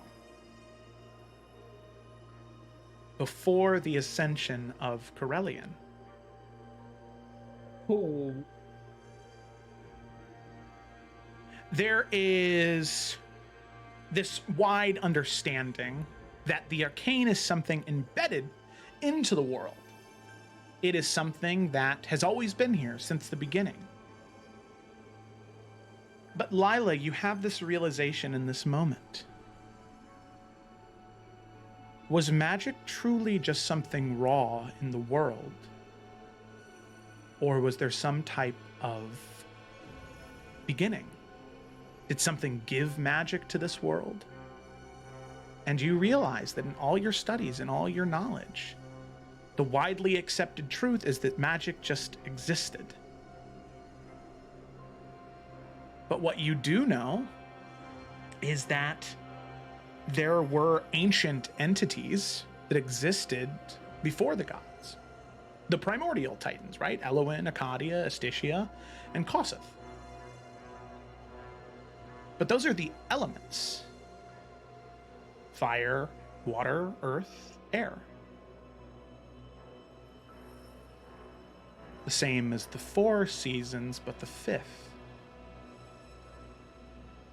before the ascension of Corellian. Oh, There is this wide understanding that the arcane is something embedded into the world. It is something that has always been here since the beginning. But Lila, you have this realization in this moment. Was magic truly just something raw in the world? Or was there some type of beginning? Did something give magic to this world? And you realize that in all your studies and all your knowledge, the widely accepted truth is that magic just existed. But what you do know is that there were ancient entities that existed before the gods. The primordial titans, right? Elowin, Acadia, Astitia, and Kossuth. But those are the elements. Fire, water, earth, air. The same as the 4 seasons, but the 5th.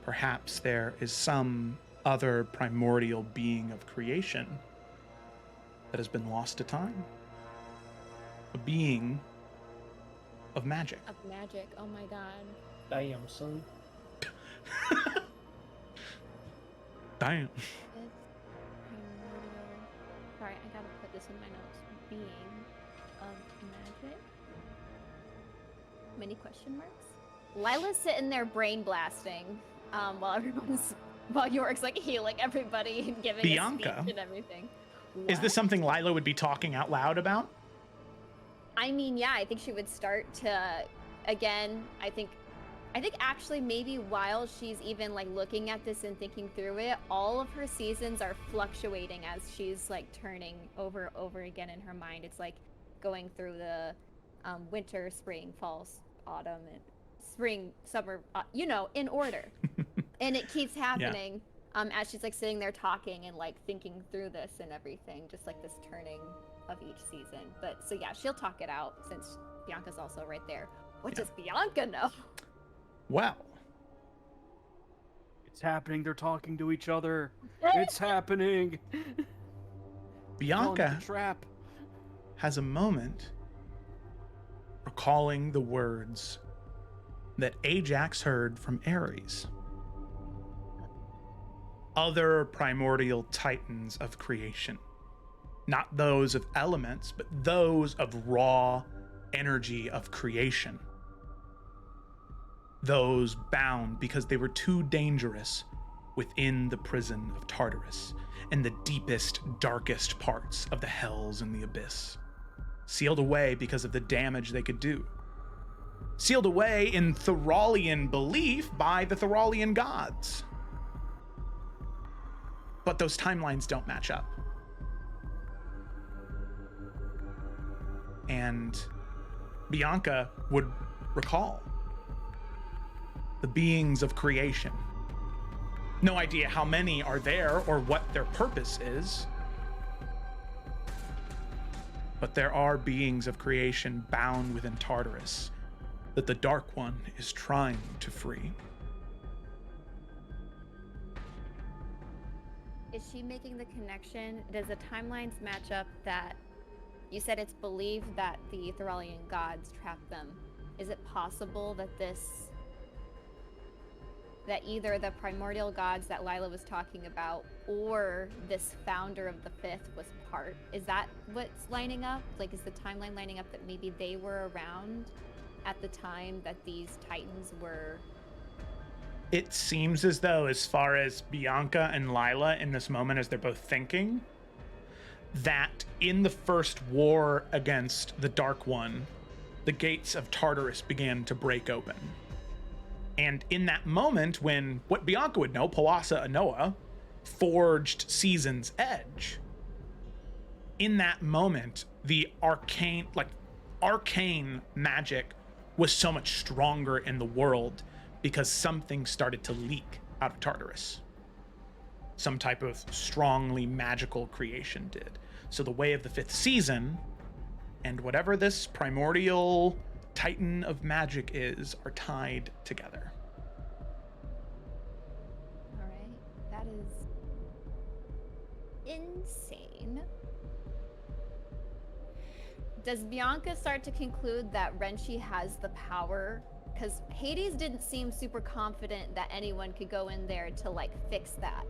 Perhaps there is some other primordial being of creation that has been lost to time. A being of magic. Of magic. Oh my god. Damn, son. Damn. Sorry, I gotta put this in my notes. Being of magic? Many question marks? Lila's sitting there brain blasting while York's like healing everybody and giving Bianca, a speech and everything. Is this something Lila would be talking out loud about? I mean, yeah, I think she would start to, again, I think actually maybe while she's even like looking at this and thinking through it, all of her seasons are fluctuating as she's like turning over again in her mind. It's like going through the winter, spring, fall, autumn, and spring, summer, in order. And it keeps happening as she's like sitting there talking and like thinking through this and everything, just like this turning of each season. But so yeah, she'll talk it out since Bianca's also right there. What does Bianca know? Well, It's happening. They're talking to each other. It's happening. Bianca Trap. has a moment recalling the words that Ajax heard from Ares. Other primordial titans of creation. Not those of elements, but those of raw energy of creation. Those bound because they were too dangerous within the prison of Tartarus and the deepest, darkest parts of the hells and the abyss. Sealed away because of the damage they could do. Sealed away in Thoralian belief by the Thoralian gods. But those timelines don't match up. And Bianca would recall the beings of creation. No idea how many are there or what their purpose is. But there are beings of creation bound within Tartarus that the Dark One is trying to free. Is she making the connection? Does the timelines match up that you said it's believed that the Thoralian gods trapped them? Is it possible that that either the primordial gods that Lila was talking about or this founder of the 5th was part? Is that what's lining up? Like, is the timeline lining up that maybe they were around at the time that these titans were? It seems as though, as far as Bianca and Lila in this moment, as they're both thinking, that in the first war against the Dark One, the gates of Tartarus began to break open. And in that moment, when what Bianca would know, Pawasa Anoa, forged Season's Edge, in that moment, the arcane magic was so much stronger in the world because something started to leak out of Tartarus. Some type of strongly magical creation did. So the way of the 5th season and whatever this primordial titan of magic is are tied together. All right, that is insane. Does Bianca start to conclude that Renshi has the power? Because Hades didn't seem super confident that anyone could go in there to like fix that.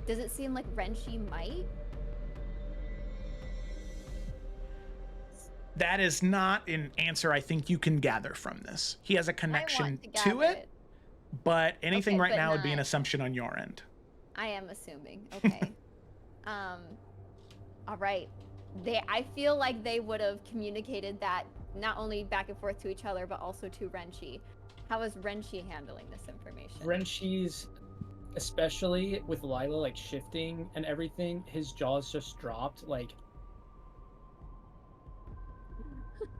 Does it seem like Renshi might? That is not an answer I think you can gather from this. He has a connection to it, but anything Okay, right but now would be an not- assumption on your end. I am assuming. Okay. All right. I feel like they would have communicated that not only back and forth to each other, but also to Renshi. How is Renshi handling this information? Renshi's, especially with Lila like shifting and everything, his jaws just dropped. Like,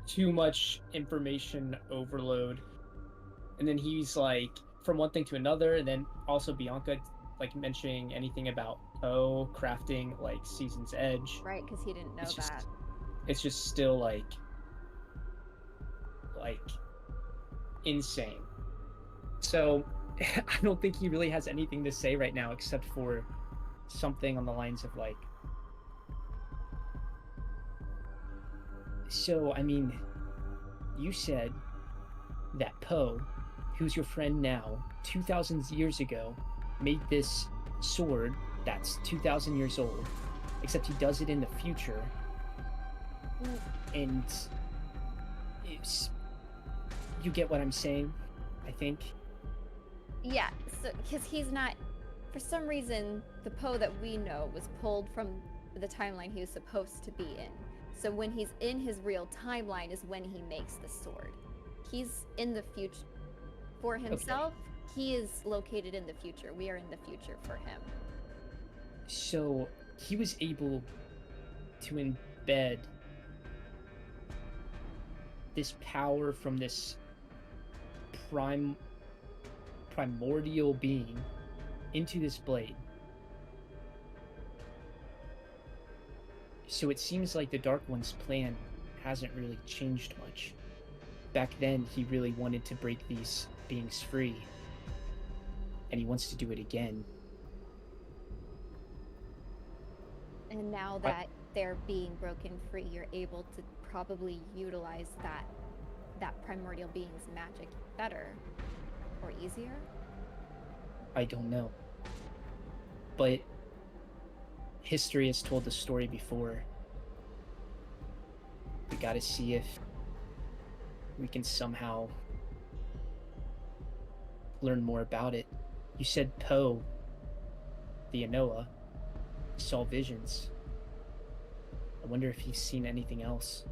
too much information overload. And then he's like, from one thing to another, and then also Bianca like mentioning anything about crafting like Season's Edge. Right, because he didn't know that. It's just still like insane. So I don't think he really has anything to say right now except for something on the lines of like, so I mean, you said that Poe, who's your friend now, 2,000 years ago, made this sword that's 2,000 years old, except he does it in the future. And you get what I'm saying, I think. Yeah, so because he's not, for some reason, the Poe that we know was pulled from the timeline he was supposed to be in. So when he's in his real timeline is when he makes the sword. He's in the future for himself. Okay. He is located in the future. We are in the future for him. So he was able to embed this power from this primordial being into this blade. So it seems like the Dark One's plan hasn't really changed much. Back then, he really wanted to break these beings free, and he wants to do it again. And now that they're being broken free, you're able to probably utilize that primordial being's magic better or easier? I don't know. But history has told the story before. We gotta see if we can somehow learn more about it. You said Poe, the Anoa, saw visions. I wonder if he's seen anything else.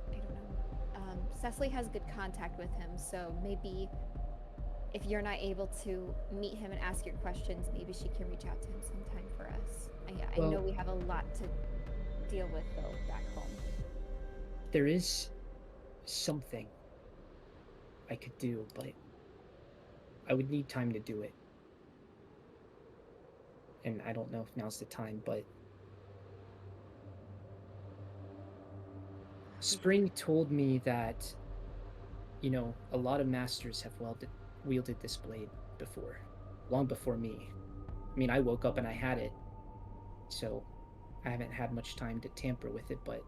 I don't know. Cecily has good contact with him, so maybe if you're not able to meet him and ask your questions, maybe she can reach out to him sometime for us. I know we have a lot to deal with, though, back home. There is something I could do, but I would need time to do it. And I don't know if now's the time, but Spring told me that, you know, a lot of masters have wielded this blade before, long before me. I mean, I woke up and I had it, so I haven't had much time to tamper with it, but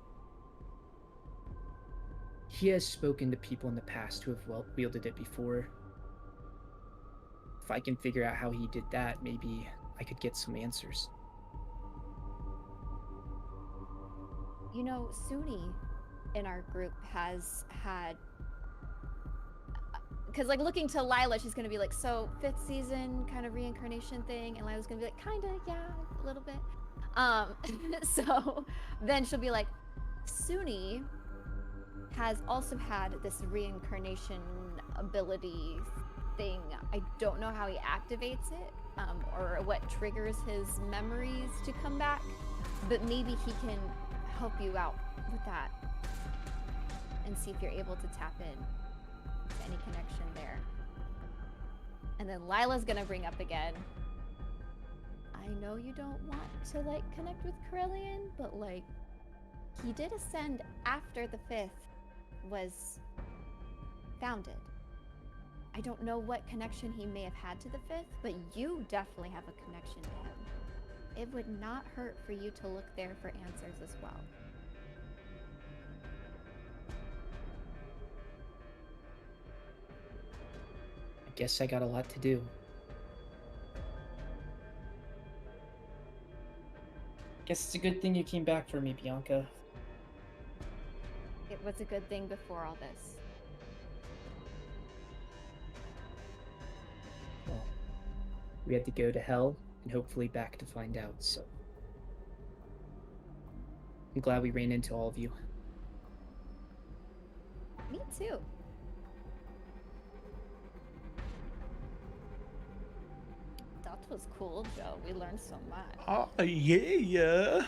he has spoken to people in the past who have wielded it before. If I can figure out how he did that, maybe I could get some answers. You know, Suni in our group has had, because like looking to Lila, she's gonna be like, so 5th season kind of reincarnation thing, and Lila's gonna be like, kinda, yeah, a little bit. So then she'll be like, Suni has also had this reincarnation ability thing. I don't know how he activates it, or what triggers his memories to come back, but maybe he can help you out with that and see if you're able to tap in to any connection there. And then Lila's gonna bring up again, I know you don't want to like connect with Corellian, but like he did ascend after the 5th was founded. I don't know what connection he may have had to the 5th, but you definitely have a connection to him. it would not hurt for you to look there for answers as well. I guess I got a lot to do. Guess it's a good thing you came back for me, Bianca. It was a good thing before all this. Well, we had to go to hell and hopefully back to find out, so. I'm glad we ran into all of you. Me too. That was cool, Joe. We learned so much. Oh, yeah.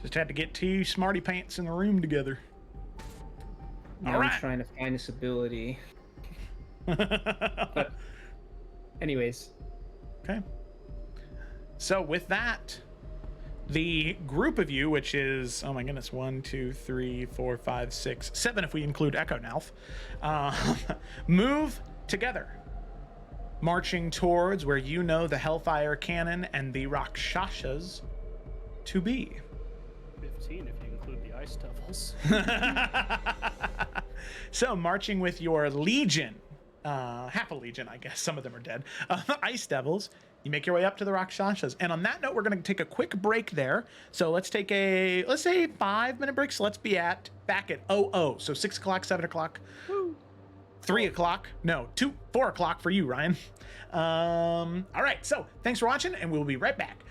Just had to get two smarty pants in the room together. Now All I'm right. trying to find this ability. But, anyways, Okay. So with that, the group of you, which is, oh my goodness, 1, 2, 3, 4, 5, 6, 7 if we include Echo Nalf, move together, marching towards where you know the Hellfire Cannon and the Rakshasas to be. 15 if you include the ice devils. So marching with your legion, half a legion, I guess. Some of them are dead. Ice devils. You make your way up to the Rakshasas. And on that note, we're going to take a quick break there. So let's take let's say 5-minute break. So let's be back at 00. So 6 o'clock, 7 o'clock, 3 o'clock. No, 4 o'clock for you, Ryan. All right. So thanks for watching, and we'll be right back.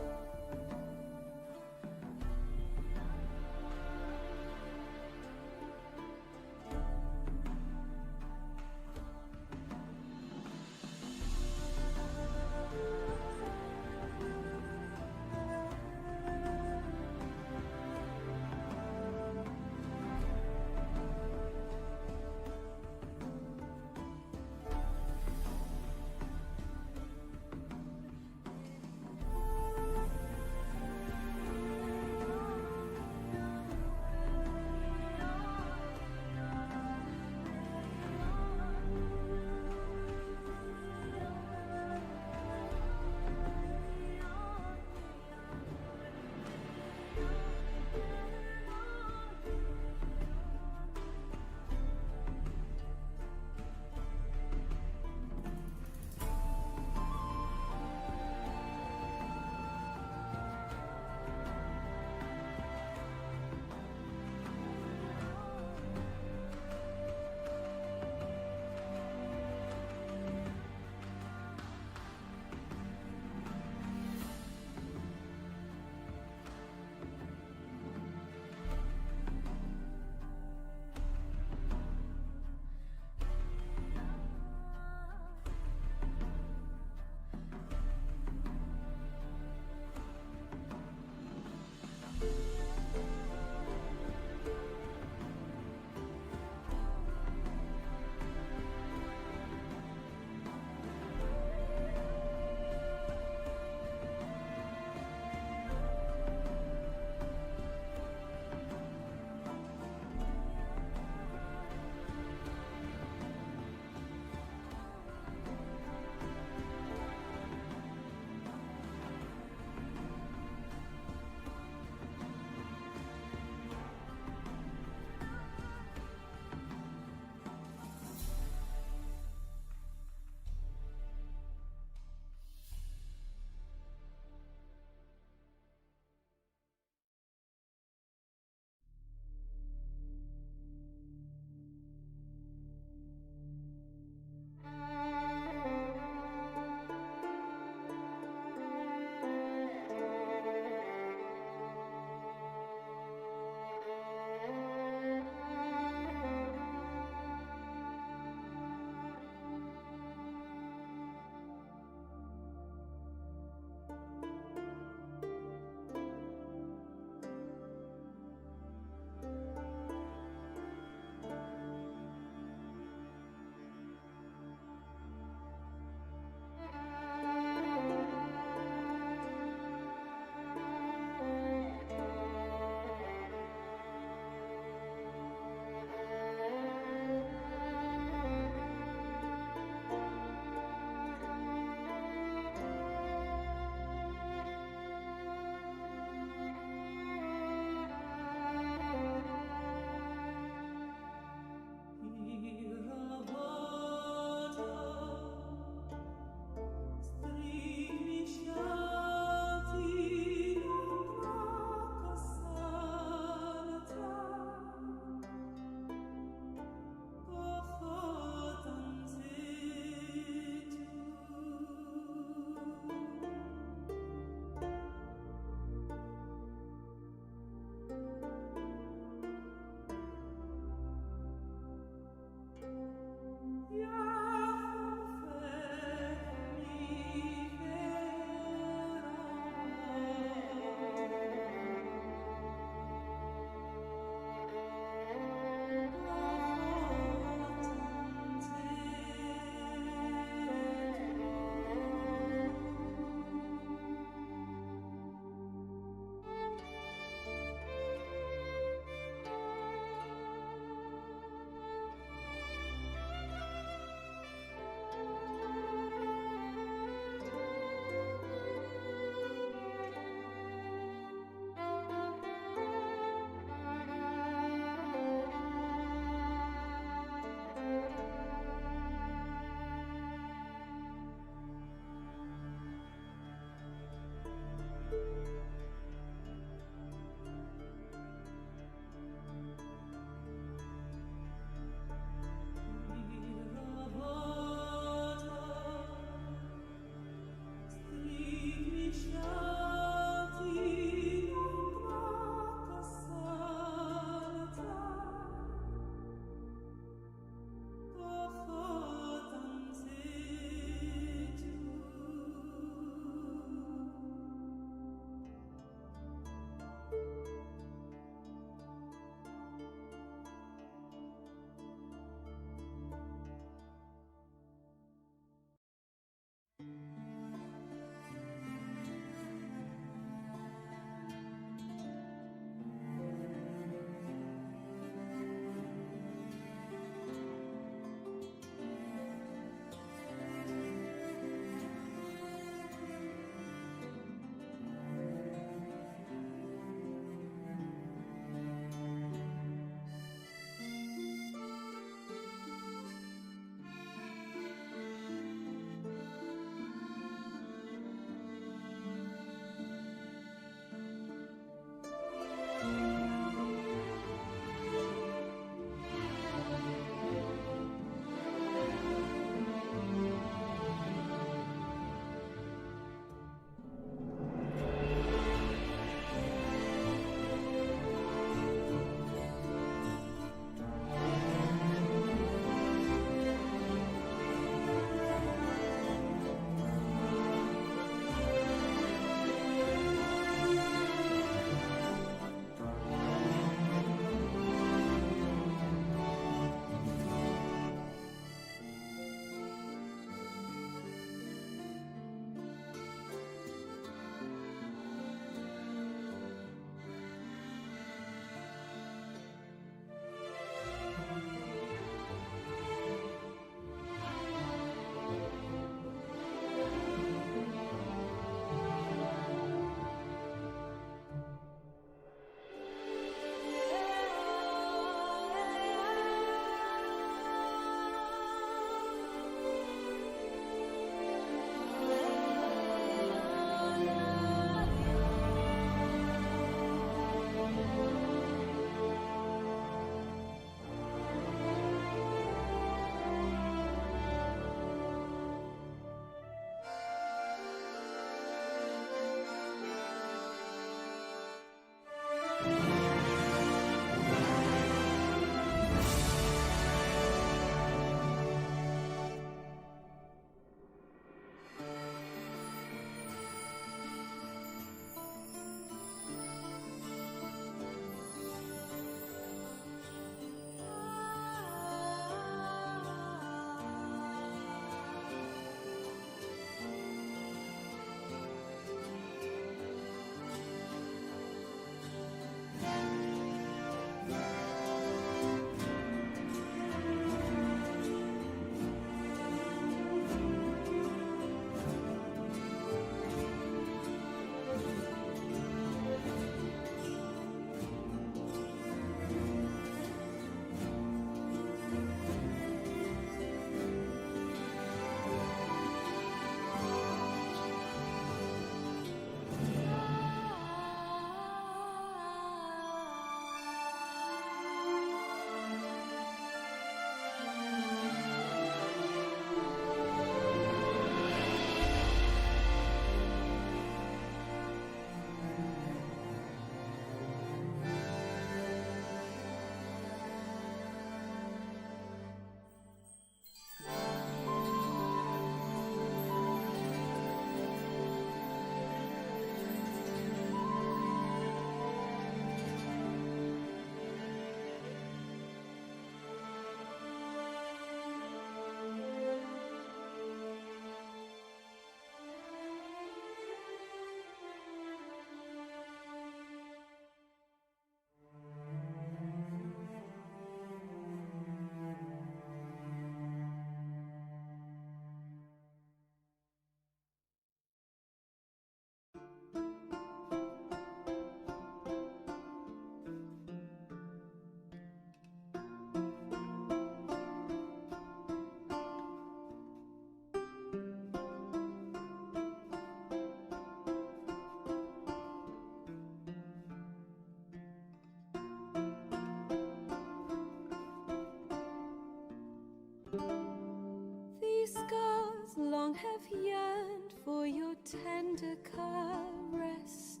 scars long have yearned for your tender caress,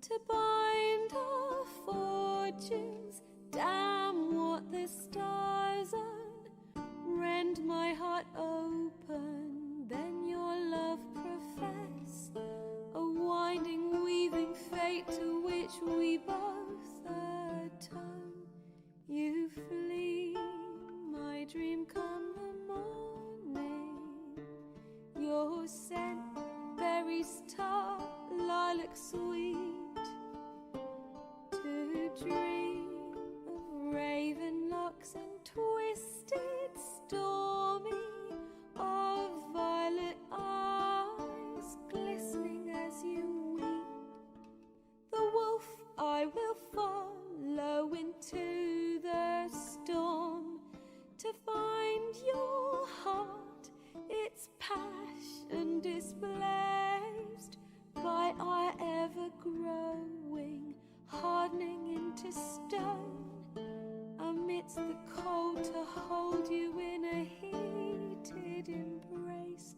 to bind our fortunes. Damn what the stars own. Rend my heart open, then your love profess. A winding, weaving fate to which we both atone. You flee, my dream come the morning. Your scent, berries tart, lilac sweet. To dream of raven locks and twisted, stormy, of violet eyes glistening as you weep. The wolf I will follow into the storm, to find your heart, its passion displaced by our ever-growing, hardening into stone. Amidst the cold, to hold you in a heated embrace.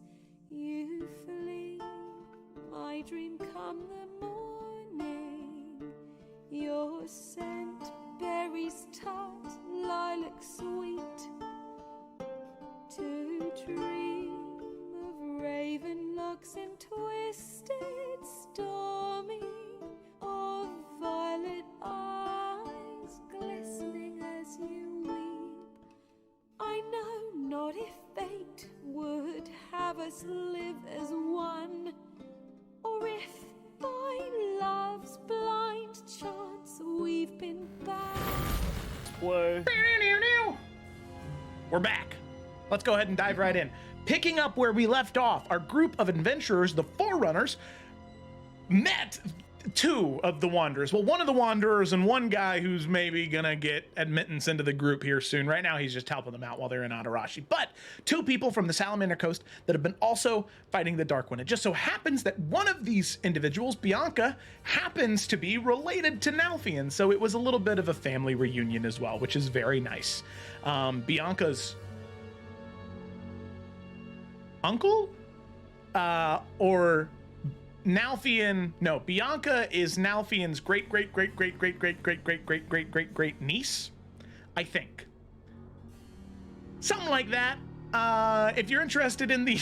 You flee, my dream come the morning. Your scent, berries tart, lilac sweet. To dream of raven locks and twisted, stormy, of violet eyes glistening as you weep. I know not if fate would have us live as one, or if by love's blind chance we've been bound. Play. We're back. Let's go ahead and dive right in. Picking up where we left off, our group of adventurers, the Forerunners, met two of the Wanderers. Well, one of the Wanderers and one guy who's maybe gonna get admittance into the group here soon. Right now, he's just helping them out while they're in Adarashi. But two people from the Salamander Coast that have been also fighting the Dark One. It just so happens that one of these individuals, Bianca, happens to be related to Nalfian. So it was a little bit of a family reunion as well, which is very nice. Bianca's uncle or Nalfian, no, Bianca is Nalfian's great niece, I think. Something like that. If you're interested in the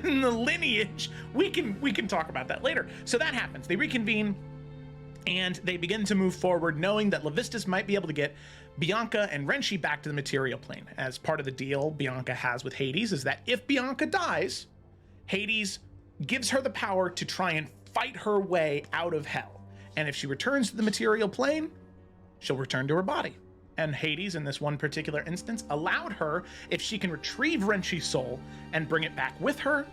in the lineage, we can talk about that later. So that happens. They reconvene and they begin to move forward, knowing that Levistus might be able to get Bianca and Renshi back to the material plane. As part of the deal Bianca has with Hades is that if Bianca dies, Hades gives her the power to try and fight her way out of hell. And if she returns to the material plane, she'll return to her body. And Hades, in this one particular instance, allowed her, if she can retrieve Renshi's soul and bring it back with her,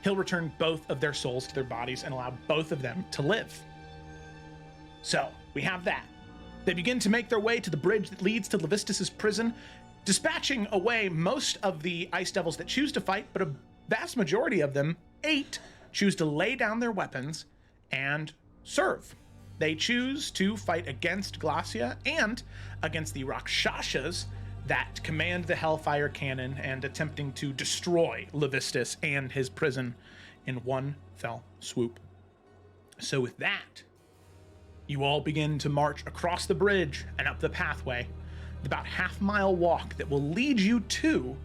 he'll return both of their souls to their bodies and allow both of them to live. So, we have that. They begin to make their way to the bridge that leads to Levistus's prison, dispatching away most of the ice devils that choose to fight, but a vast majority of them, 8, choose to lay down their weapons and serve. They choose to fight against Glacia and against the Rakshashas that command the Hellfire Cannon and attempting to destroy Levistus and his prison in one fell swoop. So with that, you all begin to march across the bridge and up the pathway, the about half-mile walk that will lead you to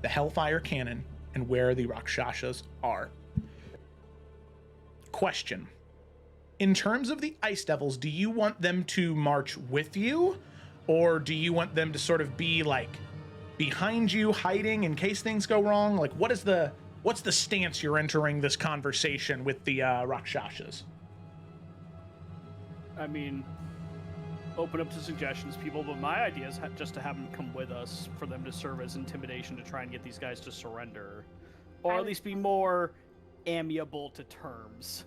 the Hellfire Cannon and where the Rakshashas are. Question. In terms of the Ice Devils, do you want them to march with you? Or do you want them to sort of be like behind you, hiding in case things go wrong? Like what's the stance you're entering this conversation with the Rakshashas? I mean, open up to suggestions, people, but my idea is just to have them come with us for them to serve as intimidation to try and get these guys to surrender. Or at least be more amiable to terms.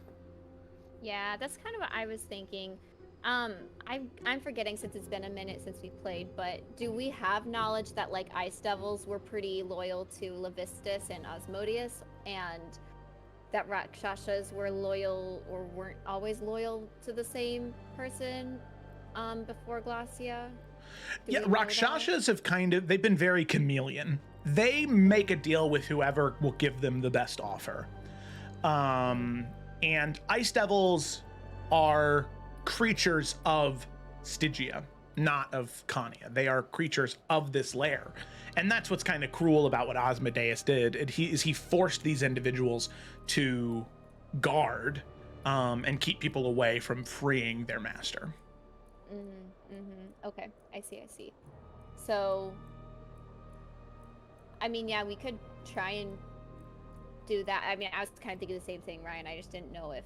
Yeah, that's kind of what I was thinking. I'm forgetting since it's been a minute since we played, but do we have knowledge that like Ice Devils were pretty loyal to Levistus and Osmodius, and that Rakshashas were loyal or weren't always loyal to the same person before Glacia? Yeah, Rakshashas have they've been very chameleon. they make a deal with whoever will give them the best offer. And ice devils are creatures of Stygia, not of Khania. They are creatures of this lair. And that's what's kind of cruel about what Asmodeus did. He forced these individuals to guard and keep people away from freeing their master. Okay, I see. So, I mean, yeah, we could try and do that. I mean, I was kind of thinking the same thing, Ryan. I just didn't know if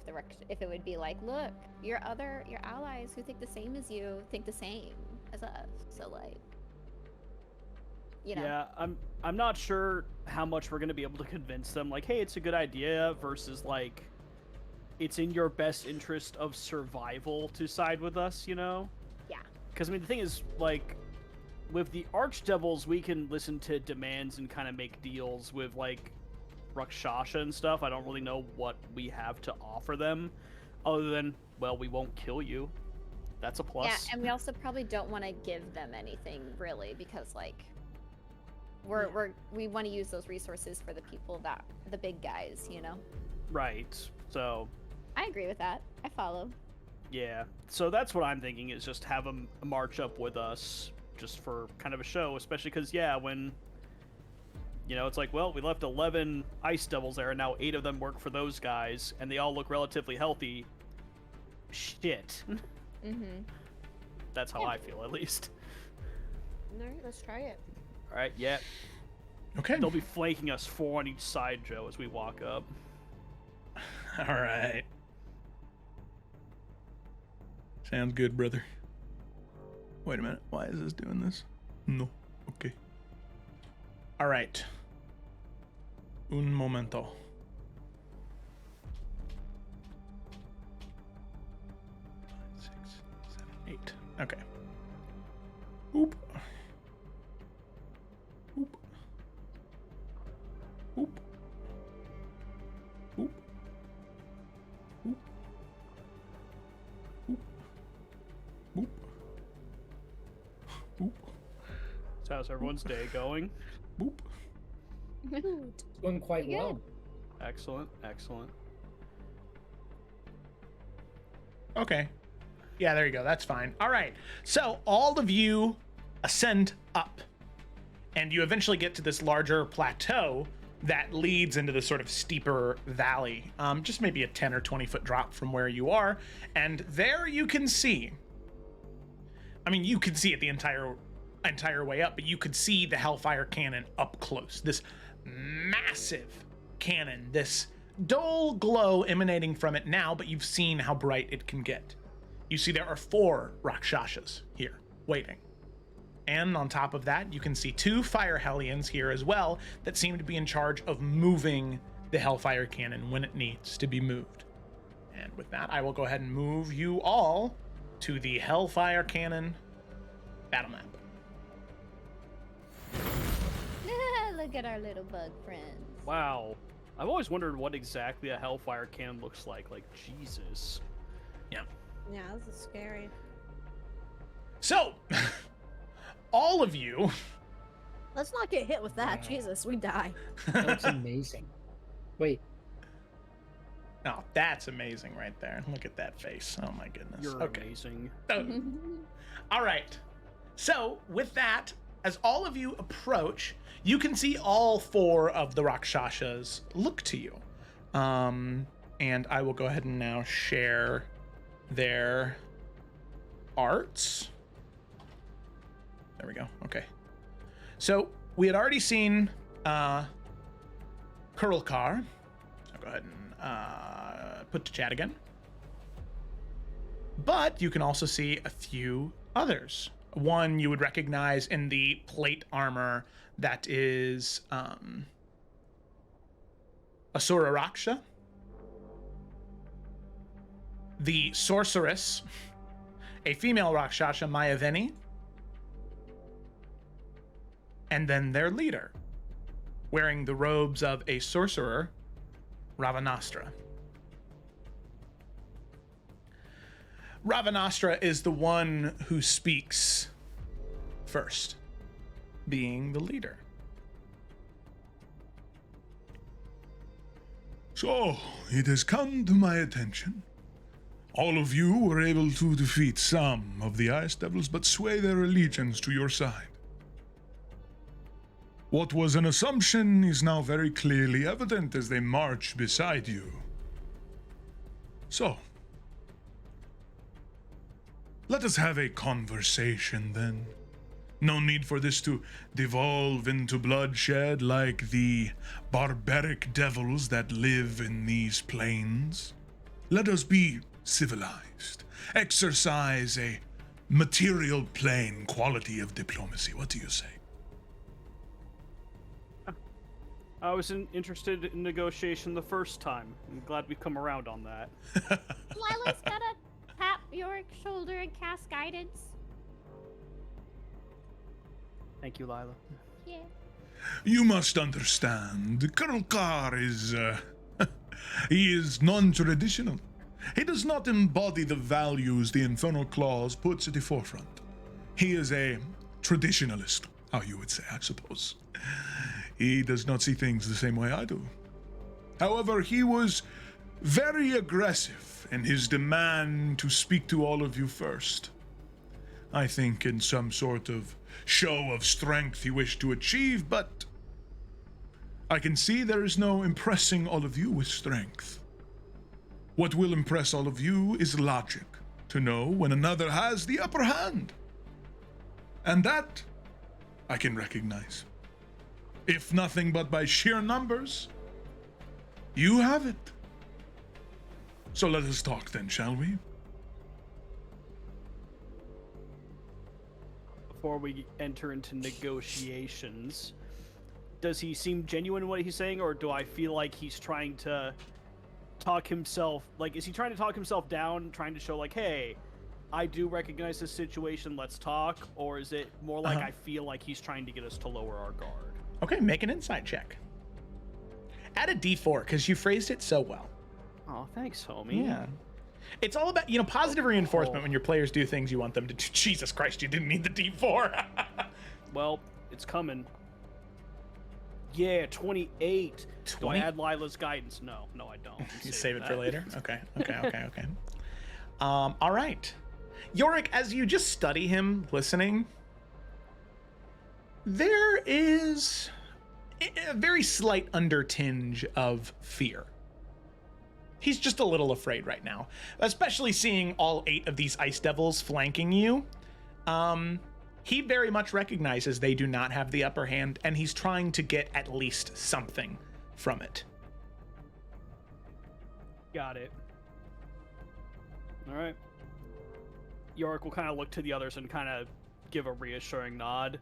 it would be like, look, your allies who think the same as you think the same as us. So like, you know. Yeah, I'm not sure how much we're gonna be able to convince them. Like, hey, it's a good idea versus like, it's in your best interest of survival to side with us. You know. Yeah. Because I mean, the thing is, like, with the Archdevils, we can listen to demands and kind of make deals. With like Rakshasha and stuff, I don't really know what we have to offer them, other than, well, we won't kill you. That's a plus. Yeah, and we also probably don't want to give them anything really, because like we want to use those resources for the people the big guys, you know. Right. So. I agree with that. I follow. Yeah. So that's what I'm thinking, is just have them march up with us, just for kind of a show, especially because when. You know, it's like, well, we left 11 ice devils there, and now 8 of them work for those guys, and they all look relatively healthy. Shit. That's how I feel, at least. All right, let's try it. All right, yeah. Okay. They'll be flanking us 4 on each side, Joe, as we walk up. All right. Sounds good, brother. Wait a minute. Why is this doing this? No. Okay. All right. Un momento. 5, 6, 7, 8. Okay. Oop. Oop. Oop. Oop. Oop. Oop. Oop. Oop. So how's everyone's day going? Boop. It's going quite Good. well. Excellent, excellent. Okay. Yeah, there you go. That's fine. All right. So all of you ascend up, and you eventually get to this larger plateau that leads into this sort of steeper valley, just maybe a 10 or 20 foot drop from where you are. And there you can see, I mean, you can see it the entire way up, but you could see the Hellfire Cannon up close. This massive cannon, this dull glow emanating from it now, but you've seen how bright it can get. You see there are 4 Rakshashas here waiting. And on top of that, you can see 2 Fire Hellions here as well that seem to be in charge of moving the Hellfire Cannon when it needs to be moved. And with that, I will go ahead and move you all to the Hellfire Cannon battle map. Look at our little bug friends. Wow. I've always wondered what exactly a Hellfire Cannon looks like. Like, Jesus. Yeah. Yeah, this is scary. So, all of you. Let's not get hit with that. Wow. Jesus, we die. That looks amazing. Wait, Oh, that's amazing right there. Look at that face. Oh my goodness. You're amazing. Oh. All right. So, with that, as all of you approach, you can see all 4 of the Rakshashas look to you. And I will go ahead and now share their arts. There we go. Okay. So, we had already seen Kurlkar. So I'll go ahead and put to chat again. But you can also see a few others. One you would recognize in the plate armor that is Asura Raksha. The sorceress, a female Rakshasha, Mayaveni. And then their leader, wearing the robes of a sorcerer, Ravanastra. Ravanastra is the one who speaks first, being the leader. So, it has come to my attention. All of you were able to defeat some of the Ice Devils, but sway their allegiance to your side. What was an assumption is now very clearly evident as they march beside you. So, let us have a conversation then. No need for this to devolve into bloodshed like the barbaric devils that live in these plains. Let us be civilized. Exercise a material plane quality of diplomacy. What do you say? I was interested in negotiation the first time. I'm glad we've come around on that. Lila's gonna tap Yorick's shoulder and cast guidance. Thank you, Lila. Yeah. You must understand, Colonel Carr is, he is non-traditional. He does not embody the values the Infernal Clause puts at the forefront. He is a traditionalist, how you would say, I suppose. He does not see things the same way I do. However, he was very aggressive in his demand to speak to all of you first. I think in some sort of show of strength he wished to achieve, but I can see there is no impressing all of you with strength. What will impress all of you is logic, to know when another has the upper hand. And that I can recognize. If nothing but by sheer numbers, you have it. So let us talk then, shall we? Before we enter into negotiations, does he seem genuine in what he's saying, or do I feel like he's trying to talk himself, like, is he trying to talk himself down, trying to show like, hey, I do recognize this situation, let's talk, or is it more like I feel like he's trying to get us to lower our guard? Okay, make an insight check. Add a d4, because you phrased it so well. Oh, thanks, homie. Yeah. It's all about, positive reinforcement when your players do things you want them to do. Jesus Christ, you didn't need the d4. Well, it's coming. Yeah, 28. Do I add Lila's guidance? No, I don't. You save it for later? Okay. All right. Yorick, as you just study him listening, there is a very slight undertinge of fear. He's just a little afraid right now, especially seeing all 8 of these ice devils flanking you. He very much recognizes they do not have the upper hand, and he's trying to get at least something from it. Got it. All right. Yorick will kind of look to the others and kind of give a reassuring nod.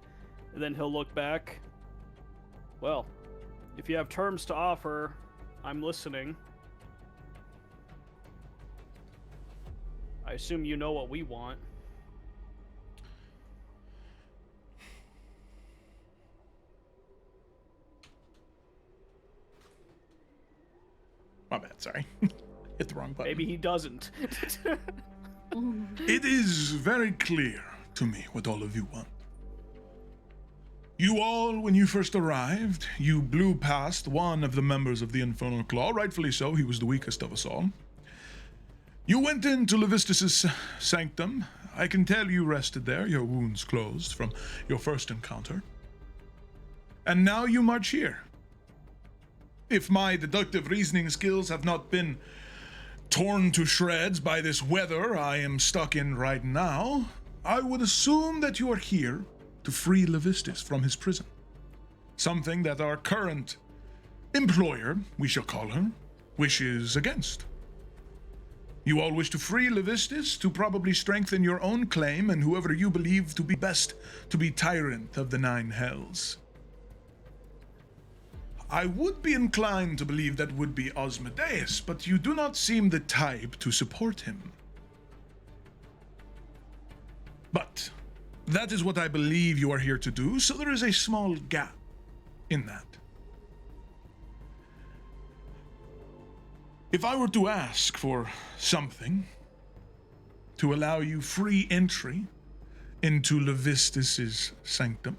And then he'll look back. Well, if you have terms to offer, I'm listening. I assume you know what we want. My bad, sorry. Hit the wrong button. Maybe he doesn't. It is very clear to me what all of you want. You all, when you first arrived, you blew past one of the members of the Infernal Claw, rightfully so, he was the weakest of us all. You went into Levistus's sanctum. I can tell you rested there, your wounds closed from your first encounter. And now you march here. If my deductive reasoning skills have not been torn to shreds by this weather I am stuck in right now, I would assume that you are here to free Levistus from his prison. Something that our current employer, we shall call her, wishes against. You all wish to free Levistus to probably strengthen your own claim and whoever you believe to be best to be tyrant of the 9 hells. I would be inclined to believe that would be Osmodeus, but you do not seem the type to support him. But that is what I believe you are here to do, so there is a small gap in that. If I were to ask for something to allow you free entry into Levistus's sanctum,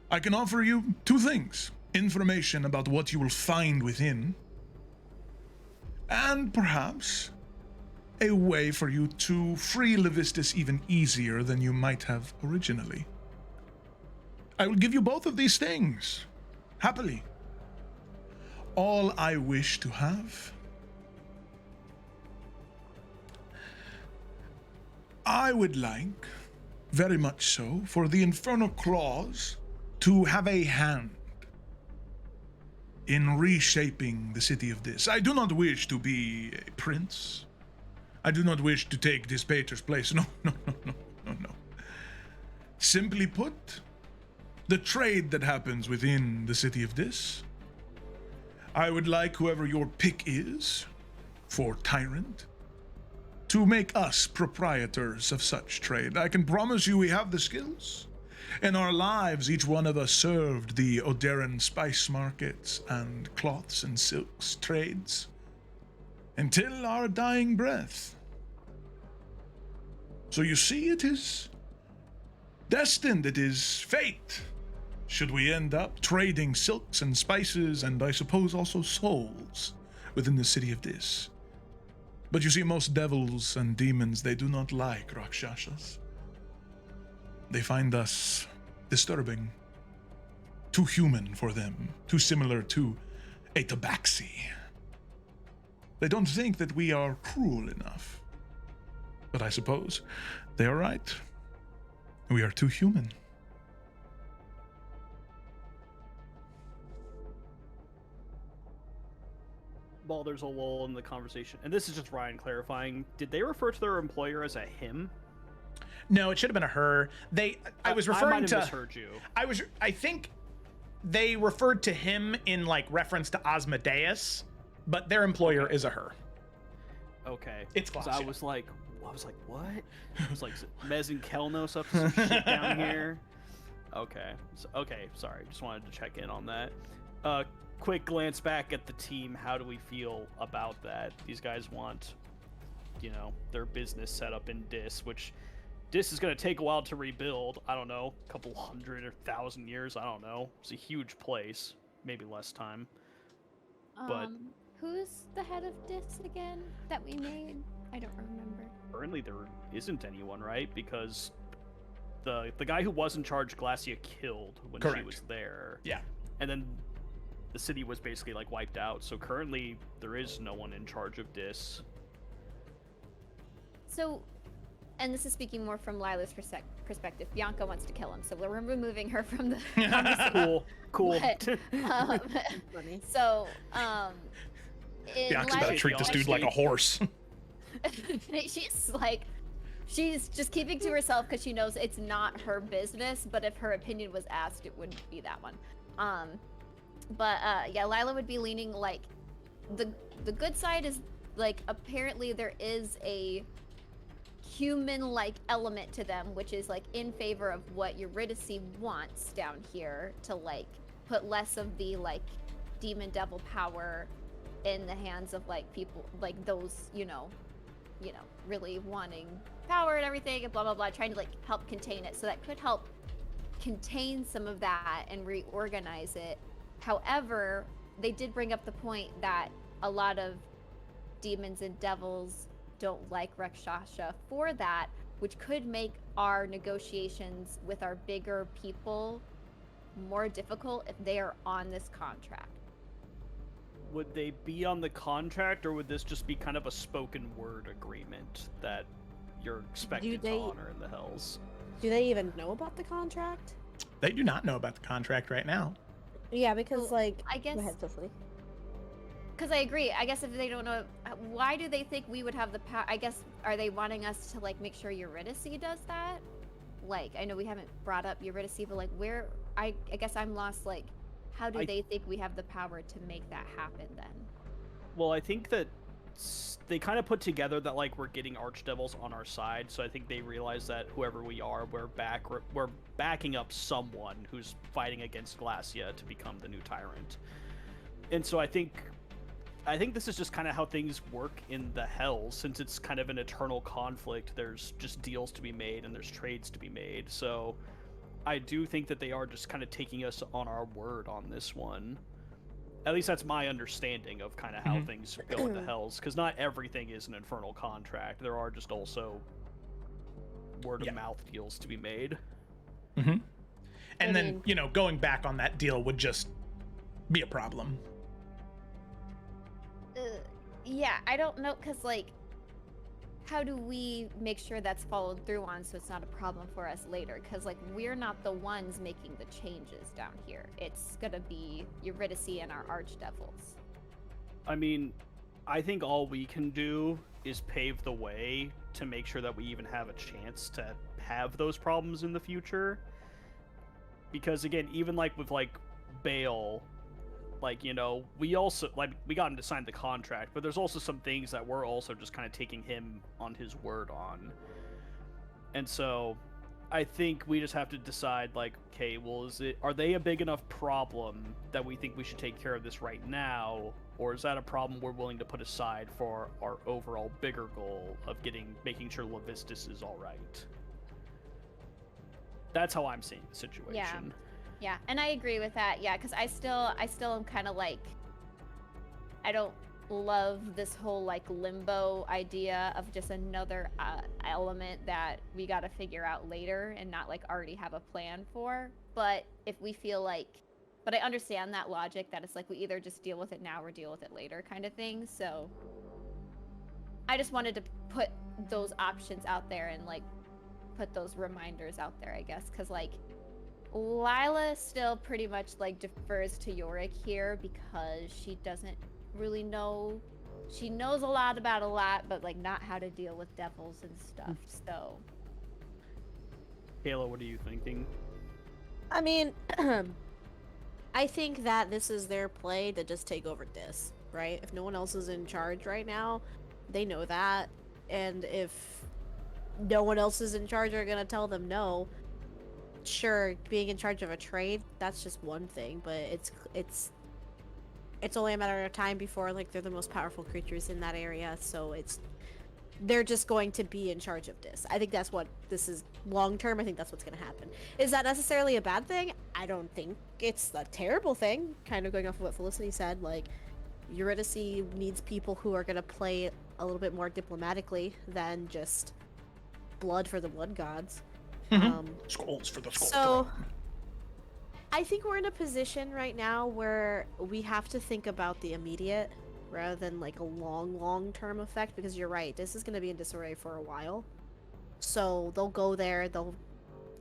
I can offer you 2 things. Information about what you will find within, and perhaps a way for you to free Levistus even easier than you might have originally. I will give you both of these things, happily. All I wish to have, I would like, very much so, for the Infernal Claws to have a hand in reshaping the city of this. I do not wish to be a prince. I do not wish to take Dispater's place. No. Simply put, the trade that happens within the city of this, I would like whoever your pick is for Tyrant to make us proprietors of such trade. I can promise you we have the skills. In our lives, each one of us served the Oderan spice markets and cloths and silks trades until our dying breath. So you see, it is destined, it is fate. Should we end up trading silks and spices and I suppose also souls within the city of this. But you see, most devils and demons, they do not like Rakshasas. They find us disturbing, too human for them, too similar to a tabaxi. They don't think that we are cruel enough. But I suppose they are right. We are too human. While there's a lull in the conversation, and this is just Ryan clarifying, did they refer to their employer as a him? No, it should have been a her. I was I referring might to. have misheard you. I think they referred to him in like reference to Asmodeus, but their employer is a her. Okay. It's 'Cause class, I yeah. was like, what? I was like, is it Mez and Kelnos up to some shit down here? Okay. Sorry. Just wanted to check in on that. Quick glance back at the team. How do we feel about that? These guys want, their business set up in Dis, which Dis is going to take a while to rebuild. I don't know, a couple hundred or 1,000 years. I don't know. It's a huge place. Maybe less time. But Who's the head of Dis again that we made? I don't remember. currently there isn't anyone, right? Because the guy who was in charge, Glacia killed when she Correct. was there. Yeah. And then the city was basically like wiped out. So currently there is no one in charge of Dis. So, and this is speaking more from Lila's perspective. Bianca wants to kill him, so we're removing her from the conversation. Cool. But, Funny. so, in Bianca's about to Lila's treat this dude like a horse. she's just keeping to herself because she knows it's not her business, but if her opinion was asked, it wouldn't be that one. Yeah, Lila would be leaning like the good side is like apparently there is a human-like element to them, which is like in favor of what Eurydice wants down here to like put less of the like demon devil power in the hands of like people like those really wanting power and everything and blah blah blah, trying to like help contain it. So that could help contain some of that and reorganize it. However, they did bring up the point that a lot of demons and devils don't like Rakshasa for that, which could make our negotiations with our bigger people more difficult if they are on this contract. Would they be on the contract, or would this just be kind of a spoken word agreement that you're expected to honor in the Hells? Do they even know about the contract? They do not know about the contract right now. Yeah, because Well, I guess Go ahead, Cicely. because I agree. I guess if they don't know, why do they think we would have the power? I guess are they wanting us to like make sure Eurydice does that? Like I know we haven't brought up Eurydice, but like where I guess I'm lost. Like how do they think we have the power to make that happen then? Well, I think that they kind of put together that like we're getting archdevils on our side, so I think they realize that whoever we are, we're backing up someone who's fighting against Glacia to become the new tyrant. And so I think this is just kind of how things work in the Hells, since it's kind of an eternal conflict. There's just deals to be made and there's trades to be made. So I do think that they are just kind of taking us on our word on this one. At least that's my understanding of kind of how things go in the Hells, because not everything is an infernal contract. There are just also word of mouth deals to be made. And I then, mean- you know, going back on that deal would just be a problem. Yeah, I don't know, because, like, how do we make sure that's followed through on so it's not a problem for us later? Because, like, we're not the ones making the changes down here. It's gonna be Eurydice and our archdevils. I mean, I think all we can do is pave the way to make sure that we even have a chance to have those problems in the future. Because, again, even, like, with, like, Bale, like, you know, we also, like, we got him to sign the contract, but there's also some things that we're also just kind of taking him on his word on. And so I think we just have to decide, like, okay, well, are they a big enough problem that we think we should take care of this right now, or is that a problem we're willing to put aside for our overall bigger goal of making sure Levistus is all right? That's how I'm seeing the situation. Yeah, and I agree with that. Yeah, because I still am kind of like, I don't love this whole like limbo idea of just another element that we got to figure out later and not like already have a plan for. But if we feel like, but I understand that logic that it's like we either just deal with it now or deal with it later kind of thing. So I just wanted to put those options out there and like put those reminders out there, I guess, because like Lila still pretty much like defers to Yorick here because she doesn't really know. She knows a lot about a lot, but like not how to deal with devils and stuff. So, Kayla, what are you thinking? I mean, I think that this is their play to just take over Dis, right? If no one else is in charge right now, they know that. And if no one else is in charge, are gonna tell them no. Sure, being in charge of a trade, that's just one thing, but it's only a matter of time before like they're the most powerful creatures in that area, so they're just going to be in charge of this. I think that's what this is long term. I think that's what's going to happen. Is that necessarily a bad thing? I don't think it's a terrible thing. Kind of going off of what Felicity said, like Eurydice needs people who are going to play a little bit more diplomatically than just blood for the blood gods. Scrolls for the scroll. So I think we're in a position right now where we have to think about the immediate rather than like a long-term effect, because you're right, this is going to be in disarray for a while. So they'll go there, they'll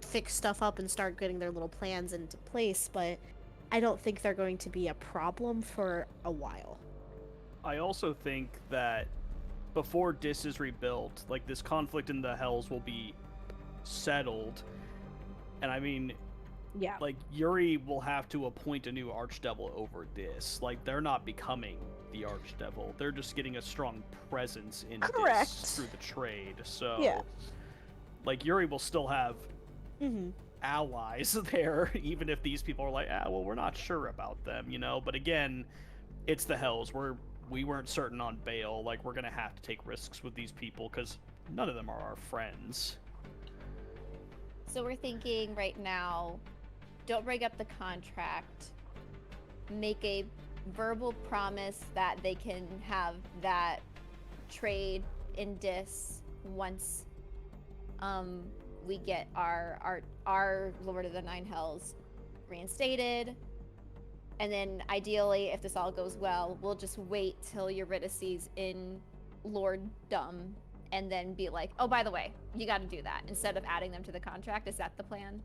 fix stuff up and start getting their little plans into place, but I don't think they're going to be a problem for a while. I also think that before Dis is rebuilt, like this conflict in the Hells will be settled. And I mean, Yeah. like Yuri will have to appoint a new archdevil over Dis. Like they're not becoming the archdevil. They're just getting a strong presence in Correct. Dis through the trade. So Yeah. like Yuri will still have allies there, even if these people are like, well, we're not sure about them, you know? But again, it's the Hells. We weren't certain on Bale. Like, we're gonna have to take risks with these people, because none of them are our friends. so we're thinking right now, don't bring up the contract. Make a verbal promise that they can have that trade in Dis once we get our Lord of the Nine Hells reinstated. And then ideally, if this all goes well, we'll just wait till Eurydice's in Lorddom and then be like, oh, by the way, you got to do that instead of adding them to the contract. Is that the plan?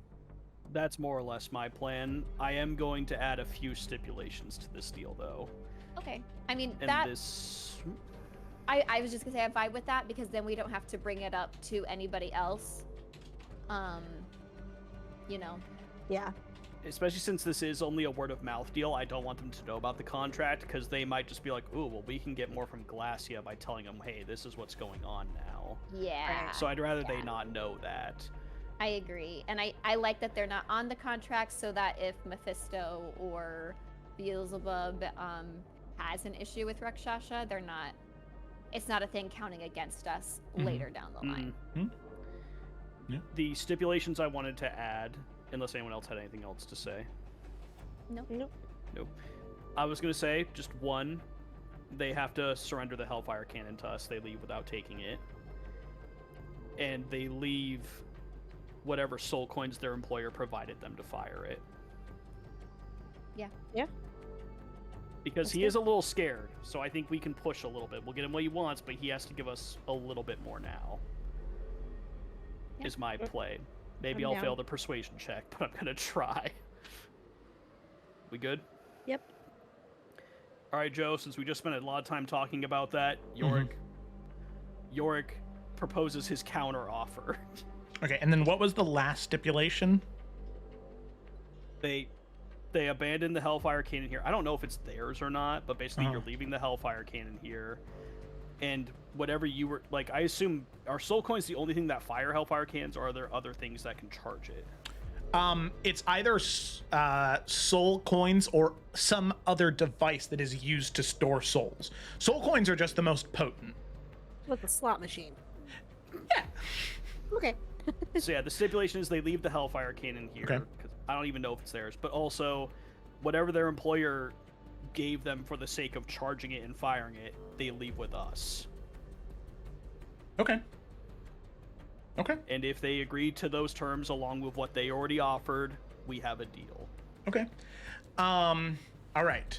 That's more or less my plan. I am going to add a few stipulations to this deal, though. Okay. I mean, And that this... I was just gonna say I vibe with that because then we don't have to bring it up to anybody else. You know. Yeah. Especially since this is only a word-of-mouth deal, I don't want them to know about the contract, because they might just be like, ooh, well, we can get more from Glacia by telling them, hey, this is what's going on now. Yeah. So I'd rather they not know that. I agree. And I like that they're not on the contract so that if Mephisto or Beelzebub has an issue with Rakshasha, it's not a thing counting against us later down the line. Yeah. The stipulations I wanted to add, unless anyone else had anything else to say. Nope. Nope. Nope. I was gonna say just one. They have to surrender the Hellfire Cannon to us. They leave without taking it, and they leave whatever soul coins their employer provided them to fire it. Yeah. Because he is a little scared, so I think we can push a little bit. We'll get him what he wants, but he has to give us a little bit more now. Yeah. Is my play. Maybe I'm I'll down. fail the persuasion check, but I'm gonna try. We good? Yep. All right, Joe. Since we just spent a lot of time talking about that, Yorick proposes his counter offer. Okay, and then what was the last stipulation? They abandoned the Hellfire Cannon here. I don't know if it's theirs or not, but basically you're leaving the Hellfire Cannon here, and whatever you were like, I assume are soul coins the only thing that fire Hellfire Cannons, or are there other things that can charge it? It's either soul coins or some other device that is used to store souls. Soul coins are just the most potent. With the slot machine. Yeah. Okay. So yeah, the stipulation is they leave the Hellfire Cannon here. Okay. 'Cause I don't even know if it's theirs, but also whatever their employer gave them for the sake of charging it and firing it, they leave with us. Okay. Okay. And if they agree to those terms along with what they already offered, we have a deal. Okay. All right.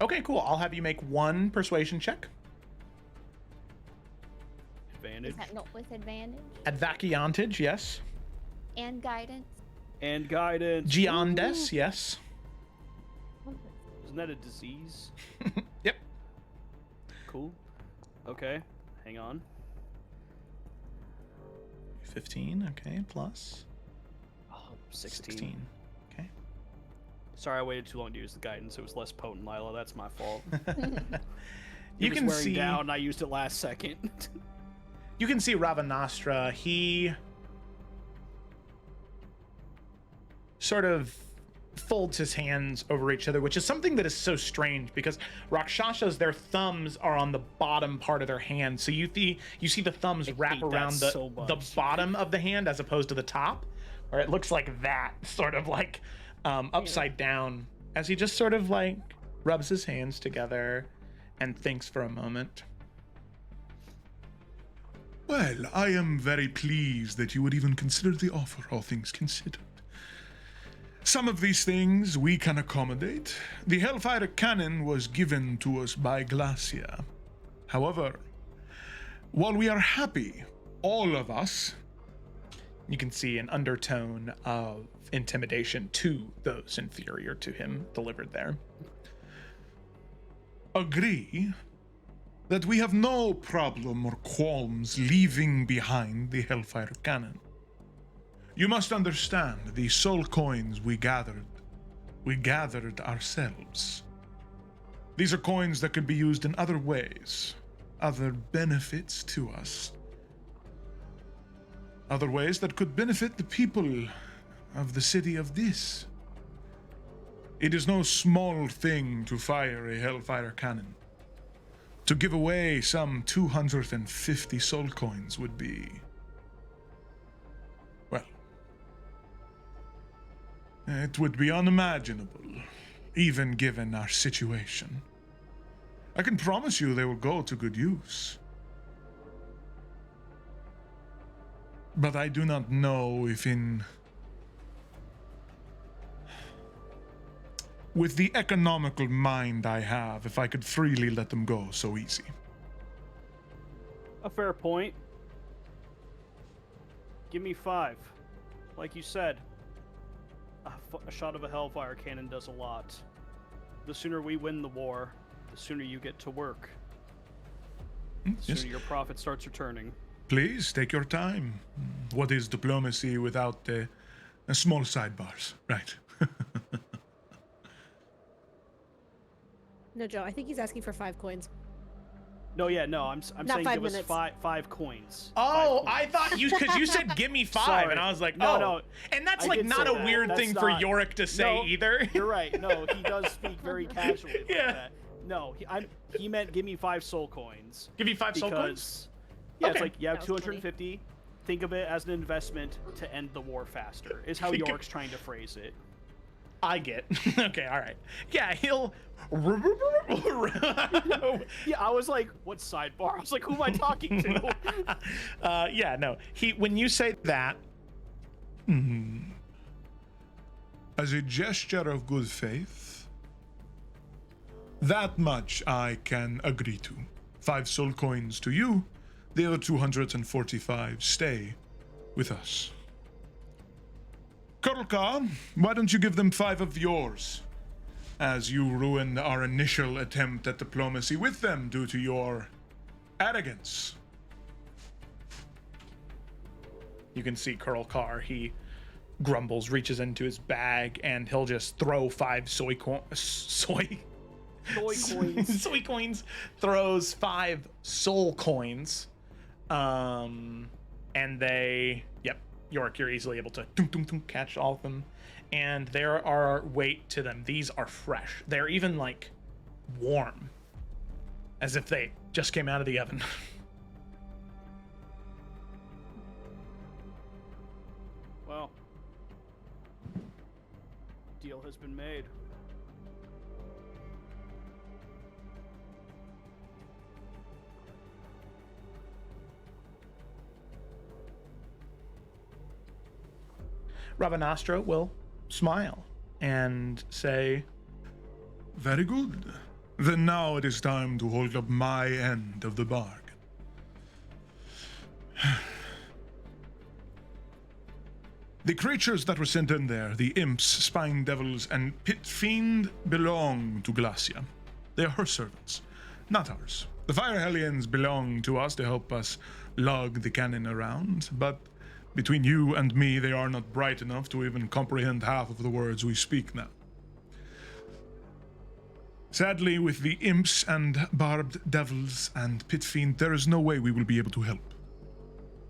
Okay, cool. I'll have you make one persuasion check. Advantage. Is that not with advantage? Advaciantage, yes. And guidance? And guidance. Giandes, yes. Isn't that a disease? Yep. Cool. Okay. Hang on. 15, okay, plus Oh, 16. 16. Okay. Sorry, I waited too long to use the guidance. It was less potent, Lila. That's my fault. You It was can wearing see down, and I used it last second. you can see Ravanastra, he sort of folds his hands over each other, which is something that is so strange because Rakshasas, their thumbs are on the bottom part of their hand. So you see the thumbs I wrap hate that around so the much. bottom of the hand as opposed to the top, or it looks like that, sort of like upside down, as he just sort of like rubs his hands together and thinks for a moment. Well, I am very pleased that you would even consider the offer, all things considered. Some of these things we can accommodate. The Hellfire Cannon was given to us by Glacia. However, while we are happy, all of us, You can see an undertone of intimidation to those inferior to him delivered there. agree that we have no problem or qualms leaving behind the Hellfire Cannon. You must understand, the soul coins we gathered ourselves. These are coins that could be used in other ways, other benefits to us. Other ways that could benefit the people of the city of this. It is no small thing to fire a Hellfire Cannon. To give away some 250 soul coins would be... well... it would be unimaginable, even given our situation. I can promise you they will go to good use. But I do not know if with the economical mind I have, if I could freely let them go so easy. A fair point. Give me 5. Like you said, a shot of a Hellfire Cannon does a lot. The sooner we win the war, the sooner you get to work. The Yes. sooner your profit starts returning. Please, take your time. What is diplomacy without small sidebars, right? No, Joe, I think he's asking for 5 coins. No, yeah, no, I'm Not saying 5 give us minutes. five coins. Oh, 5 coins. I thought you, because you said give me 5, Sorry. and I was like, No, oh. no, And that's I like did not say a that. weird That's thing for not- Yorick to say No, either. You're right. No, he does speak very casually like Yeah. that. No, he meant give me 5 soul coins. Give me 5 soul coins? Because, yeah, it's Okay. like you have That was funny. 250. Think of it as an investment to end the war faster, is how Think of- York's trying to phrase it. I get. Okay, all right. Yeah, he'll. Yeah, I was like, what sidebar? I was like, who am I talking to? Yeah, no. When you say that, As a gesture of good faith, that much I can agree to. 5 soul coins to you, the other 245 stay with us. Kurlka, why don't you give them 5 of yours, as you ruined our initial attempt at diplomacy with them due to your arrogance. you can see Kurlkar. He grumbles, reaches into his bag, and he'll just throw 5 soy coins. Soy coins. Throws 5 soul coins. And they, yep, York, you're easily able to catch all of them. And there are weight to them. These are fresh. They're even like warm, as if they just came out of the oven. Well, deal has been made. Rabanastra will smile and say, Very good. Then now it is time to hold up my end of the bargain. The creatures that were sent in there, the imps, spine devils, and pit fiend, belong to Glacia. They are her servants, not ours. The fire hellions belong to us to help us lug the cannon around, but between you and me, they are not bright enough to even comprehend half of the words we speak now. Sadly, with the imps and barbed devils and pit fiend, there is no way we will be able to help.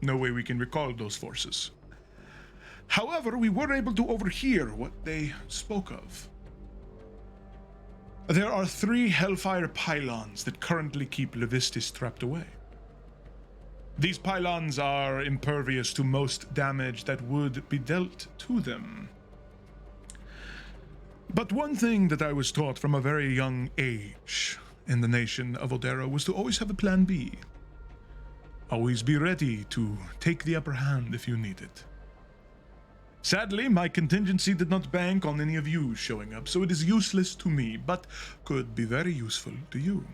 No way we can recall those forces. However, we were able to overhear what they spoke of. There are 3 hellfire pylons that currently keep Levistis trapped away. These pylons are impervious to most damage that would be dealt to them. But one thing that I was taught from a very young age in the nation of Odero was to always have a plan B. Always be ready to take the upper hand if you need it. Sadly, my contingency did not bank on any of you showing up, so it is useless to me, but could be very useful to you.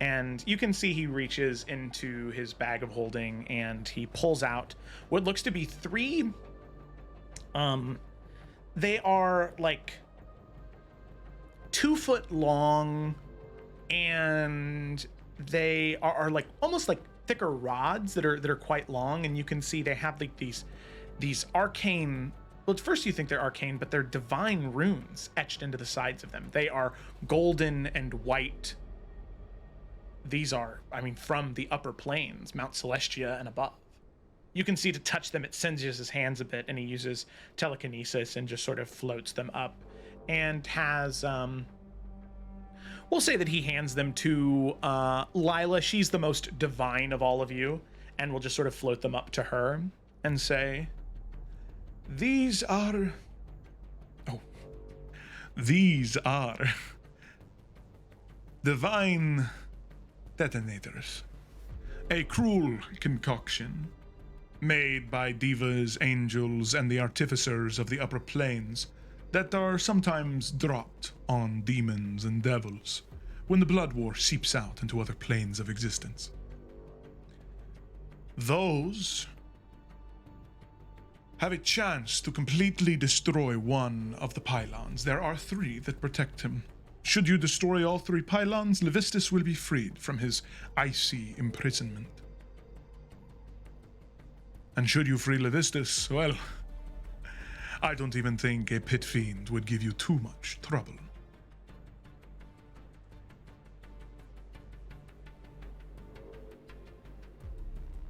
and you can see he reaches into his bag of holding and he pulls out what looks to be 3 they are like 2 foot long, and they are like almost like thicker rods that are quite long, and you can see they have like these arcane, well, at first you think they're arcane, but they're divine runes etched into the sides of them. They are golden and white. These are, I mean, from the upper planes, Mount Celestia and above. You can see to touch them, it singes his hands a bit, and he uses telekinesis and just sort of floats them up, and has, we'll say that he hands them to Lila. She's the most divine of all of you, and we'll just sort of float them up to her and say, These are divine detonators. A cruel concoction made by divas, angels, and the artificers of the upper planes that are sometimes dropped on demons and devils when the blood war seeps out into other planes of existence. Those have a chance to completely destroy one of the pylons. There are 3 that protect him. Should you destroy all 3 pylons, Levistis will be freed from his icy imprisonment. And should you free Levistis, well, I don't even think a pit fiend would give you too much trouble.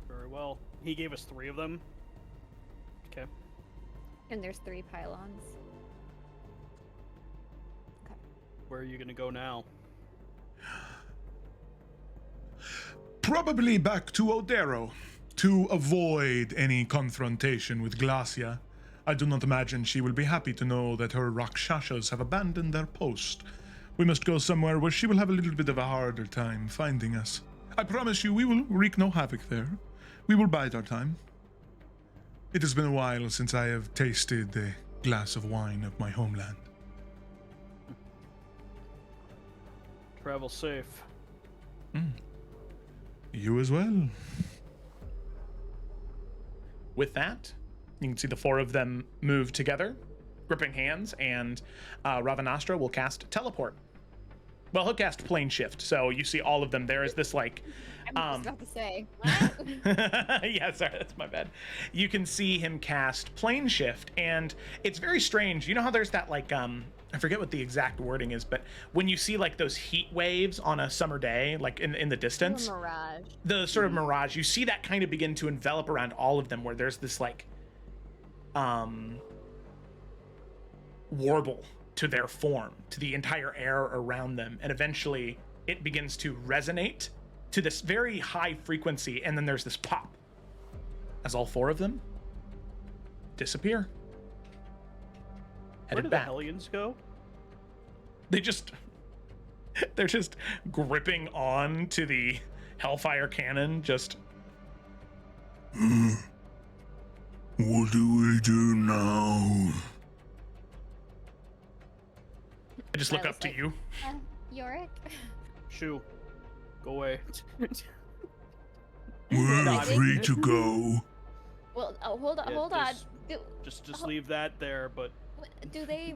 Very well. He gave us 3 of them. Okay. And there's 3 pylons. Okay. Where are you gonna go now? Probably back to Odero to avoid any confrontation with Glacia. I do not imagine she will be happy to know that her Rakshashas have abandoned their post. We must go somewhere where she will have a little bit of a harder time finding us. I promise you we will wreak no havoc there. We will bide our time. It has been a while since I have tasted a glass of wine of my homeland. Travel safe. You as well. With that, you can see the four of them move together, gripping hands, and Ravanastra will cast Teleport. Well, he'll cast Plane Shift, so you see all of them. There is this, like... I'm just about to say, what? Yeah, sorry, that's my bad. You can see him cast Plane Shift, and it's very strange. You know how there's that, like, I forget what the exact wording is, but when you see, like, those heat waves on a summer day, like, in the distance... A mirage. The sort of mirage, you see that kind of begin to envelop around all of them, where there's this, like, warble to their form, to the entire air around them, and eventually it begins to resonate to this very high frequency, and then there's this pop as all four of them disappear. Where Headed did back. the Hellions go? They're just gripping on to the Hellfire cannon, just... What do we do now? I just look Silas, up to like, you. Yorick? Shoo. Go away. We're free to go. Well, hold on, Yeah, hold on. Just leave that there, but Do they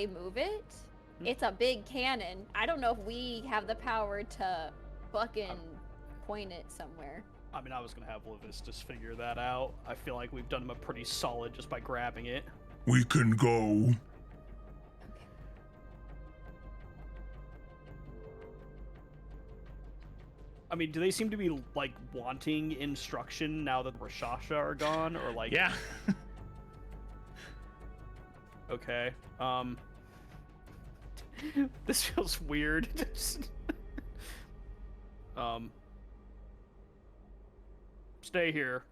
move it? It's a big cannon. I don't know if we have the power to fucking point it somewhere. I mean, I was gonna have Levistus figure that out. I feel like we've done him a pretty solid just by grabbing it. We can go. I mean, do they seem to be like wanting instruction now that Rashasha are gone, or like? Yeah. Okay. This feels weird. Stay here.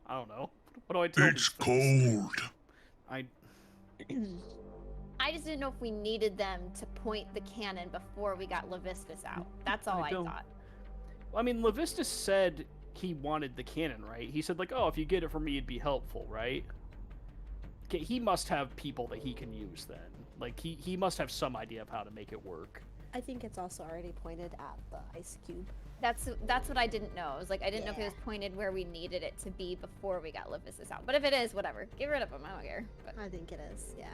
I don't know. What do I tell It's these things? cold. I just didn't know if we needed them to point the cannon before we got Levistus out. That's all I don't- thought. I mean, Levistus said he wanted the cannon, right? He said like, oh, if you get it for me, it'd be helpful, right? Okay, he must have people that he can use then. Like, he must have some idea of how to make it work. I think it's also already pointed at the ice cube. That's what I didn't know. I was like, I didn't know if it was pointed where we needed it to be before we got Levistus out. But if it is, whatever. Get rid of him. I don't care. But I think it is, yeah.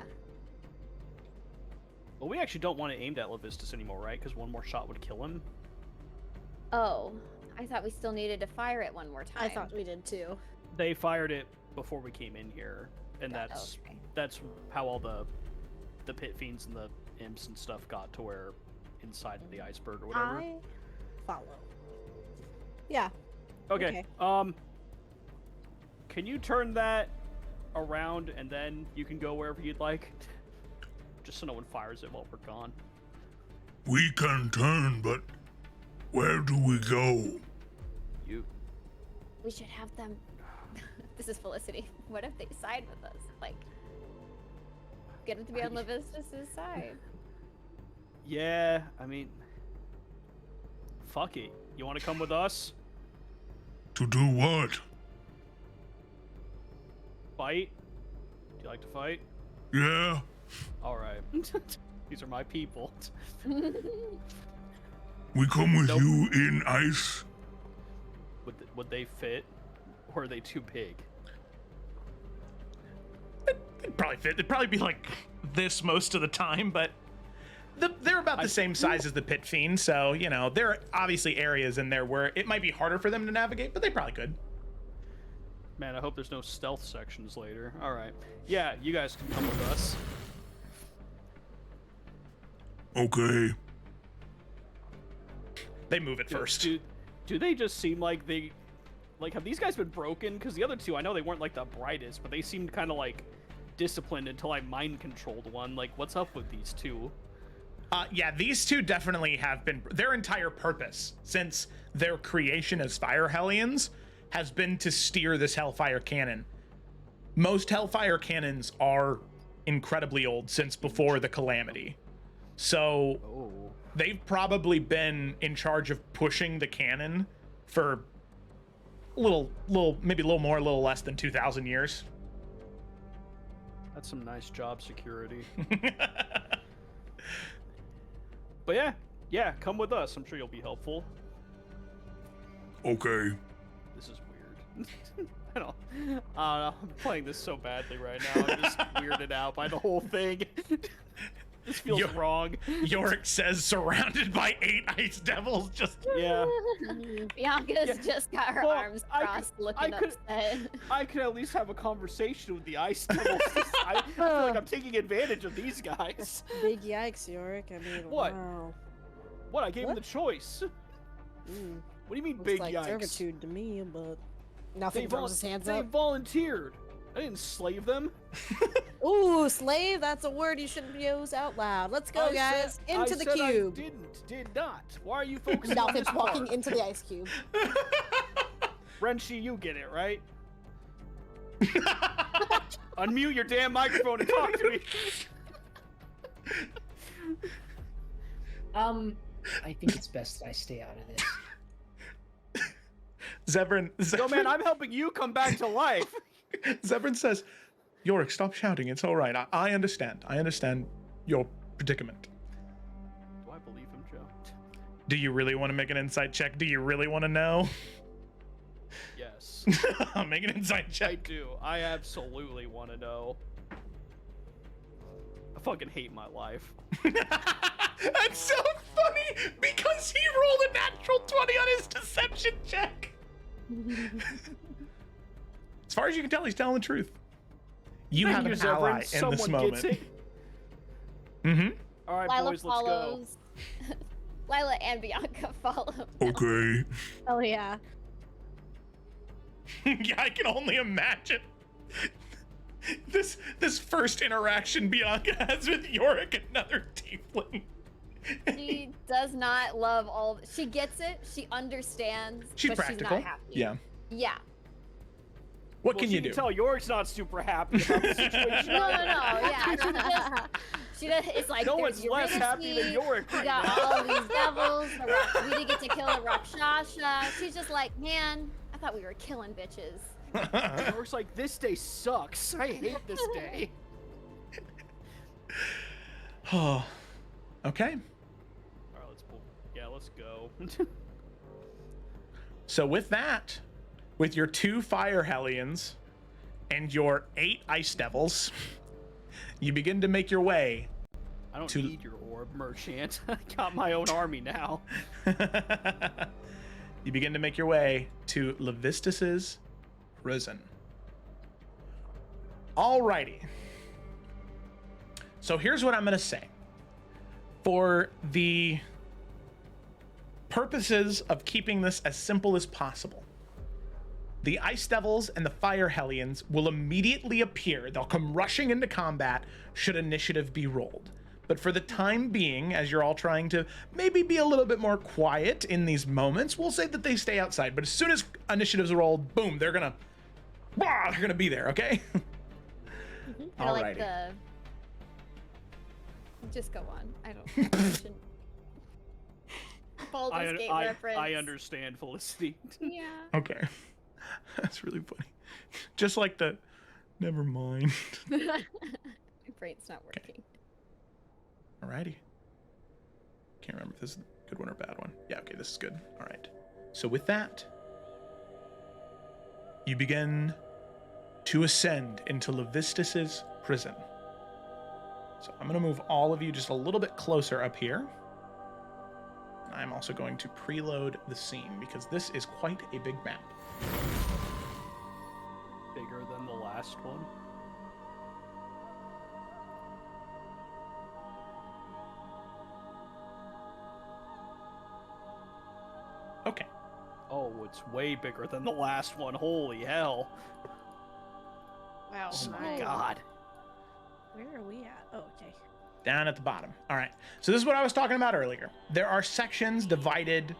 Well, we actually don't want it aimed at Levistus anymore, right? Because one more shot would kill him. oh, I thought we still needed to fire it one more time. I thought we did too. They fired it before we came in here, and that's okay. that's how all the pit fiends and the imps and stuff got to where inside of the iceberg or whatever. I follow. Yeah. Okay. Can you turn that around and then you can go wherever you'd like? Just so no one fires it while we're gone. We can turn, but where do we go? You. We should have them. This is Felicity. What if they side with us? Like, get them to be on Levistus's side. Yeah, I mean, fuck it. You want to come with us? To do what? Fight? Do you like to fight? Yeah? All right. These are my people. We come with Nope. you in ice? Would they fit, or are they too big? They'd probably fit. They'd probably be like this most of the time, but they're about the same size as the pit fiend, so, you know, there are obviously areas in there where it might be harder for them to navigate, but they probably could. Man, I hope there's no stealth sections later. All right. Yeah, you guys can come with us. Okay. They move it first. Do they just seem like they... Like, have these guys been broken? Because the other two, I know they weren't, like, the brightest, but they seemed kind of, like, disciplined until I mind-controlled one. Like, what's up with these two? Yeah, these two definitely have been. Their entire purpose since their creation as Fire Hellions has been to steer this Hellfire cannon. Most Hellfire cannons are incredibly old, since before the Calamity. So they've probably been in charge of pushing the cannon for maybe a little more, a little less than 2,000 years. That's some nice job security. But yeah, come with us. I'm sure you'll be helpful. Okay. This is weird. I don't know. I'm playing this so badly right now. I'm just weirded out by the whole thing. This feels wrong. Yorick says, surrounded by 8 ice devils. Just yeah. Bianca's just got her arms crossed, looking upset. I could at least have a conversation with the ice devils. I feel like I'm taking advantage of these guys. Big yikes, Yorick. I mean, What? wow. What? I gave him the choice. What do you mean, Looks big like yikes? servitude to me, but nothing throws his hands they up. volunteered. I didn't slave them. Ooh, slave? That's a word you shouldn't use out loud. Let's go, guys. Into the cube. I did not. Why are you focusing on this Nothing's walking part? into the ice cube. Renshi, you get it, right? Unmute your damn microphone and talk to me. I think it's best that I stay out of this. Zebrin. Yo, man, I'm helping you come back to life. Zebrin says, Yorick, stop shouting. It's all right. I understand. I understand your predicament. Do I believe him, Joe? Do you really want to make an insight check? Do you really want to know? Yes. Make an insight check. I do. I absolutely want to know. I fucking hate my life. That's so funny because he rolled a natural 20 on his deception check. As far as you can tell, he's telling the truth. You have an ally in this moment. Mm-hmm. All right, Lila boys, follows. Lila and Bianca follow. Okay. Oh, yeah. Yeah, I can only imagine this first interaction Bianca has with Yorick, another tiefling. She does not love all. She gets it. She understands. She's but practical. She's not happy. Yeah. Yeah. What can you do? Tell Yorick's not super happy about the situation. No. Yeah. She just. It's like no there's one's less happy than Yorick We right got now. all these devils. We didn't get to kill the Rakshasha. She's just like, man, I thought we were killing bitches. Yorick's like, this day sucks. I hate this day. Oh. Okay. All right, let's go. So with that, with your 2 fire hellions and your 8 ice devils, you begin to make your way. I don't need your orb, merchant. I got my own army now. You begin to make your way to Levistus's prison. Alrighty. So here's what I'm going to say. For the purposes of keeping this as simple as possible, the Ice Devils and the Fire Hellions will immediately appear. They'll come rushing into combat should initiative be rolled. But for the time being, as you're all trying to maybe be a little bit more quiet in these moments, we'll say that they stay outside. But as soon as initiatives are rolled, boom, they're gonna be there, okay? Kinda like Alrighty. the. Just go on. I don't. I shouldn't. Baldur's Gate reference. I understand, Felicity. Yeah. Okay. That's really funny. Just like the, never mind. My brain's not working. Alrighty. Can't remember if this is a good one or a bad one. Yeah, okay, this is good. All right. So with that, you begin to ascend into Levistus's prison. So I'm going to move all of you just a little bit closer up here. I'm also going to preload the scene because this is quite a big map. Bigger than the last one. Okay. Oh, it's way bigger than the last one. Holy hell. Wow. Oh my god. Where are we at? Oh, okay. Down at the bottom. All right. So this is what I was talking about earlier. There are sections divided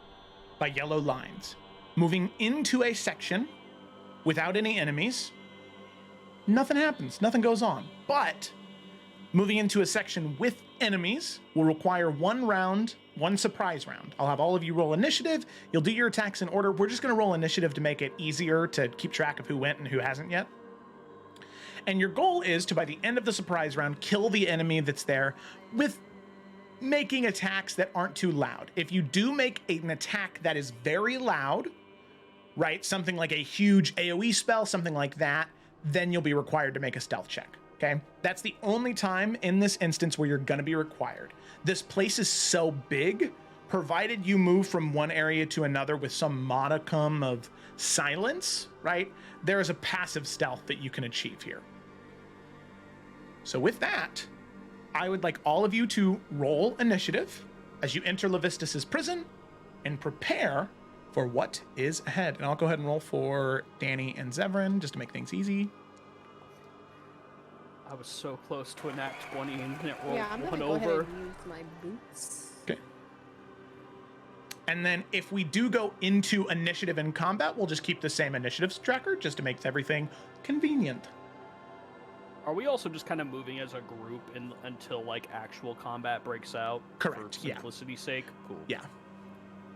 by yellow lines. Moving into a section without any enemies, nothing happens. Nothing goes on. But moving into a section with enemies will require one round, one surprise round. I'll have all of you roll initiative. You'll do your attacks in order. We're just going to roll initiative to make it easier to keep track of who went and who hasn't yet. And your goal is to, by the end of the surprise round, kill the enemy that's there with making attacks that aren't too loud. If you do make an attack that is very loud, right, something like a huge AoE spell, something like that, then you'll be required to make a stealth check, okay? That's the only time in this instance where you're gonna be required. This place is so big, provided you move from one area to another with some modicum of silence, right, there is a passive stealth that you can achieve here. So with that, I would like all of you to roll initiative as you enter Levistus's prison and prepare for what is ahead. And I'll go ahead and roll for Danny and Zevran just to make things easy. I was so close to a nat 20 and it rolled Yeah, I'm gonna one go ahead over. and use my boots. Okay. And then if we do go into initiative in combat, we'll just keep the same initiatives tracker just to make everything convenient. Are we also just kind of moving as a group until like actual combat breaks out? Correct, For yeah. simplicity's sake? Cool. Yeah.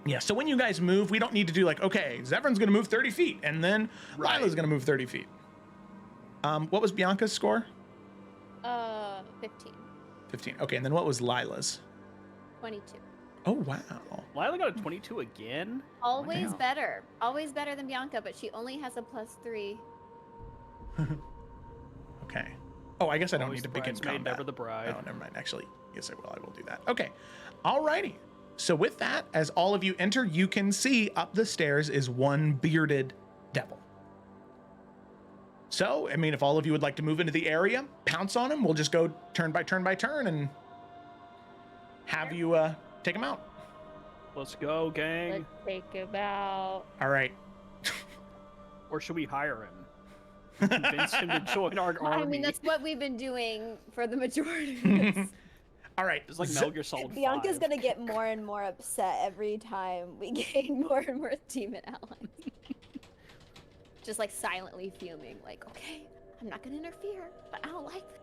Yeah, so when you guys move, we don't need to do like, okay, Zevran's gonna move 30 feet, and then Right. Lila's gonna move 30 feet. What was Bianca's score? 15. 15. Okay, and then what was Lila's? 22. Oh, wow. Lila got a 22 again? Always Wow. better. Always better than Bianca, but she only has a +3. Okay. Oh, I guess I don't Always need to the begin bridesmaid, combat. never the bride. Oh, never mind. Actually, yes, I will do that. Okay. Alrighty. So with that, as all of you enter, you can see up the stairs is one bearded devil. So, I mean, if all of you would like to move into the area, pounce on him, we'll just go turn by turn by turn and have you take him out. Let's go, gang. Let's take him out. All right. Or should we hire him? Convince him to join our army. I mean, that's what we've been doing for the majority of this. All right. It's like Metal Gear Solid Bianca's 5. gonna get more and more upset every time we gain more and more demon allies. Just like silently fuming, like, okay, I'm not gonna interfere, but I don't like this.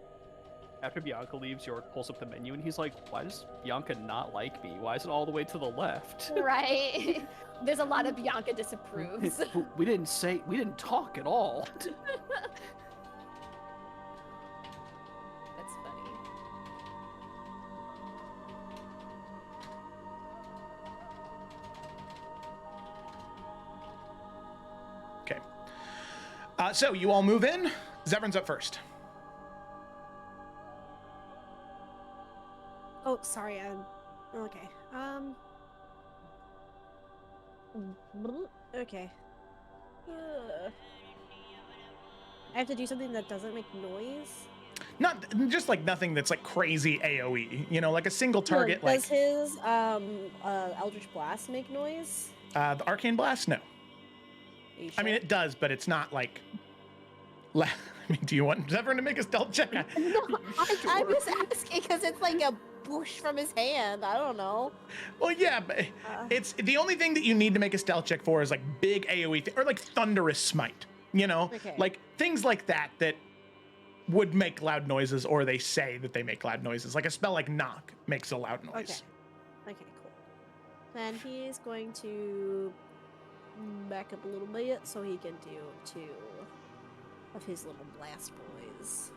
After Bianca leaves, York pulls up the menu and he's like, why does Bianca not like me? Why is it all the way to the left? Right? There's a lot of Bianca disapproves. we didn't talk at all. That's funny. Okay. So you all move in. Zevran's up first. Oh, sorry. Okay. Okay. I have to do something that doesn't make noise. Not just like nothing that's like crazy AoE, you know, like a single target. Does Like his Eldritch Blast make noise? the Arcane Blast. No, Are you I mean sure? it does, but it's not like. I mean, do you want Zevran to make a stealth check? I'm just asking because it's like a bush from his hand. I don't know. Well, yeah, but it's the only thing that you need to make a stealth check for is like big AoE or like thunderous smite. You know, Okay. like things like that would make loud noises, or they say that they make loud noises. Like a spell like knock makes a loud noise. Okay, cool. Then he is going to back up a little bit so he can do 2 of his little blast boys.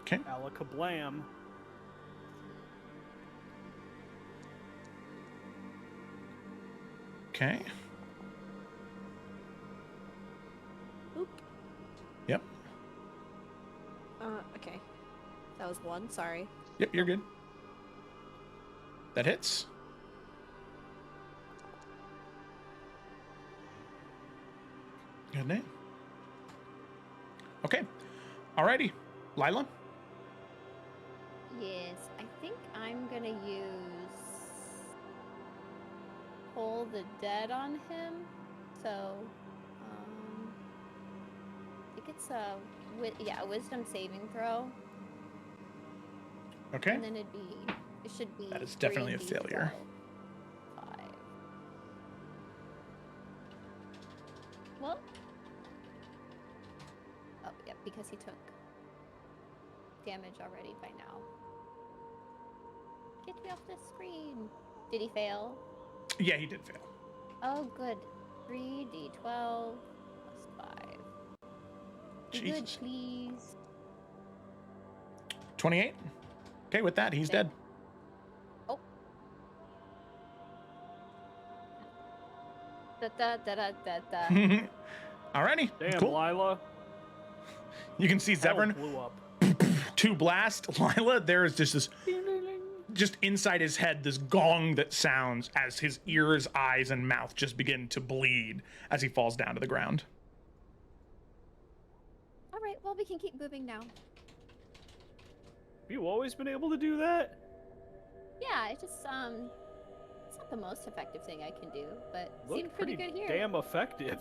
Okay. Alakablam. Okay. Oop. Yep. Okay. That was 1, sorry. Yep. You're good. That hits. Good name. Okay. Alrighty. Lila? Yes, I think I'm gonna use Pull the Dead on him. So, I think it's a Wisdom saving throw. Okay. And then it should be. That is definitely a 3d12. failure. 5. Well. Oh, yeah, because he took damage already by now. Get me off the screen. Did he fail? Yeah, he did fail. Oh, good. 3d12 plus 5. Be good, Jesus. please. 28. Okay, with that, he's dead. Oh. Da da da da da da. Alrighty. Damn, Cool. Lila. You can see Hell Zevran blew up. to blast Lila. There is just this, just inside his head, this gong that sounds as his ears, eyes, and mouth just begin to bleed as he falls down to the ground. All right, well, we can keep moving now. Have you always been able to do that? Yeah, it's just it's not the most effective thing I can do, but it Looked seemed pretty good here. damn effective.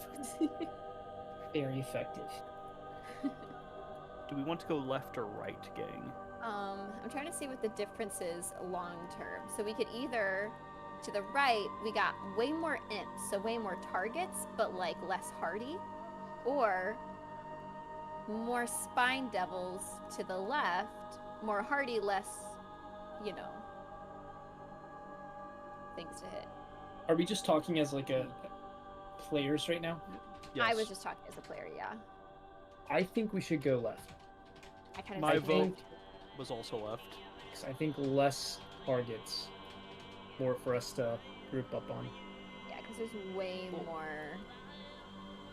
Very effective. Do we want to go left or right, gang? I'm trying to see what the difference is long term. So we could either, to the right, we got way more imps, so way more targets, but like less hardy, or more spine devils to the left, more hardy, less, you know, things to hit. Are we just talking as like a players right now? I was just talking as a player, yeah. I think we should go left. I kind of My I vote think, was also left. 'cause I think less targets, more for us to group up on. Yeah, because there's way more.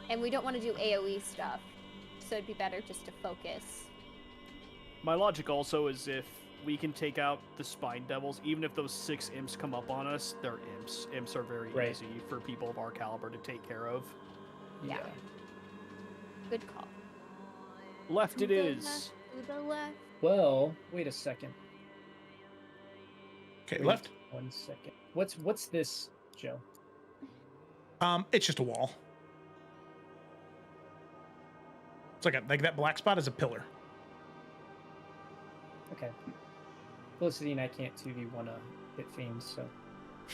And we don't want to do AoE stuff, so it'd be better just to focus. My logic also is if we can take out the spine devils, even if those 6 imps come up on us, they're imps. Imps are very Right. easy for people of our caliber to take care of. Yeah. Good call. Left it To the is. left, to the left. Well, wait a second. Okay, Wait left. 1 second. What's this, Joe? It's just a wall. It's like that black spot is a pillar. Okay. Felicity and I can't 2v1 hit fiends, so.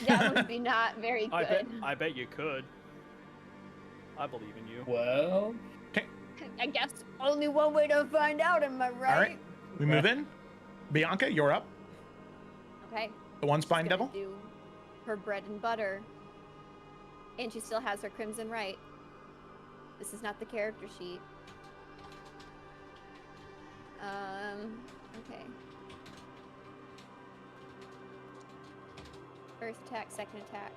That would be not very good. I bet you could. I believe in you. Well, I guess only one way to find out, am I right? All right, we move in. Bianca, you're up. Okay. The one She's spine gonna devil. do her bread and butter. And she still has her crimson right. This is not the character sheet. Okay. First attack, second attack.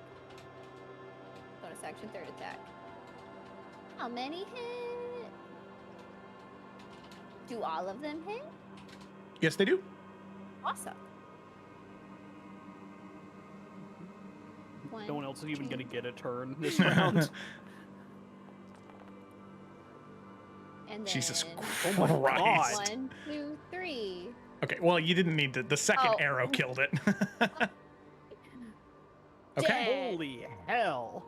Bonus action, third attack. How many hit? Do all of them hit? Yes, they do. Awesome. No one else is even two, gonna get a turn this round. And then Jesus Oh my Christ. God. 1, 2, 3. Okay, well, you didn't need to. The second Oh. arrow killed it. Okay. Dead. Holy hell!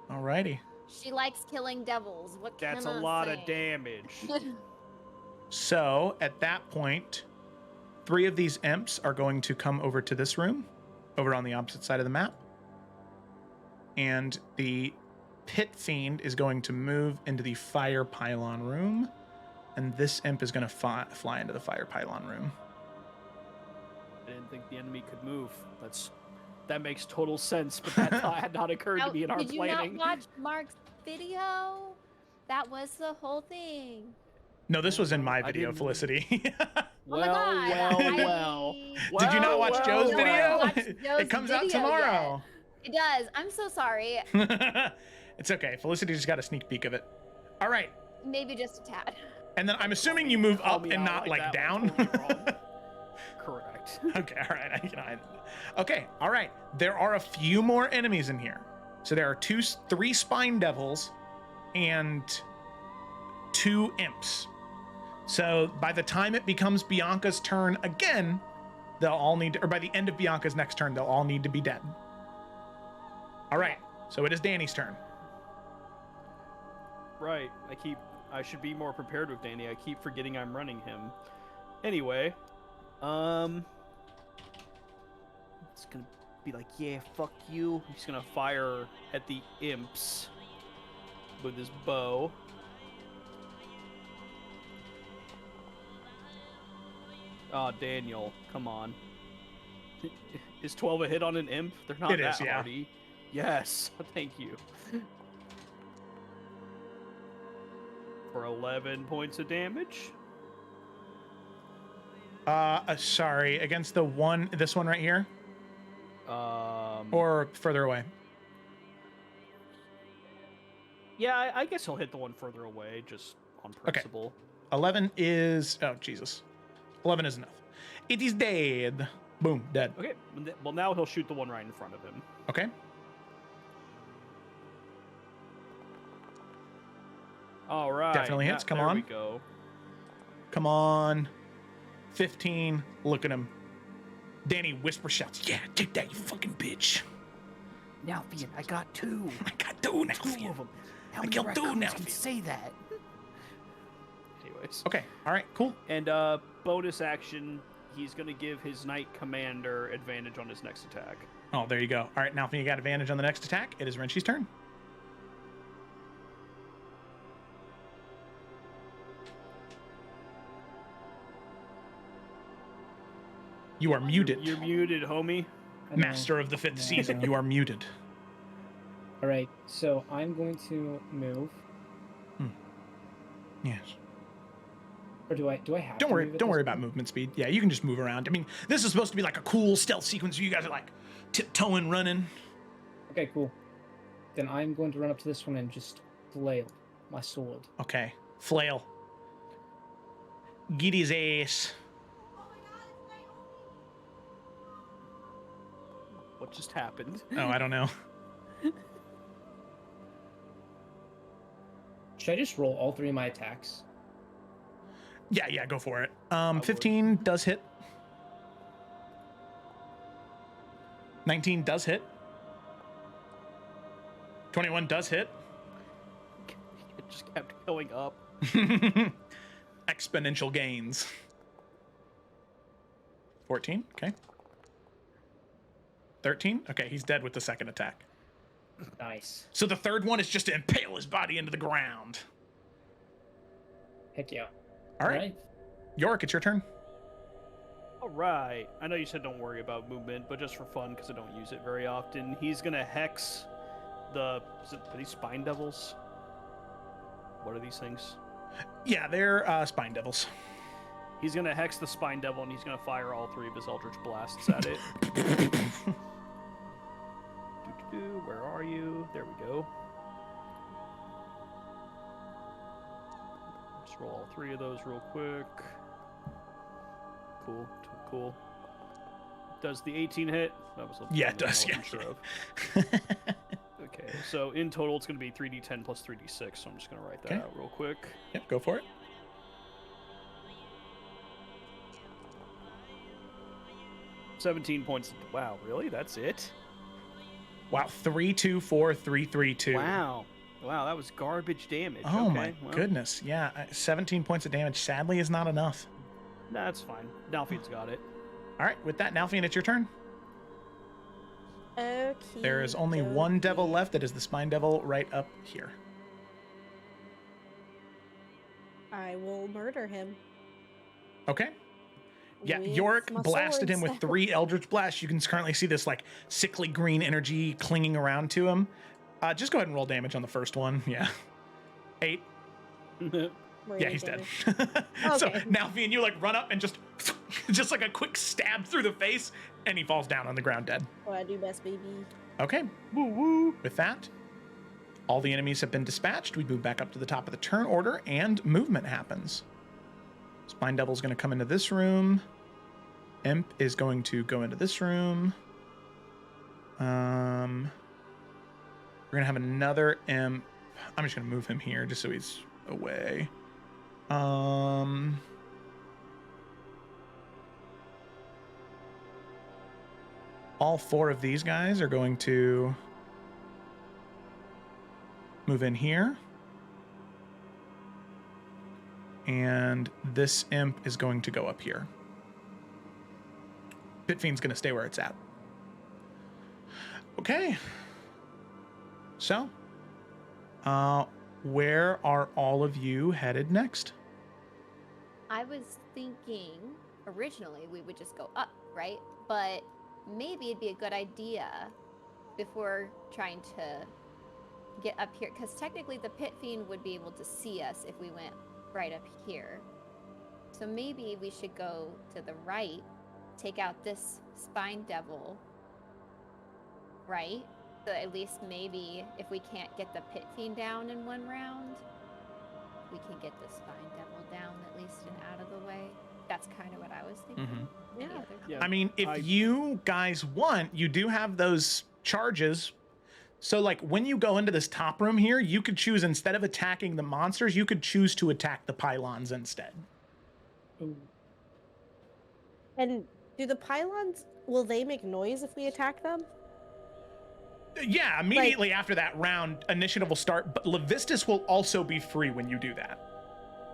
Alrighty. She likes killing devils. What can That's a I lot say? of damage. So at that point, 3 of these imps are going to come over to this room, over on the opposite side of the map. And the pit fiend is going to move into the fire pylon room. And this imp is going to fly into the fire pylon room. I didn't think the enemy could move. That makes total sense, but that thought had not occurred to me in our Did you planning. not watch Mark's video? That was the whole thing. No, this was in my I video, didn't- Felicity. Oh my God, Did you not watch Joe's No, I video? watched It Joe's comes out video tomorrow. It does. I'm so sorry. It's okay. Felicity just got a sneak peek of it. All right. Maybe just a tad. And then I'm assuming you move Call up me and out not like that down. one, totally wrong. Correct. Okay, all right. Okay, all right. There are a few more enemies in here. So there are 3 spine devils and 2 imps. So by the time it becomes Bianca's turn again, they'll all need to, or by the end of Bianca's next turn, they'll all need to be dead. All right. So it is Danny's turn. Right. I should be more prepared with Danny. I keep forgetting I'm running him. Anyway, It's gonna be like, yeah, fuck you. He's gonna fire at the imps with his bow. Oh, Daniel, come on. Is 12 a hit on an imp? They're not It that is, yeah. hardy. Yes, thank you. For 11 points of damage. Sorry, against this one right here, Um, or further away. yeah, I guess he'll hit the one further away, just on principle. 11 is, oh Jesus, 11 is enough. It is dead. Boom, dead. Okay, well now he'll shoot the one right in front of him. Okay. All right, Definitely hits. Come on. There we go. Come on. 15. Look at him. Danny whisper shouts, yeah, take that, you fucking bitch. Now, Fian, I got 2. I got two now. Two of them. How I many killed 2 raccoons now. can say that? Anyways. Okay, all right, cool. And bonus action, he's going to give his knight commander advantage on his next attack. Oh, there you go. All right, now if you got advantage on the next attack, it is Wrenchy's turn. You are muted. You're muted, homie. I know. Master of the 5th No. season, you are muted. All right, so I'm going to move, Yes. or do I have? Don't to worry. move at Don't this worry about point? movement speed. Yeah, you can just move around. I mean, this is supposed to be like a cool stealth sequence. Where you guys are like tiptoeing, running. Okay, cool. Then I'm going to run up to this one and just flail my sword. Okay, flail. Get his ass. What just happened? Oh, I don't know. Should I just roll all 3 of my attacks? Yeah, go for it. would. 15 does hit. 19 does hit. 21 does hit. It just kept going up. Exponential gains. 14, okay. 13, okay, he's dead with the second attack. Nice. So the third one is just to impale his body into the ground. Heck yeah. All right, Yorick, it's your turn. All right. I know you said don't worry about movement, but just for fun, because I don't use it very often, he's going to hex are these spine devils? What are these things? Yeah, they're spine devils. He's going to hex the spine devil, and he's going to fire all 3 of his eldritch blasts at it. Where are you? There we go. Just roll all 3 of those real quick. Cool. Does the 18 hit? That was Yeah, it does. I Yeah. wasn't sure of. Okay, so in total it's going to be 3d10 plus 3d6, so I'm just going to write that Okay. out real quick. Yep, go for it. 17 points. Wow, really? That's it? Wow, 3, 2, 4, 3, 3, 2. Wow, that was garbage damage. Oh okay, my well, goodness. Yeah, 17 points of damage sadly is not enough. That's fine. Nalfien's got it. All right, with that, Nalfien, it's your turn. Okay. There is only one devil left. That is the spine devil right up here. I will murder him. Okay. Yeah, with Yorick my blasted him swords. with 3 Eldritch Blasts. You can currently see this like sickly green energy clinging around to him. Just go ahead and roll damage on the first one. Yeah. 8. Yeah, he's dead. So Okay. Nalfien, you like run up and just like a quick stab through the face, and he falls down on the ground dead. What I do best, baby. Okay. Woo woo. With that, all the enemies have been dispatched. We move back up to the top of the turn order, and movement happens. Spine Devil's going to come into this room. Imp is going to go into this room. We're going to have another Imp. I'm just going to move him here just so he's away. All 4 of these guys are going to move in here. And this imp is going to go up here. Pit Fiend's going to stay where it's at. Okay. So, where are all of you headed next? I was thinking originally we would just go up, right? But maybe it'd be a good idea before trying to get up here, because technically the pit fiend would be able to see us if we went right up here. So maybe we should go to the right, take out this spine devil, right? So at least maybe if we can't get the pit fiend down in one round, we can get the spine devil down at least and out of the way. That's kind of what I was thinking. Mhm. Any Yeah. other Yeah. I mean, if I- you guys want, you do have those charges. So, like, when you go into this top room here, you could choose, instead of attacking the monsters, you could choose to attack the pylons instead. And do the pylons, will they make noise if we attack them? Yeah, immediately after that round, initiative will start, but Levistus will also be free when you do that.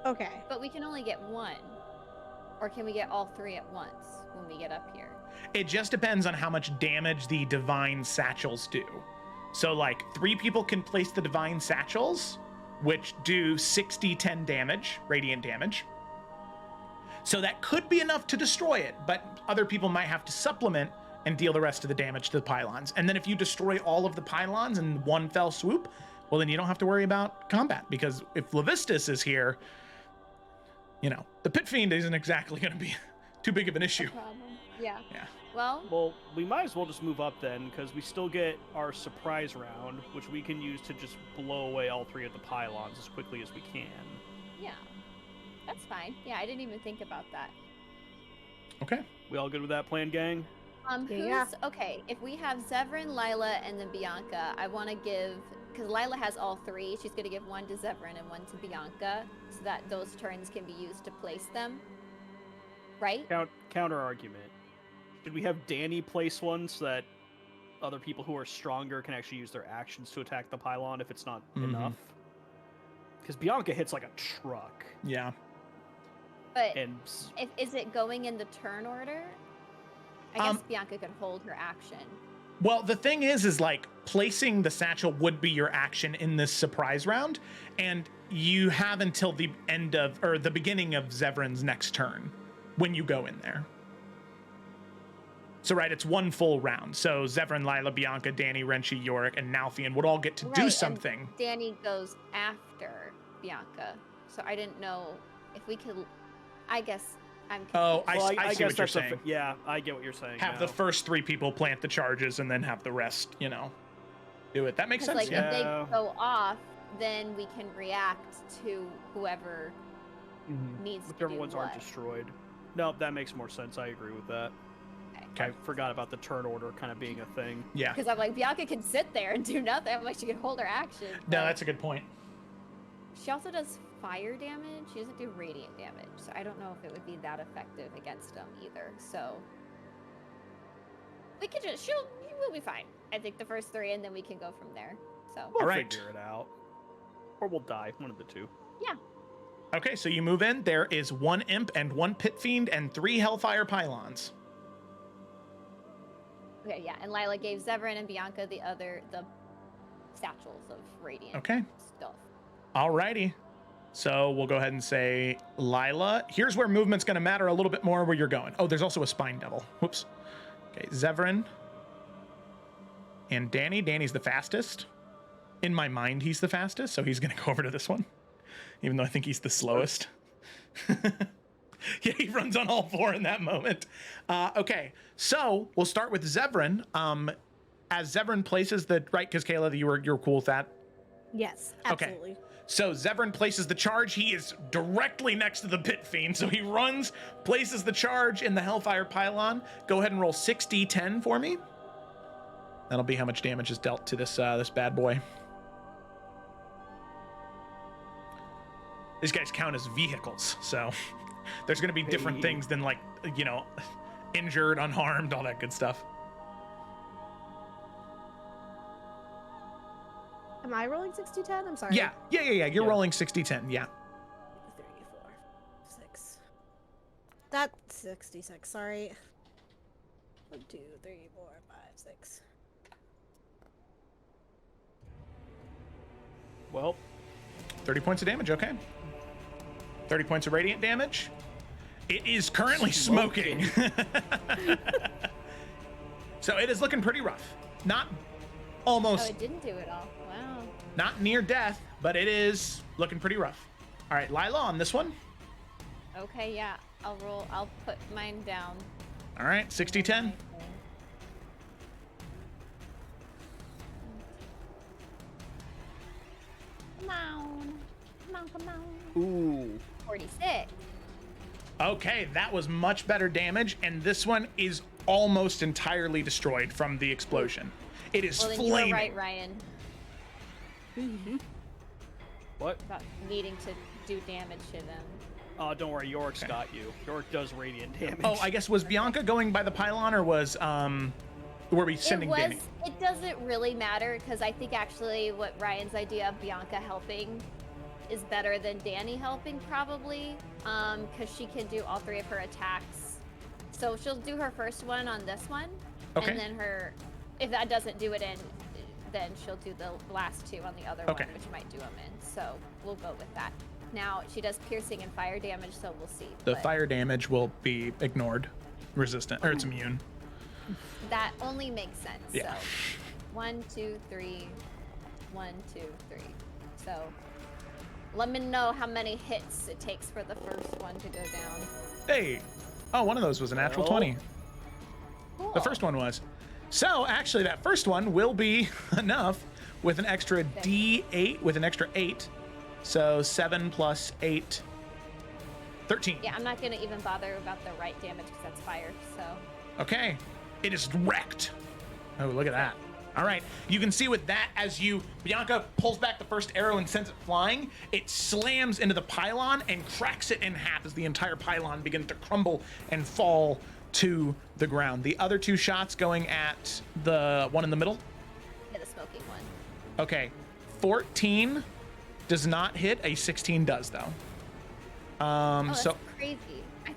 Okay. But we can only get one. Or can we get all three at once when we get up here? It just depends on how much damage the divine satchels do. So, like, 3 people can place the divine satchels, which do 60-10 damage, radiant damage. So that could be enough to destroy it, but other people might have to supplement and deal the rest of the damage to the pylons. And then if you destroy all of the pylons in one fell swoop, well, then you don't have to worry about combat, because if Levistus is here, you know, the pit fiend isn't exactly going to be too big of an issue. Problem. Yeah. Yeah. Well, we might as well just move up then, because we still get our surprise round, which we can use to just blow away all 3 of the pylons as quickly as we can. yeah. That's fine. Yeah, I didn't even think about that. Okay. We all good with that plan, gang? Yeah. Okay, if we have Zevran, Lila, and then Bianca, I want to give, because Lila has all 3, she's going to give 1 to Zevran and 1 to Bianca, so that those turns can be used to place them. Right? Counter argument. Should we have Danny place one so that other people who are stronger can actually use their actions to attack the pylon if it's not enough? Because Bianca hits like a truck. Yeah. But And is it going in the turn order? I guess Bianca could hold her action. Well, the thing is like, placing the satchel would be your action in this surprise round, and you have until the end of, or the beginning of Zevran's next turn when you go in there. So, right, it's 1 full round. So Zevran, Lila, Bianca, Danny, Renshi, Yorick, and Nalfian would all get to do and something. Danny goes after Bianca. So I didn't know if we could. I guess I'm confused. Oh, I well, see I what guess you're that's saying. yeah, I get what you're saying. Have the now. first 3 people plant the charges and then have the rest, you know, do it. That makes sense. Like Yeah. if they go off, then we can react to whoever needs Whichever to do ones what. aren't destroyed. No, that makes more sense. I agree with that. Okay. I forgot about the turn order kind of being a thing. Yeah. Because I'm like, Bianca can sit there and do nothing. I'm like, she can hold her action. No, but that's a good point. She also does fire damage. She doesn't do radiant damage. So I don't know if it would be that effective against them either. So we could just, we'll be fine. I think the first 3 and then we can go from there. So We'll All right. figure it out. Or we'll die. One of the 2. Okay, so you move in. There is 1 imp and 1 pit fiend and 3 hellfire pylons. okay, yeah. And Lila gave Zevran and Bianca the satchels of radiant Okay. stuff. Alrighty. So we'll go ahead and say Lila. Here's where movement's going to matter a little bit more where you're going. Oh, there's also a spine devil. Whoops. Okay, Zevran and Danny. Danny's the fastest. In my mind, he's the fastest, so he's going to go over to this one, even though I think he's the slowest. Yeah, he runs on all 4 in that moment. Okay, so we'll start with Zevran. As Zevran places the right, because Kayla, you were cool with that. Yes, Okay. absolutely. So Zevran places the charge. He is directly next to the pit fiend, so he runs, places the charge in the hellfire pylon. Go ahead and roll 6d10 for me. That'll be how much damage is dealt to this this bad boy. These guys count as vehicles, so there's going to be different Hey. things than, like, you know, injured, unharmed, all that good stuff. Am I rolling 60-10? I'm sorry. Yeah. You're Yeah. rolling 60-10, yeah. 3, 4, 6. That's 66, sorry. 1, 2, 3, 4, 5, 6. Well, 30 points of damage, okay. 30 points of radiant damage. It is currently smoking. So it is looking pretty rough. Not Oh, almost, it didn't do it all. Wow. not near death, but it is looking pretty rough. All right, Lila on this one. Okay, yeah. I'll roll. I'll put mine down. All right, 60-10. Come on. Come on, come on. ooh. 46. Okay, that was much better damage, and this one is almost entirely destroyed from the explosion. It is Well, then flaming. you were right, Ryan, What? about needing to do damage to them. Oh, don't worry, Yorick's got you. Yorick does radiant damage. Oh, I guess was Bianca going by the pylon, or was were we sending it was. Danny? It doesn't really matter because I think actually what Ryan's idea of Bianca helping is better than Danny helping probably, because she can do all 3 of her attacks. So she'll do her first one on this one, Okay. and then if that doesn't do it in, then she'll do the last 2 on the other Okay. one, which might do them in. So we'll go with that. Now she does piercing and fire damage, so we'll see. The but fire damage will be ignored, resistant, or it's immune. that only makes sense. Yeah. So 1, 2, 3, 1, 2, 3. So let me know how many hits it takes for the first one to go down. Hey, oh, one of those was a natural 20. Cool. The first one was. So actually, that first one will be enough with an extra D8 with an extra 8. So 7 plus 8, 13. Yeah, I'm not gonna even bother about the right damage because that's fire. So Okay, it is wrecked. Oh, look at that. All right, you can see with that, as Bianca pulls back the first arrow and sends it flying, it slams into the pylon and cracks it in half as the entire pylon begins to crumble and fall to the ground. The other 2 shots going at the one in the middle. yeah, the smoking one. Okay, 14 does not hit. A 16 does though. Oh, that's So crazy. I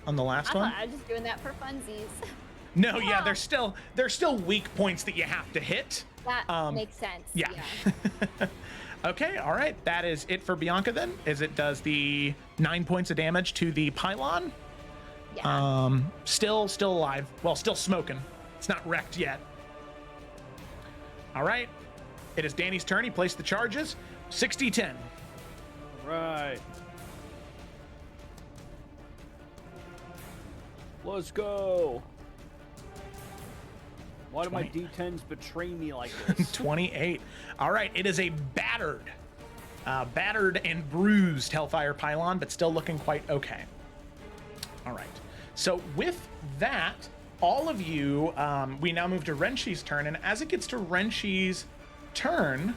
on the last one. thought I was just doing that for funsies. No, yeah, Yeah. there's still weak points that you have to hit. That makes sense. Yeah. Okay, all right. That is it for Bianca then, as it does the 9 points of damage to the pylon. Yeah. Still alive. Well, still smoking. It's not wrecked yet. All right. It is Danny's turn. He placed the charges. 60-10. Right. Let's go. Why do my 20. D10s betray me like this? 28. All right. It is a battered and bruised Hellfire Pylon, but still looking quite okay. All right. So with that, all of you, we now move to Renshi's turn. And as it gets to Renshi's turn,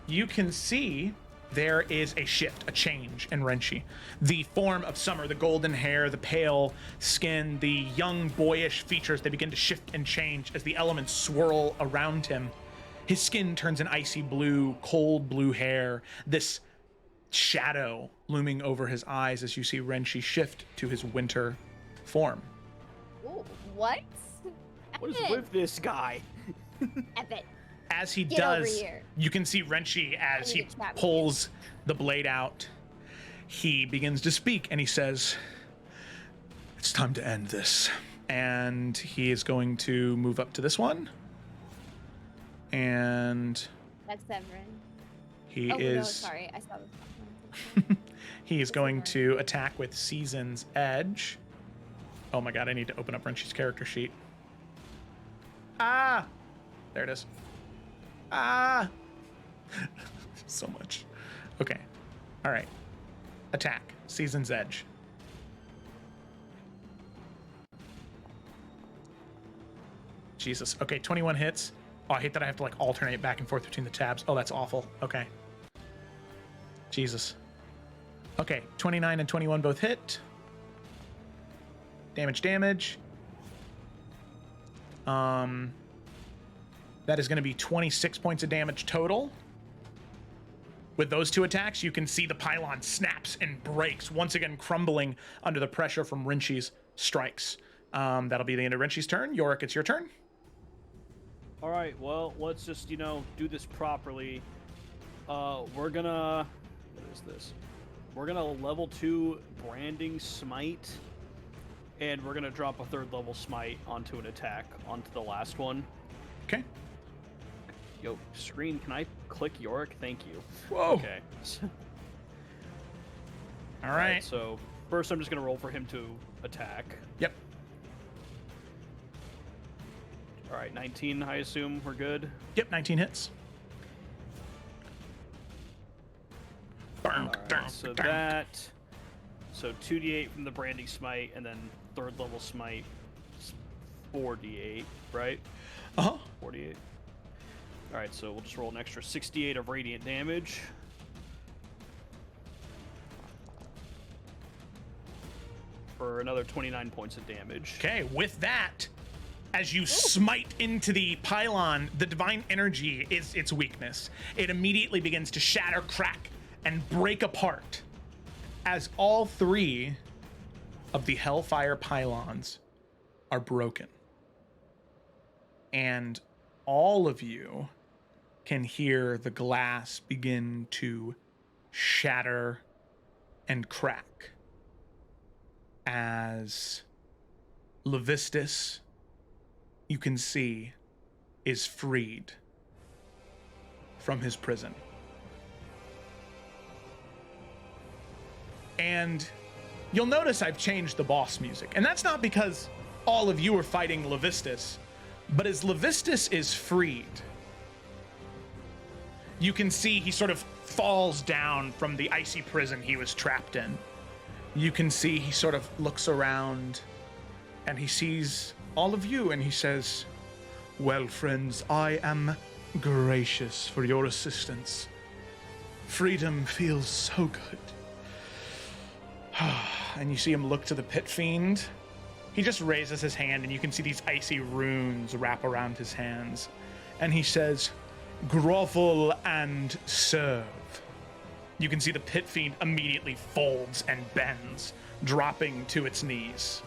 you can see there is a shift, a change in Renshi. The form of Summer, the golden hair, the pale skin, the young boyish features, they begin to shift and change as the elements swirl around him. His skin turns an icy blue, cold blue hair, this shadow looming over his eyes as you see Renshi shift to his winter form. Ooh, what? What is Evan. with this guy? Evan. As he Get over does, here. you can see Renshi as I he need to chat with pulls the blade out. He begins to speak and he says, "It's time to end this." And he is going to move up to this one. And That's Severin. he Oh, is no, sorry. I saw this. he is going to attack with Season's Edge. Oh my god, I need to open up Renshi's character sheet. Ah! There it is. Ah! So much. Okay. All right. Attack. Season's Edge. Jesus. Okay, 21 hits. Oh, I hate that I have to like alternate back and forth between the tabs. Oh, that's awful. Okay. Jesus. Okay, 29 and 21 both hit. Damage. That is going to be 26 points of damage total. With those 2 attacks, you can see the pylon snaps and breaks, once again crumbling under the pressure from Renshi's strikes. That'll be the end of Renshi's turn. Yorick, it's your turn. All right, well, let's just, do this properly. We're gonna... What is this? We're gonna level 2 Branding Smite, and we're gonna drop a 3rd level Smite onto an attack, onto the last one. Okay. Yo, screen, can I click Yorick? Thank you. Whoa. Okay. All right. So, first I'm just gonna roll for him to attack. Yep. Alright, 19, I assume we're good? Yep, 19 hits. Alright, so that... So 2d8 from the Branding Smite, and then 3rd level Smite, 4d8, right? Uh-huh. 48. Alright, so we'll just roll an extra 68 of radiant damage. For another 29 points of damage. Okay, with that, as you smite into the pylon, the divine energy is its weakness. It immediately begins to shatter, crack, and break apart as all 3 of the Hellfire pylons are broken. And all of you can hear the glass begin to shatter and crack as Levistus, you can see, is freed from his prison. And you'll notice I've changed the boss music. And that's not because all of you are fighting Levistus, but as Levistus is freed, you can see he sort of falls down from the icy prison he was trapped in. You can see he sort of looks around and he sees all of you and he says, "Well, friends, I am gracious for your assistance. Freedom feels so good." And you see him look to the pit fiend. He just raises his hand and you can see these icy runes wrap around his hands. And he says, "Grovel and serve." You can see the pit fiend immediately folds and bends, dropping to its knees.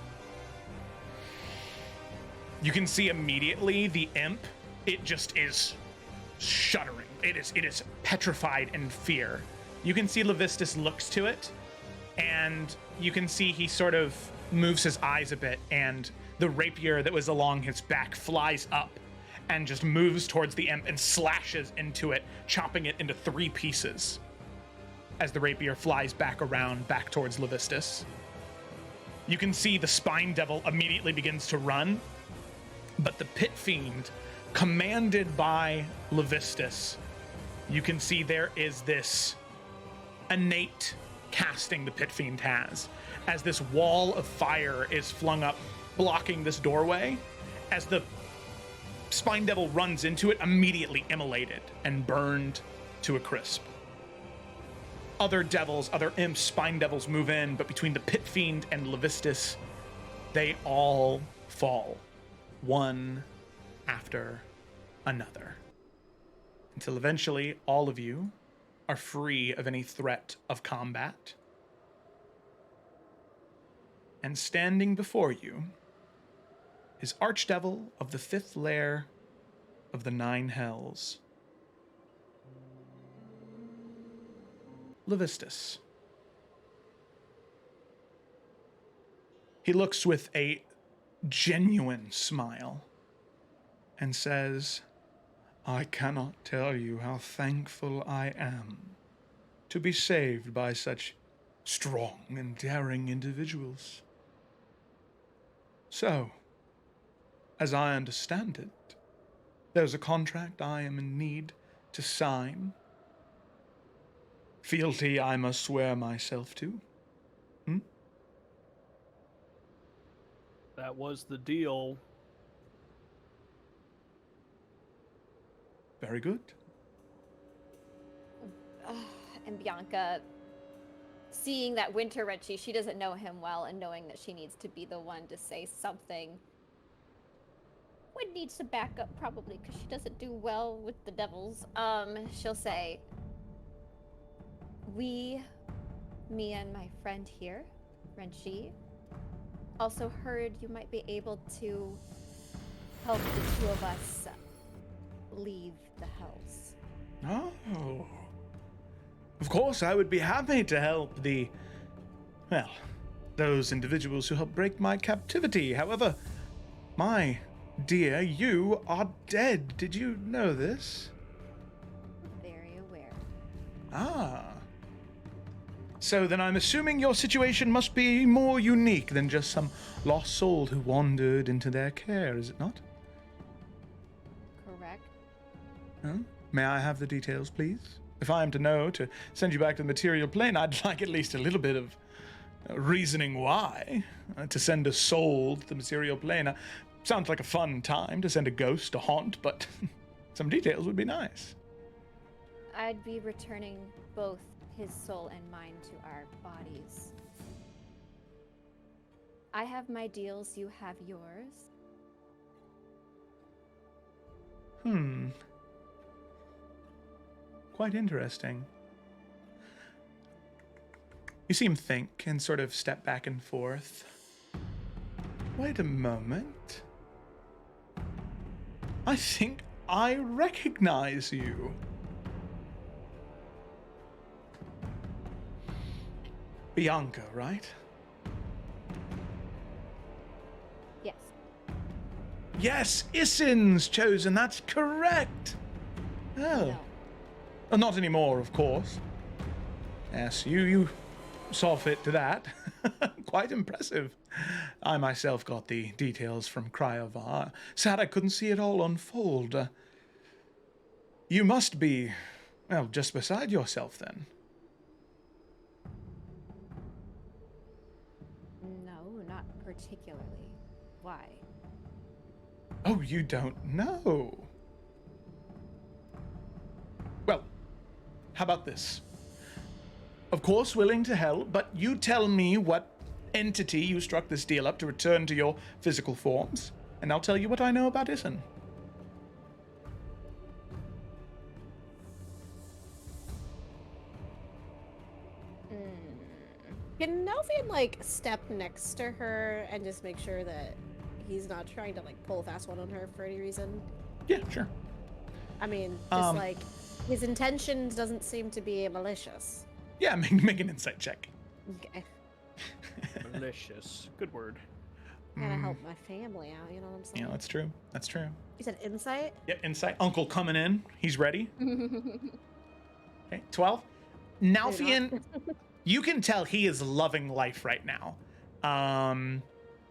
You can see immediately the imp, it just is shuddering. It is petrified in fear. You can see Levistus looks to it, and you can see he sort of moves his eyes a bit, and the rapier that was along his back flies up and just moves towards the imp and slashes into it, chopping it into 3 pieces as the rapier flies back around, back towards Levistus. You can see the spine devil immediately begins to run, but the pit fiend, commanded by Levistus, you can see there is this innate casting the pit fiend has, as this wall of fire is flung up, blocking this doorway. As the spine devil runs into it, immediately immolated and burned to a crisp. Other devils, other imps, spine devils move in, but between the pit fiend and Levistus, they all fall, one after another, until eventually all of you are free of any threat of combat. And standing before you is Archdevil of the 5th lair of the 9 hells, Levistus. He looks with a genuine smile and says, "I cannot tell you how thankful I am to be saved by such strong and daring individuals. So, as I understand it, there's a contract I am in need to sign. Fealty I must swear myself to. That was the deal. Very good." And Bianca, seeing that Winter Retchie, she doesn't know him well, and knowing that she needs to be the one to say something, would need some backup probably because she doesn't do well with the devils. She'll say, me and my friend here, Renshi, also heard you might be able to help the 2 of us leave the hells. Oh, Of course, I would be happy to help those individuals who helped break my captivity. However, my dear, you are dead. Did you know this? Very aware. Ah. So then I'm assuming your situation must be more unique than just some lost soul who wandered into their care, is it not? Correct. Huh? May I have the details, please? If I am to know to send you back to the material plane, I'd like at least a little bit of reasoning why. To send a soul to the material plane. Sounds like a fun time to send a ghost to haunt, but some details would be nice. I'd be returning both his soul and mine to our bodies. I have my deals, you have yours. Quite interesting. You see him think and sort of step back and forth. Wait a moment. I think I recognize you. Bianca, right? Yes. Yes, Isin's chosen, that's correct. Oh. No. Not anymore, of course. Yes, you saw fit to that. Quite impressive. I myself got the details from Cryovar. Sad I couldn't see it all unfold. You must be, just beside yourself then. No, not particularly. Why? Oh, you don't know. Well, how about this? Of course, willing to help, but you tell me what entity you struck this deal up to return to your physical forms, and I'll tell you what I know about Isin. Can Nelvian, like, step next to her and just make sure that he's not trying to, like, pull a fast one on her for any reason? Yeah, sure. I mean, just, like, his intentions doesn't seem to be malicious. Yeah, make an insight check. Okay. Malicious. Good word. Gotta help my family out, you know what I'm saying? Yeah, that's true. That's true. You said insight? Yep, insight. Uncle coming in. He's ready. Okay, 12. Maybe Nalfian, you can tell he is loving life right now.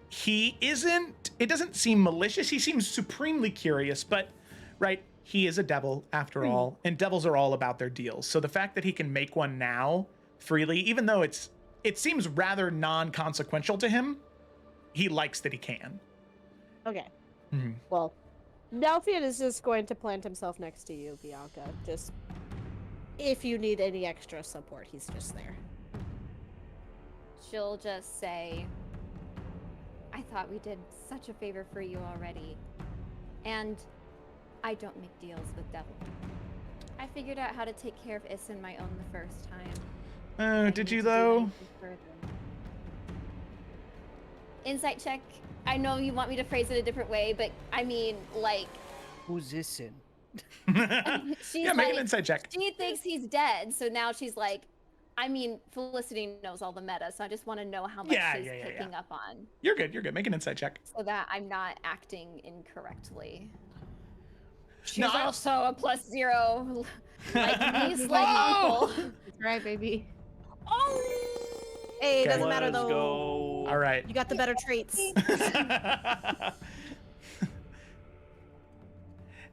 He isn't, it doesn't seem malicious. He seems supremely curious, but, right, he is a devil after all, and devils are all about their deals. So the fact that he can make one now freely, even though it seems rather non-consequential to him, he likes that he can. Okay. Mhm. Well, Nelfian is just going to plant himself next to you, Bianca. Just if you need any extra support, he's just there. She'll just say, I thought we did such a favor for you already. And I don't make deals with devil. I figured out how to take care of Isin my own the first time. Oh, I did need you to do though? anything further. Insight check. I know you want me to phrase it a different way, but I mean, like, Who's this in? she's Yeah, make like, an insight check. she thinks he's dead, so now she's like, I mean, Felicity knows all the meta, so I just want to know how much Yeah, she's yeah, yeah, picking up on, You're good. Make an insight check. so that I'm not acting incorrectly. She's No, I- also a +0, like me, like Whoa! uncle. That's right, baby. Oh! Hey, it Okay. doesn't matter Let's though. go. All right. You got the better traits.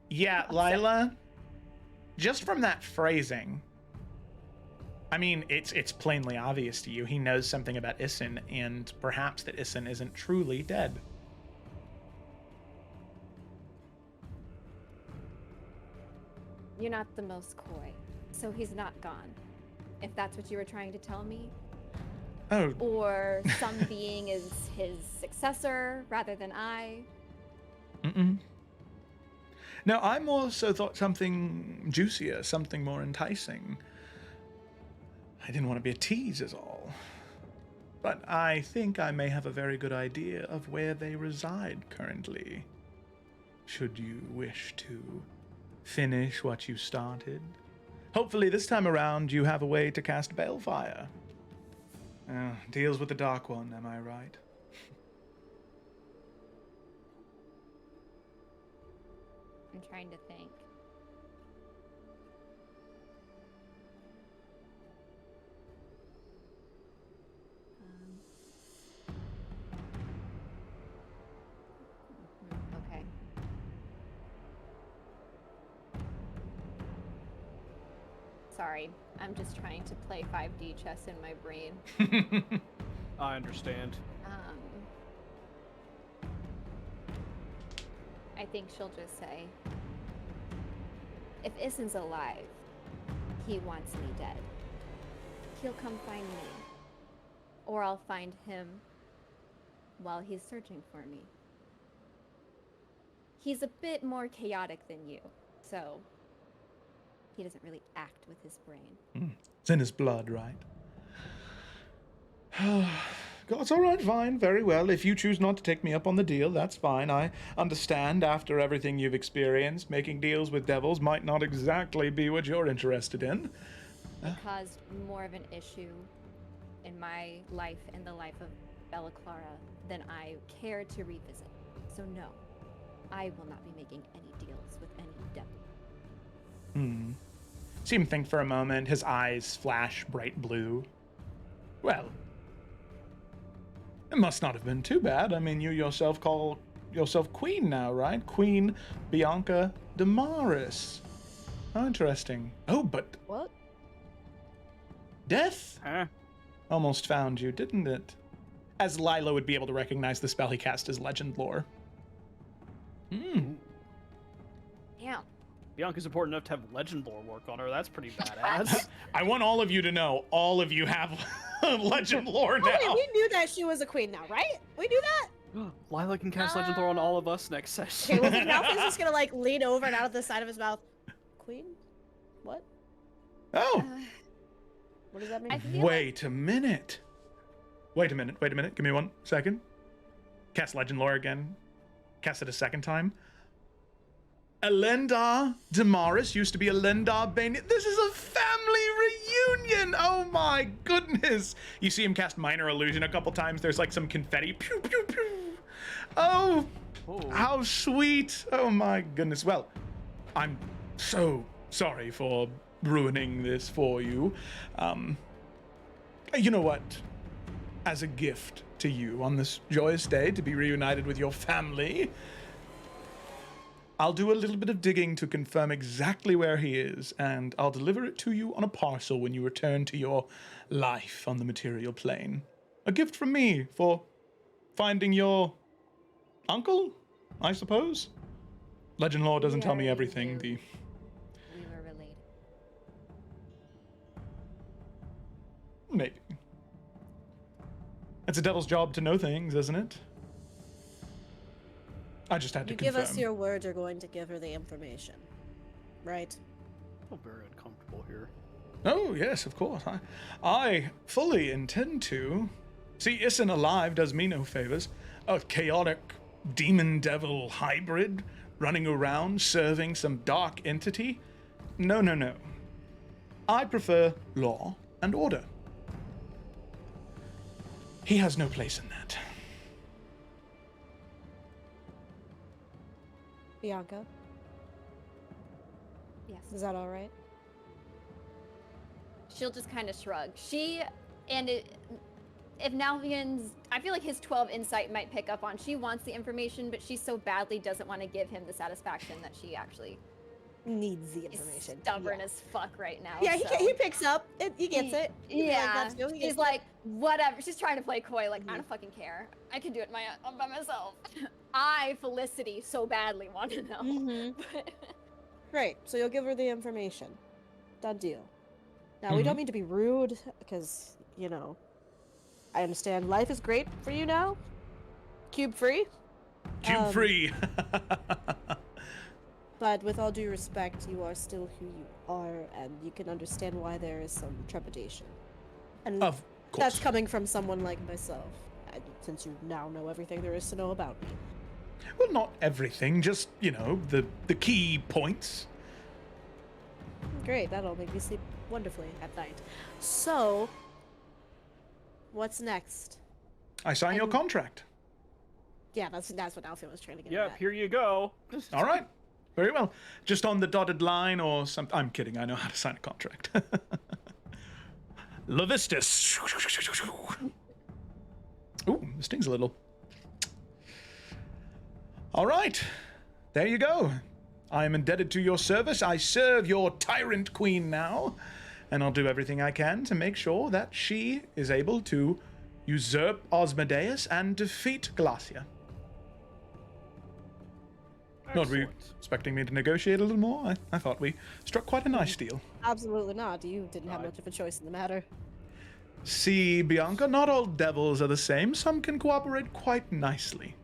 Yeah, Lila, just from that phrasing, I mean, it's plainly obvious to you. He knows something about Isin, and perhaps that Isin isn't truly dead. You're not the most coy, so he's not gone. If that's what you were trying to tell me. Oh, Or some being is his successor rather than I. mm-mm. No, I more so thought something juicier, something more enticing. I didn't want to be a tease is all. But I think I may have a very good idea of where they reside currently. Should you wish to finish what you started, Hopefully this time around you have a way to cast Balefire. Deals with the Dark One, am I right? I'm trying to think. Okay. Sorry, I'm just trying to play 5D chess in my brain. I understand. I think she'll just say, if Issen's alive, he wants me dead. He'll come find me. Or I'll find him while he's searching for me. He's a bit more chaotic than you, so he doesn't really act with his brain. It's in his blood, right? It's all right, fine, very well. If you choose not to take me up on the deal, that's fine. I understand after everything you've experienced, making deals with devils might not exactly be what you're interested in. It caused more of an issue in my life and the life of Bella Clara than I care to revisit. So no, I will not be making any deals with any devil. See him think for a moment. His eyes flash bright blue. Well, it must not have been too bad. I mean, you yourself call yourself queen now, right? Queen Bianca Damaris. How interesting. Oh, but What? death Huh? almost found you, didn't it? As Lila would be able to recognize the spell he cast as legend lore. Damn. Bianca's important enough to have legend lore work on her. That's pretty badass. I want all of you to know, all of you have legend lore now. Oh, wait, we knew that she was a queen now, right? We knew that? Lila can cast legend lore on all of us next session. Okay, was his mouth just gonna like lean over and out of the side of his mouth? Queen? What? Oh, What does that mean? I feel wait a minute. Wait a minute. Give me 1 second. Cast legend lore again. Cast it a second time. Elendar Damaris used to be Elendar Bane. This is a family reunion. Oh my goodness. You see him cast Minor Illusion a couple times. There's like some confetti. Pew, pew, pew. Oh, how sweet. Oh my goodness. Well, I'm so sorry for ruining this for you. You know what? As a gift to you on this joyous day to be reunited with your family, I'll do a little bit of digging to confirm exactly where he is, and I'll deliver it to you on a parcel when you return to your life on the material plane. A gift from me for finding your uncle, I suppose? Legend lore doesn't tell me Yeah, everything. you- The we were related. Maybe. It's a devil's job to know things, isn't it? I just had to You give confirm. us your word you're going to give her the information. Right? I feel very uncomfortable here. Oh, yes, of course. I fully intend to. See, Issen alive does me no favors. A chaotic demon devil hybrid running around serving some dark entity? No, no, no. I prefer law and order. He has no place in that. Bianca, Yes. is that all right? She'll just kind of shrug. If Nalvian's, I feel like his 12 insight might pick up on, she wants the information, but she so badly doesn't want to give him the satisfaction that she actually Needs the is information. stubborn Yeah. as fuck right now. Yeah, so. he picks up. He gets it. He'd be like Yeah, that too. He she's gets like, whatever. She's trying to play coy, like, I Mhm. don't fucking care. I can do it all by myself. I, Felicity, so badly want to know. Mhm. But- Great. So you'll give her the information. Done deal. Now, we don't mean to be rude, because, you know, I understand life is great for you now. Cube free. Cube free. But with all due respect, you are still who you are, and you can understand why there is some trepidation. And Of course. that's coming from someone like myself, since you now know everything there is to know about me. Well, not everything, just, the key points. Great, that'll make me sleep wonderfully at night. So, what's next? I sign your And- contract. Yeah, that's what Alfie was trying to get Yep, at. here you go. All right. Very well. Just on the dotted line or something. I'm kidding. I know how to sign a contract. Levistus. Ooh, this stings a little. All right. There you go. I am indebted to your service. I serve your tyrant queen now, and I'll do everything I can to make sure that she is able to usurp Osmodeus and defeat Glacia. Not were you Excellent. expecting me to negotiate a little more? I thought we struck quite a nice deal. Absolutely not. You didn't have much of a choice in the matter. See, Bianca, not all devils are the same. Some can cooperate quite nicely.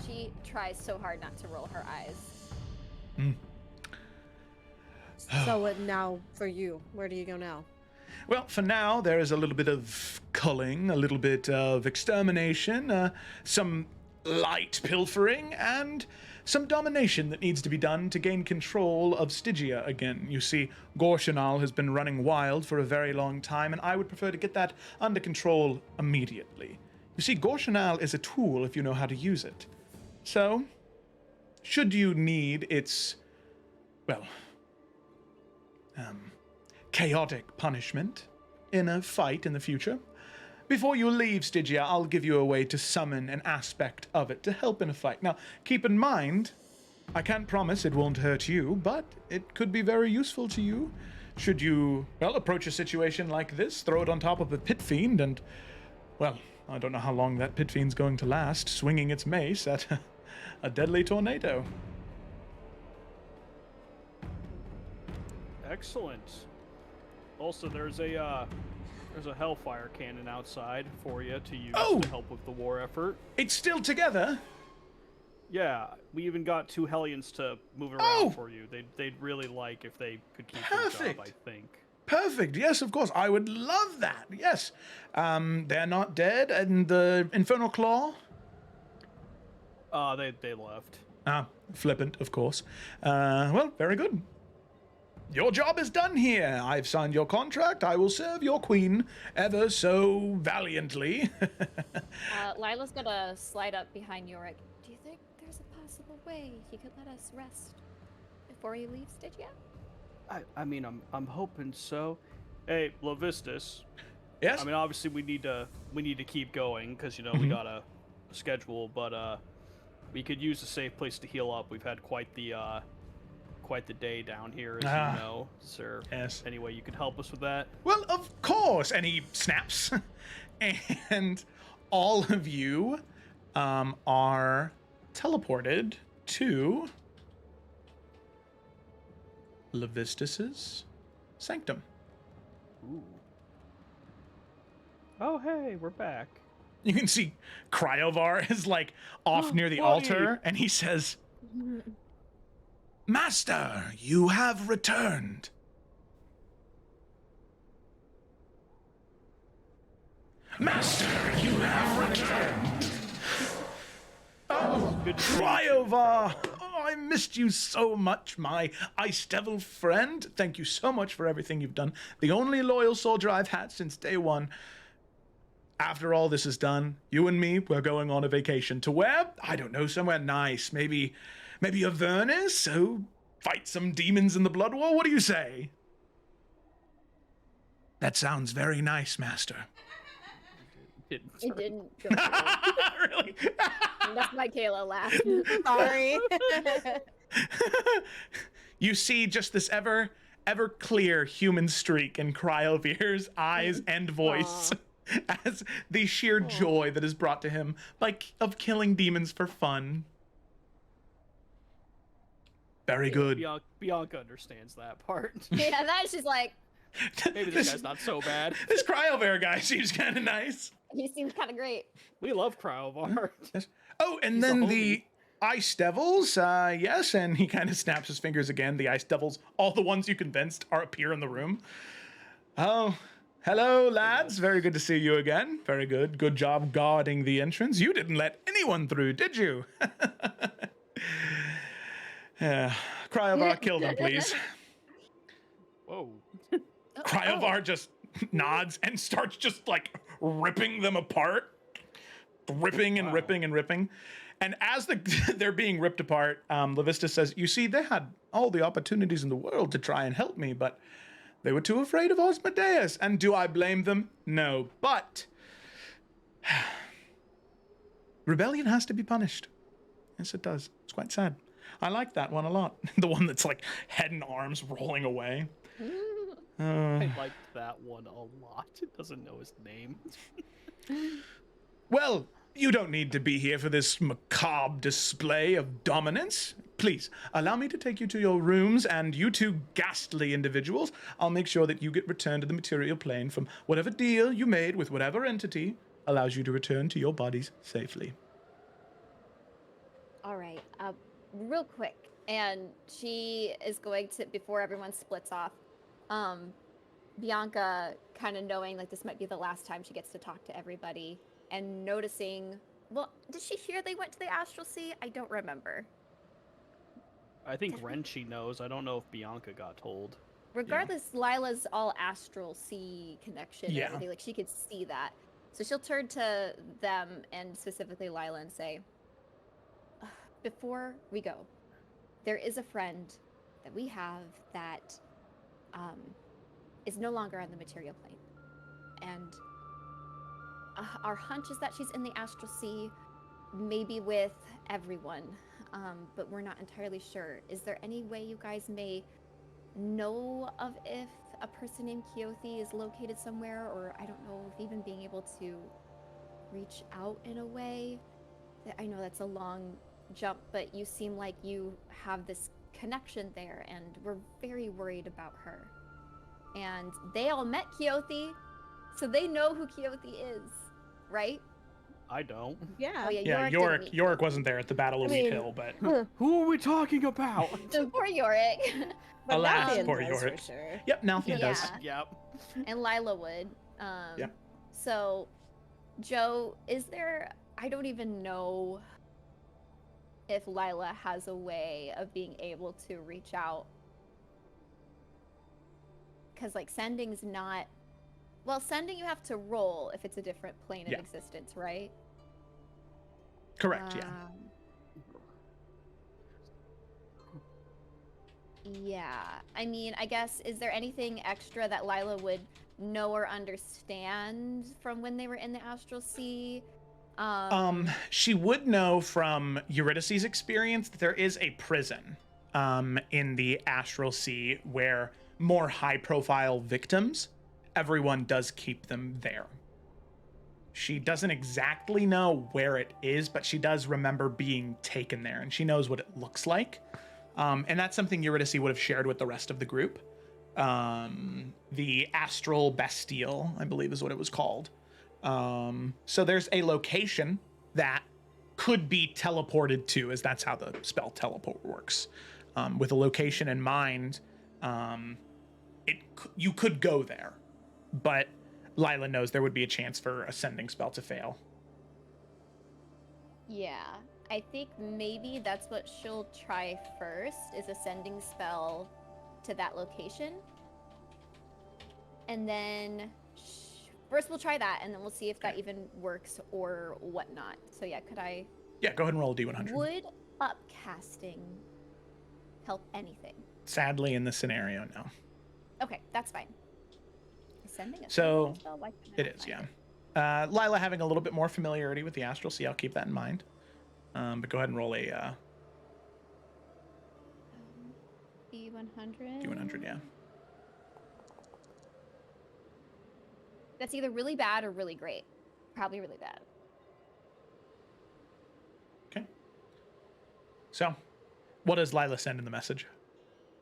She tries so hard not to roll her eyes. So what now for you? Where do you go now? Well, for now, there is a little bit of culling, a little bit of extermination, some light pilfering, and some domination that needs to be done to gain control of Stygia again. You see, Gorshanal has been running wild for a very long time, and I would prefer to get that under control immediately. You see, Gorshanal is a tool if you know how to use it. So, should you need its, well, chaotic punishment in a fight in the future, before you leave Stygia, I'll give you a way to summon an aspect of it to help in a fight. Now, keep in mind, I can't promise it won't hurt you, but it could be very useful to you. Should you, well, approach a situation like this, throw it on top of a pit fiend, and, well, I don't know how long that pit fiend's going to last, swinging its mace at a deadly tornado. Excellent. Also, there's a Hellfire cannon outside for you to use Oh! to help with the war effort. It's still together. Yeah, we even got 2 Hellions to move around Oh! for you. They'd really like if they could keep Perfect. their job, I think. Perfect. Yes, of course. I would love that. Yes. They're not dead. And the Infernal Claw? They left. Ah, flippant, of course. Well, very good. Your job is done here. I've signed your contract. I will serve your queen ever so valiantly. Lila's gonna slide up behind Yorick. Do you think there's a possible way he could let us rest before he leaves Stygia? I mean, I'm hoping so. Hey, Levistus. Yes? I mean, obviously we need to keep going because we got a schedule, but we could use a safe place to heal up. We've had quite the day down here, as you know. Is there Yes. any way you could help us with that? Well, of course. And he snaps. And all of you are teleported to Levistus's sanctum. Ooh. Oh, hey, we're back. You can see Cryovar is like off near the buddy. altar, and he says, Master, you have returned. Master, you have returned. Oh, Good to see you. Cryovar! Oh, I missed you so much, my Ice Devil friend. Thank you so much for everything you've done. The only loyal soldier I've had since day one. After all this is done, you and me, we're going on a vacation to where? I don't know, somewhere nice. Maybe Avernus? So fight some demons in the Blood War? What do you say? That sounds very nice, Master. It didn't go through. Really? That's why Kayla laughed. Sorry. You see just this ever clear human streak in Cryovir's eyes and voice as the sheer joy that is brought to him of killing demons for fun. Very good. Bianca understands that part. Yeah, that's just like, Maybe this guy's not so bad. This Cryovare guy seems kind of nice. he seems kind of great. We love Cryovar. Yes. Oh, and He's a then homie. the Ice Devils, yes, and he kind of snaps his fingers again. The Ice Devils, all the ones you convinced, appear in the room. Oh, hello, lads. Very good to see you again. Very good. Good job guarding the entrance. You didn't let anyone through, did you? Yeah. Cryovar, kill them, please. Whoa. Cryovar just nods and starts just like ripping them apart. Ripping and Wow. ripping and ripping. And as they're being ripped apart, Lavista says, you see, they had all the opportunities in the world to try and help me, but they were too afraid of Osmodeus. And do I blame them? No. But rebellion has to be punished. Yes, it does. It's quite sad. I like that one a lot. The one that's like head and arms rolling away. I liked that one a lot. It doesn't know his name. Well, you don't need to be here for this macabre display of dominance. Please, allow me to take you to your rooms, and you two ghastly individuals, I'll make sure that you get returned to the material plane from whatever deal you made with whatever entity allows you to return to your bodies safely. All right, real quick, and she is going to, before everyone splits off, Bianca, kind of knowing like this might be the last time she gets to talk to everybody, and noticing, well, did she hear they went to the Astral Sea? I don't remember. I think Renchi knows. I don't know if Bianca got told. Regardless, Lila's all Astral Sea connection and Yeah. everything, like she could see that. So she'll turn to them, and specifically Lila, and say, before we go, there is a friend that we have that is no longer on the material plane. And our hunch is that she's in the Astral Sea, maybe with everyone, but we're not entirely sure. Is there any way you guys may know of if a person named Keothi is located somewhere, or I don't know if even being able to reach out in a way? I know that's a long jump, but you seem like you have this connection there, and we're very worried about her. And they all met Keothi, so they know who Keothi is, right? I don't. Yeah. Oh yeah, Yeah, didn't meet Yorick wasn't there at the Battle of I Wheat mean- Hill, but Who are we talking about? Poor Yorick. But Alas, Nalthian poor does, Yorick. for sure. yep, Nalthian Yeah. does. Yep. And Lila would. Yeah. So, Joe, is there? I don't even know if Lila has a way of being able to reach out, because like sending's not. Well, sending you have to roll if it's a different plane of Yeah. existence, right? Correct, yeah. Yeah. I mean, I guess, is there anything extra that Lila would know or understand from when they were in the Astral Sea? She would know from Eurydice's experience that there is a prison in the Astral Sea where more high-profile victims, everyone does keep them there. She doesn't exactly know where it is, but she does remember being taken there, and she knows what it looks like. And that's something Eurydice would have shared with the rest of the group. The Astral Bastille, I believe is what it was called. So there's a location that could be teleported to, as that's how the spell teleport works. With a location in mind, you could go there, but Lila knows there would be a chance for a sending spell to fail. Yeah, I think maybe that's what she'll try first, is a sending spell to that location. And then first we'll try that, and then we'll see if that even works or whatnot. So yeah, could I? Yeah, go ahead and roll a D100. Would upcasting help anything? Sadly, in this scenario, no. Okay, that's fine. Sending a So, sending spell? Why can't I It not is, find yeah. it? Lila having a little bit more familiarity with the Astral Sea, I'll keep that in mind. But go ahead and roll a D100. D100, yeah. That's either really bad or really great. Probably really bad. Okay. So, what does Lila send in the message?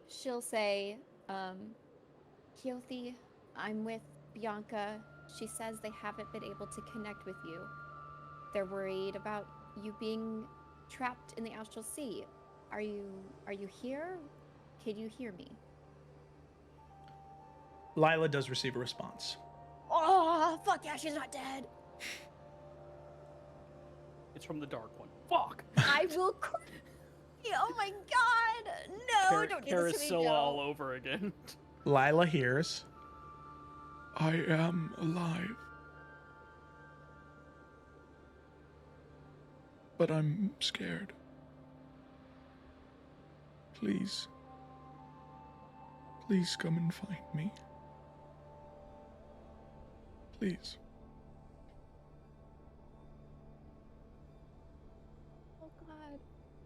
She'll say, Keothi, I'm with Bianca. She says they haven't been able to connect with you. They're worried about you being trapped in the Astral Sea. Are you here? Can you hear me? Lila does receive a response. Oh, fuck yeah, she's not dead. It's from the Dark One. Fuck. I will Oh my god, No, don't do this to me, Carousel no. all over again. Lila hears. I am alive. But I'm scared. Please. Please come and find me. Please. Oh God.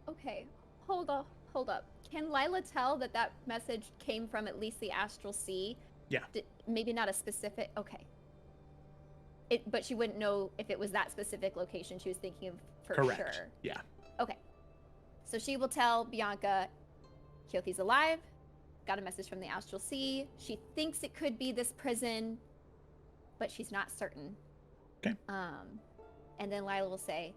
Okay, hold up, hold up. Can Lila tell that that message came from at least the Astral Sea? Yeah. Maybe not a specific. Okay. But she wouldn't know if it was that specific location she was thinking of for Correct. sure. Yeah. Okay. So she will tell Bianca, Keothi's alive. Got a message from the Astral Sea. She thinks it could be this prison, but she's not certain. Okay. And then Lila will say,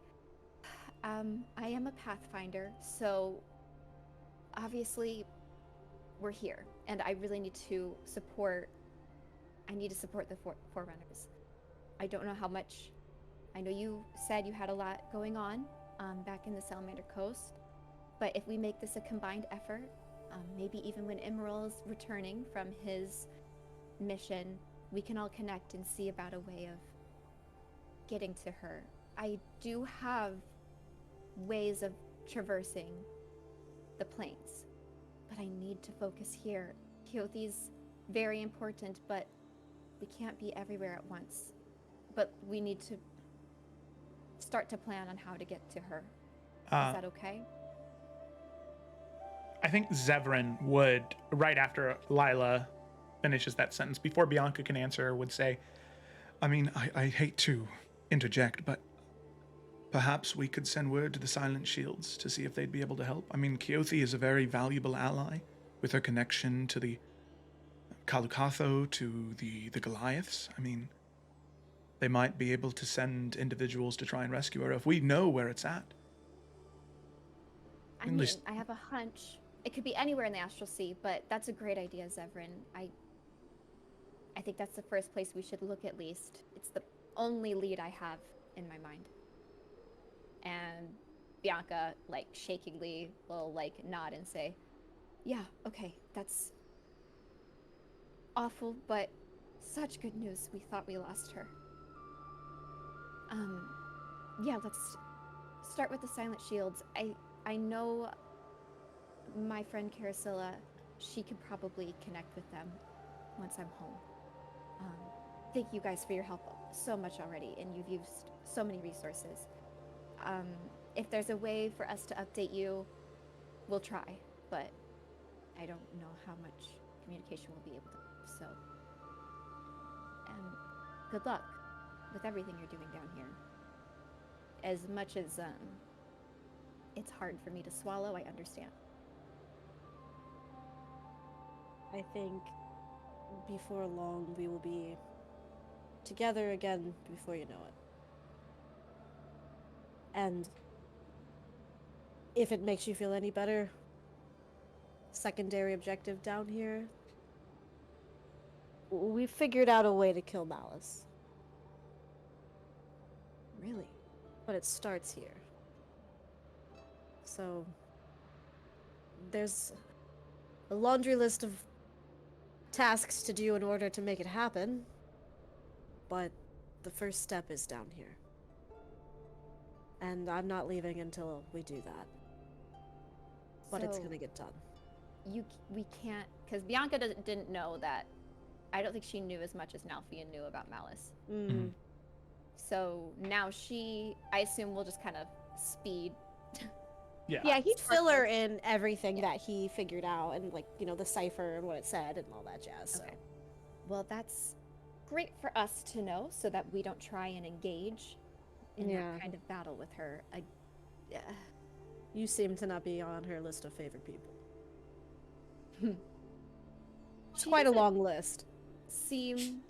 I am a Pathfinder, so obviously we're here, and I really need to support. I need to support the Forerunners. I don't know how much. I know you said you had a lot going on back in the Salamander Coast, but if we make this a combined effort, maybe even when Emerald's returning from his mission, we can all connect and see about a way of getting to her. I do have ways of traversing the plains, but I need to focus here. Keothi's very important, but we can't be everywhere at once. But we need to start to plan on how to get to her. Is that okay? I think Zevran would, right after Lila finishes that sentence, before Bianca can answer, would say, I mean, I hate to interject, but perhaps we could send word to the Silent Shields to see if they'd be able to help. I mean, Keothi is a very valuable ally with her connection to the Kalukatho, to the Goliaths. I mean, they might be able to send individuals to try and rescue her if we know where it's at. I At mean, least- I have a hunch. It could be anywhere in the Astral Sea, but that's a great idea, Zevran. I think that's the first place we should look at least. It's the only lead I have in my mind. And Bianca, like, shakingly will, like, nod and say, yeah, okay, that's awful, but such good news. We thought we lost her. Yeah, let's start with the Silent Shields. I know my friend Carasilla, she could probably connect with them once I'm home. Thank you guys for your help so much already, and you've used so many resources. If there's a way for us to update you, we'll try, but I don't know how much communication we'll be able to, so. And good luck with everything you're doing down here. As much as, it's hard for me to swallow, I understand. I think before long we will be together again before you know it. And if it makes you feel any better, secondary objective down here, we figured out a way to kill Malice. Really? But it starts here. So there's a laundry list of tasks to do in order to make it happen, but the first step is down here. And I'm not leaving until we do that. But it's So, gonna get done. we can't, because Bianca didn't know that. I don't think she knew as much as Nalfian knew about Malice. Mm. So now I assume we'll just kind of speed. yeah. Yeah, he'd fill her in everything that he figured out, and like, you know, the cipher and what it said and all that jazz. So. Okay. Well, that's great for us to know, so that we don't try and engage in Yeah. that kind of battle with her. You seem to not be on her list of favorite people. It's She quite a doesn't long list. seem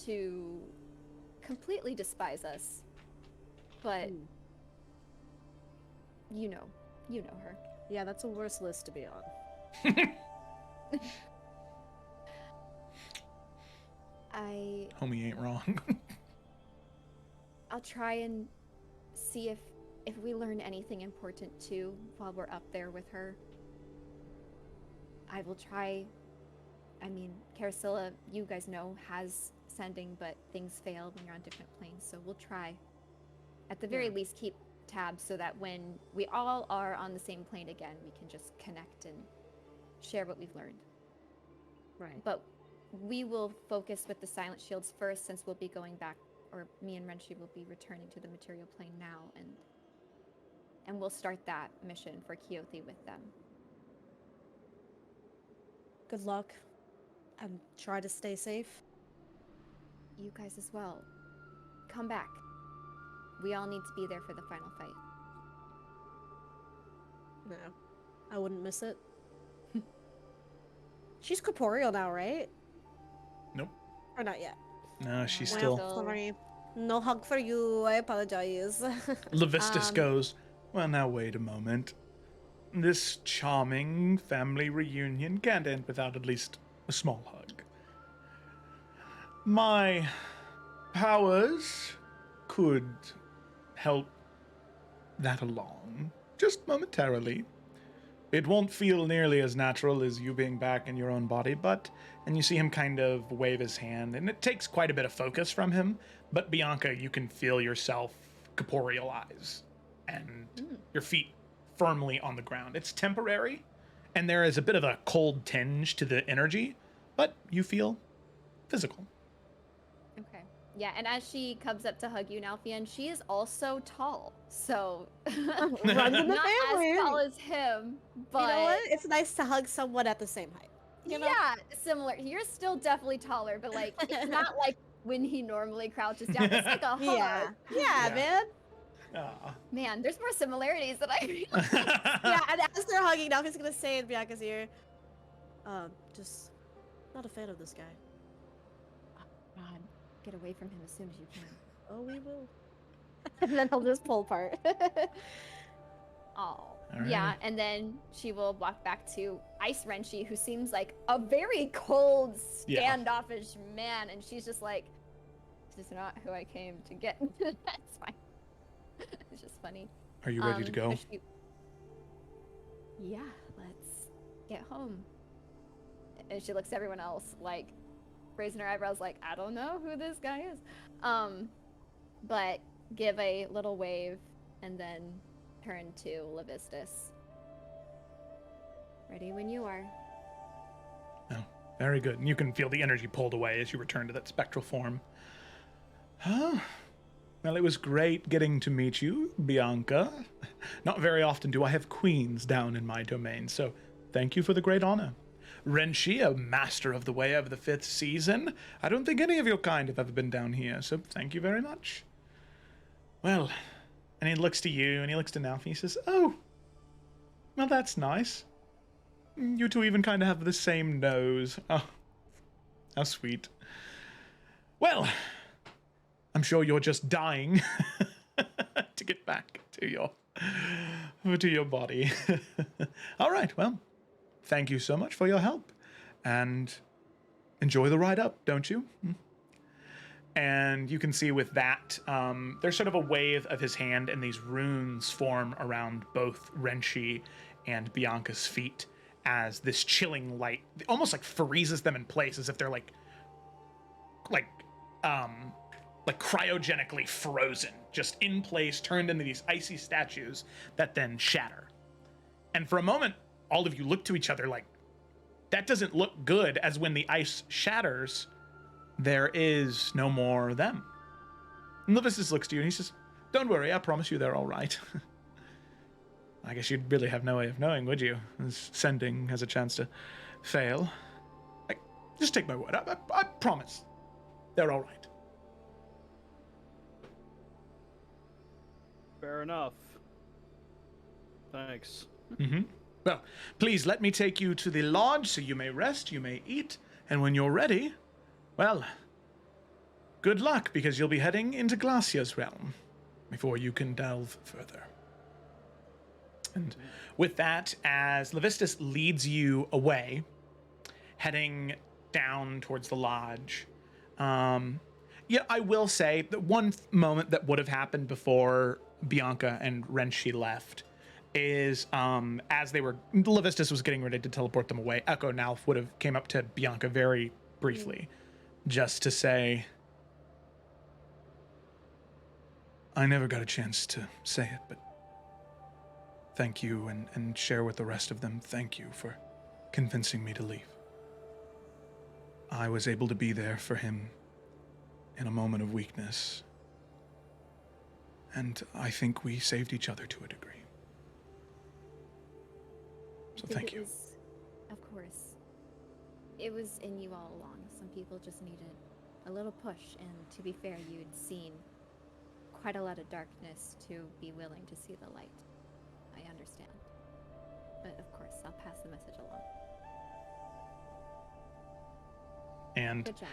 to completely despise us, but Hmm. you know her. Yeah, that's a worse list to be on. Homie ain't wrong. I'll try and see if we learn anything important too while we're up there with her. I will try. I mean, Carasilla, you guys know, has sending, but things fail when you're on different planes, so we'll try. At the very least, keep tabs so that when we all are on the same plane again, we can just connect and share what we've learned. Right. But we will focus with the silent shields first, since we'll be going back, or me and Renshi will be returning to the material plane now, and we'll start that mission for Keothi with them. Good luck. And try to stay safe. You guys as well. Come back. We all need to be there for the final fight. No. I wouldn't miss it. She's corporeal now, right? Nope. Or not yet? No, she's Well, still. Sorry. No hug for you. I apologize. Levistus goes, well, now wait a moment. This charming family reunion can't end without at least a small hug. My powers could help that along, just momentarily. It won't feel nearly as natural as you being back in your own body, and you see him kind of wave his hand, and it takes quite a bit of focus from him, but Bianca, you can feel yourself corporealize, and your feet firmly on the ground. It's temporary, and there is a bit of a cold tinge to the energy, but you feel physical. Okay. Yeah, and as she comes up to hug you, Nalfian, she is also tall. So Runs in the not family. as tall as him, but You know what? It's nice to hug someone at the same height. You know? yeah, similar. You're still definitely taller, but like it's not like when he normally crouches down. It's like a hug. Yeah. Yeah, man. Ah. Man, there's more similarities than I realized. Yeah, and as they're hugging, now he's gonna say in Bianca's ear, just not a fan of this guy. God, get away from him as soon as you can. Oh, we will. And then he'll just pull apart. Oh. Alright. Yeah, and then she will walk back to Ice Renshi, who seems like a very cold, Yeah. standoffish man, and she's just like, this is not who I came to get. That's fine. It's just funny. Are you ready to go? but yeah, let's get home. And she looks at everyone else, like, raising her eyebrows, like, I don't know who this guy is. But give a little wave, and then turn to Levistus. Ready when you are. Oh, very good. And you can feel the energy pulled away as you return to that spectral form. Huh? Well, it was great getting to meet you, Bianca. Not very often do I have queens down in my domain, so thank you for the great honor. Renshi, a master of the way of the 5th season. I don't think any of your kind have ever been down here, so thank you very much. Well, and he looks to you, and he looks to Nalfi, and he says, oh, well, that's nice. You two even kind of have the same nose. Oh, how sweet. Well, I'm sure you're just dying to get back to your body. All right, well, thank you so much for your help, and enjoy the ride up, don't you? And you can see with that, there's sort of a wave of his hand, and these runes form around both Renshi and Bianca's feet as this chilling light almost like freezes them in place, as if they're like cryogenically frozen, just in place, turned into these icy statues that then shatter. And for a moment, all of you look to each other like, that doesn't look good, as when the ice shatters, there is no more them. And Levistus looks to you and he says, don't worry, I promise you they're all right. I guess you'd really have no way of knowing, would you? As sending has a chance to fail. Just take my word, I promise. They're all right. Fair enough. Thanks. Mm-hmm. Well, please let me take you to the lodge so you may rest, you may eat, and when you're ready, well, good luck, because you'll be heading into Glacia's realm before you can delve further. And with that, as Levistus leads you away, heading down towards the lodge, yeah, I will say that one moment that would have happened before Bianca and Renshi left, is as Levistus was getting ready to teleport them away, Echo Nalf would have came up to Bianca very briefly, just to say, I never got a chance to say it, but thank you, and share with the rest of them. Thank you for convincing me to leave. I was able to be there for him in a moment of weakness, and I think we saved each other to a degree. So thank you. Of course. It was in you all along. Some people just needed a little push, and to be fair, you'd seen quite a lot of darkness to be willing to see the light. I understand. But of course, I'll pass the message along. and Good job.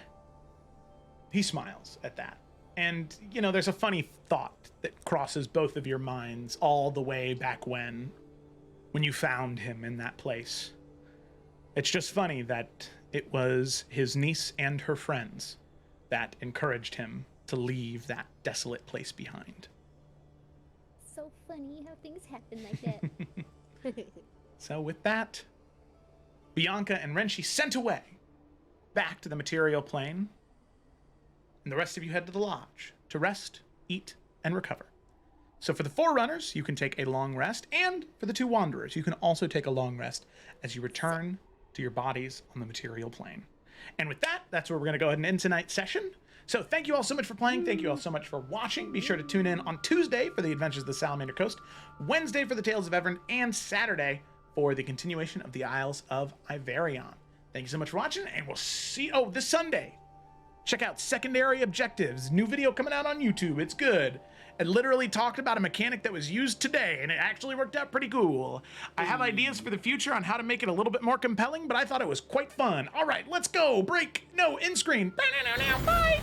he smiles at that. And, you know, there's a funny thought that crosses both of your minds all the way back when you found him in that place. It's just funny that it was his niece and her friends that encouraged him to leave that desolate place behind. So funny how things happen like that. So with that, Bianca and Renshi sent away back to the material plane, and the rest of you head to the lodge to rest, eat, and recover. So for the Forerunners, you can take a long rest, and for the two Wanderers, you can also take a long rest as you return to your bodies on the material plane. And with that, that's where we're going to go ahead and end tonight's session. So thank you all so much for playing. Thank you all so much for watching. Be sure to tune in on Tuesday for the Adventures of the Salamander Coast, Wednesday for the Tales of Evern, and Saturday for the continuation of the Isles of Iverion. Thank you so much for watching, and we'll see you this Sunday. Check out Secondary Objectives. New video coming out on YouTube. It's good. It literally talked about a mechanic that was used today, and it actually worked out pretty cool. I have ideas for the future on how to make it a little bit more compelling, but I thought it was quite fun. All right, let's go. Break. No, end screen. Bye.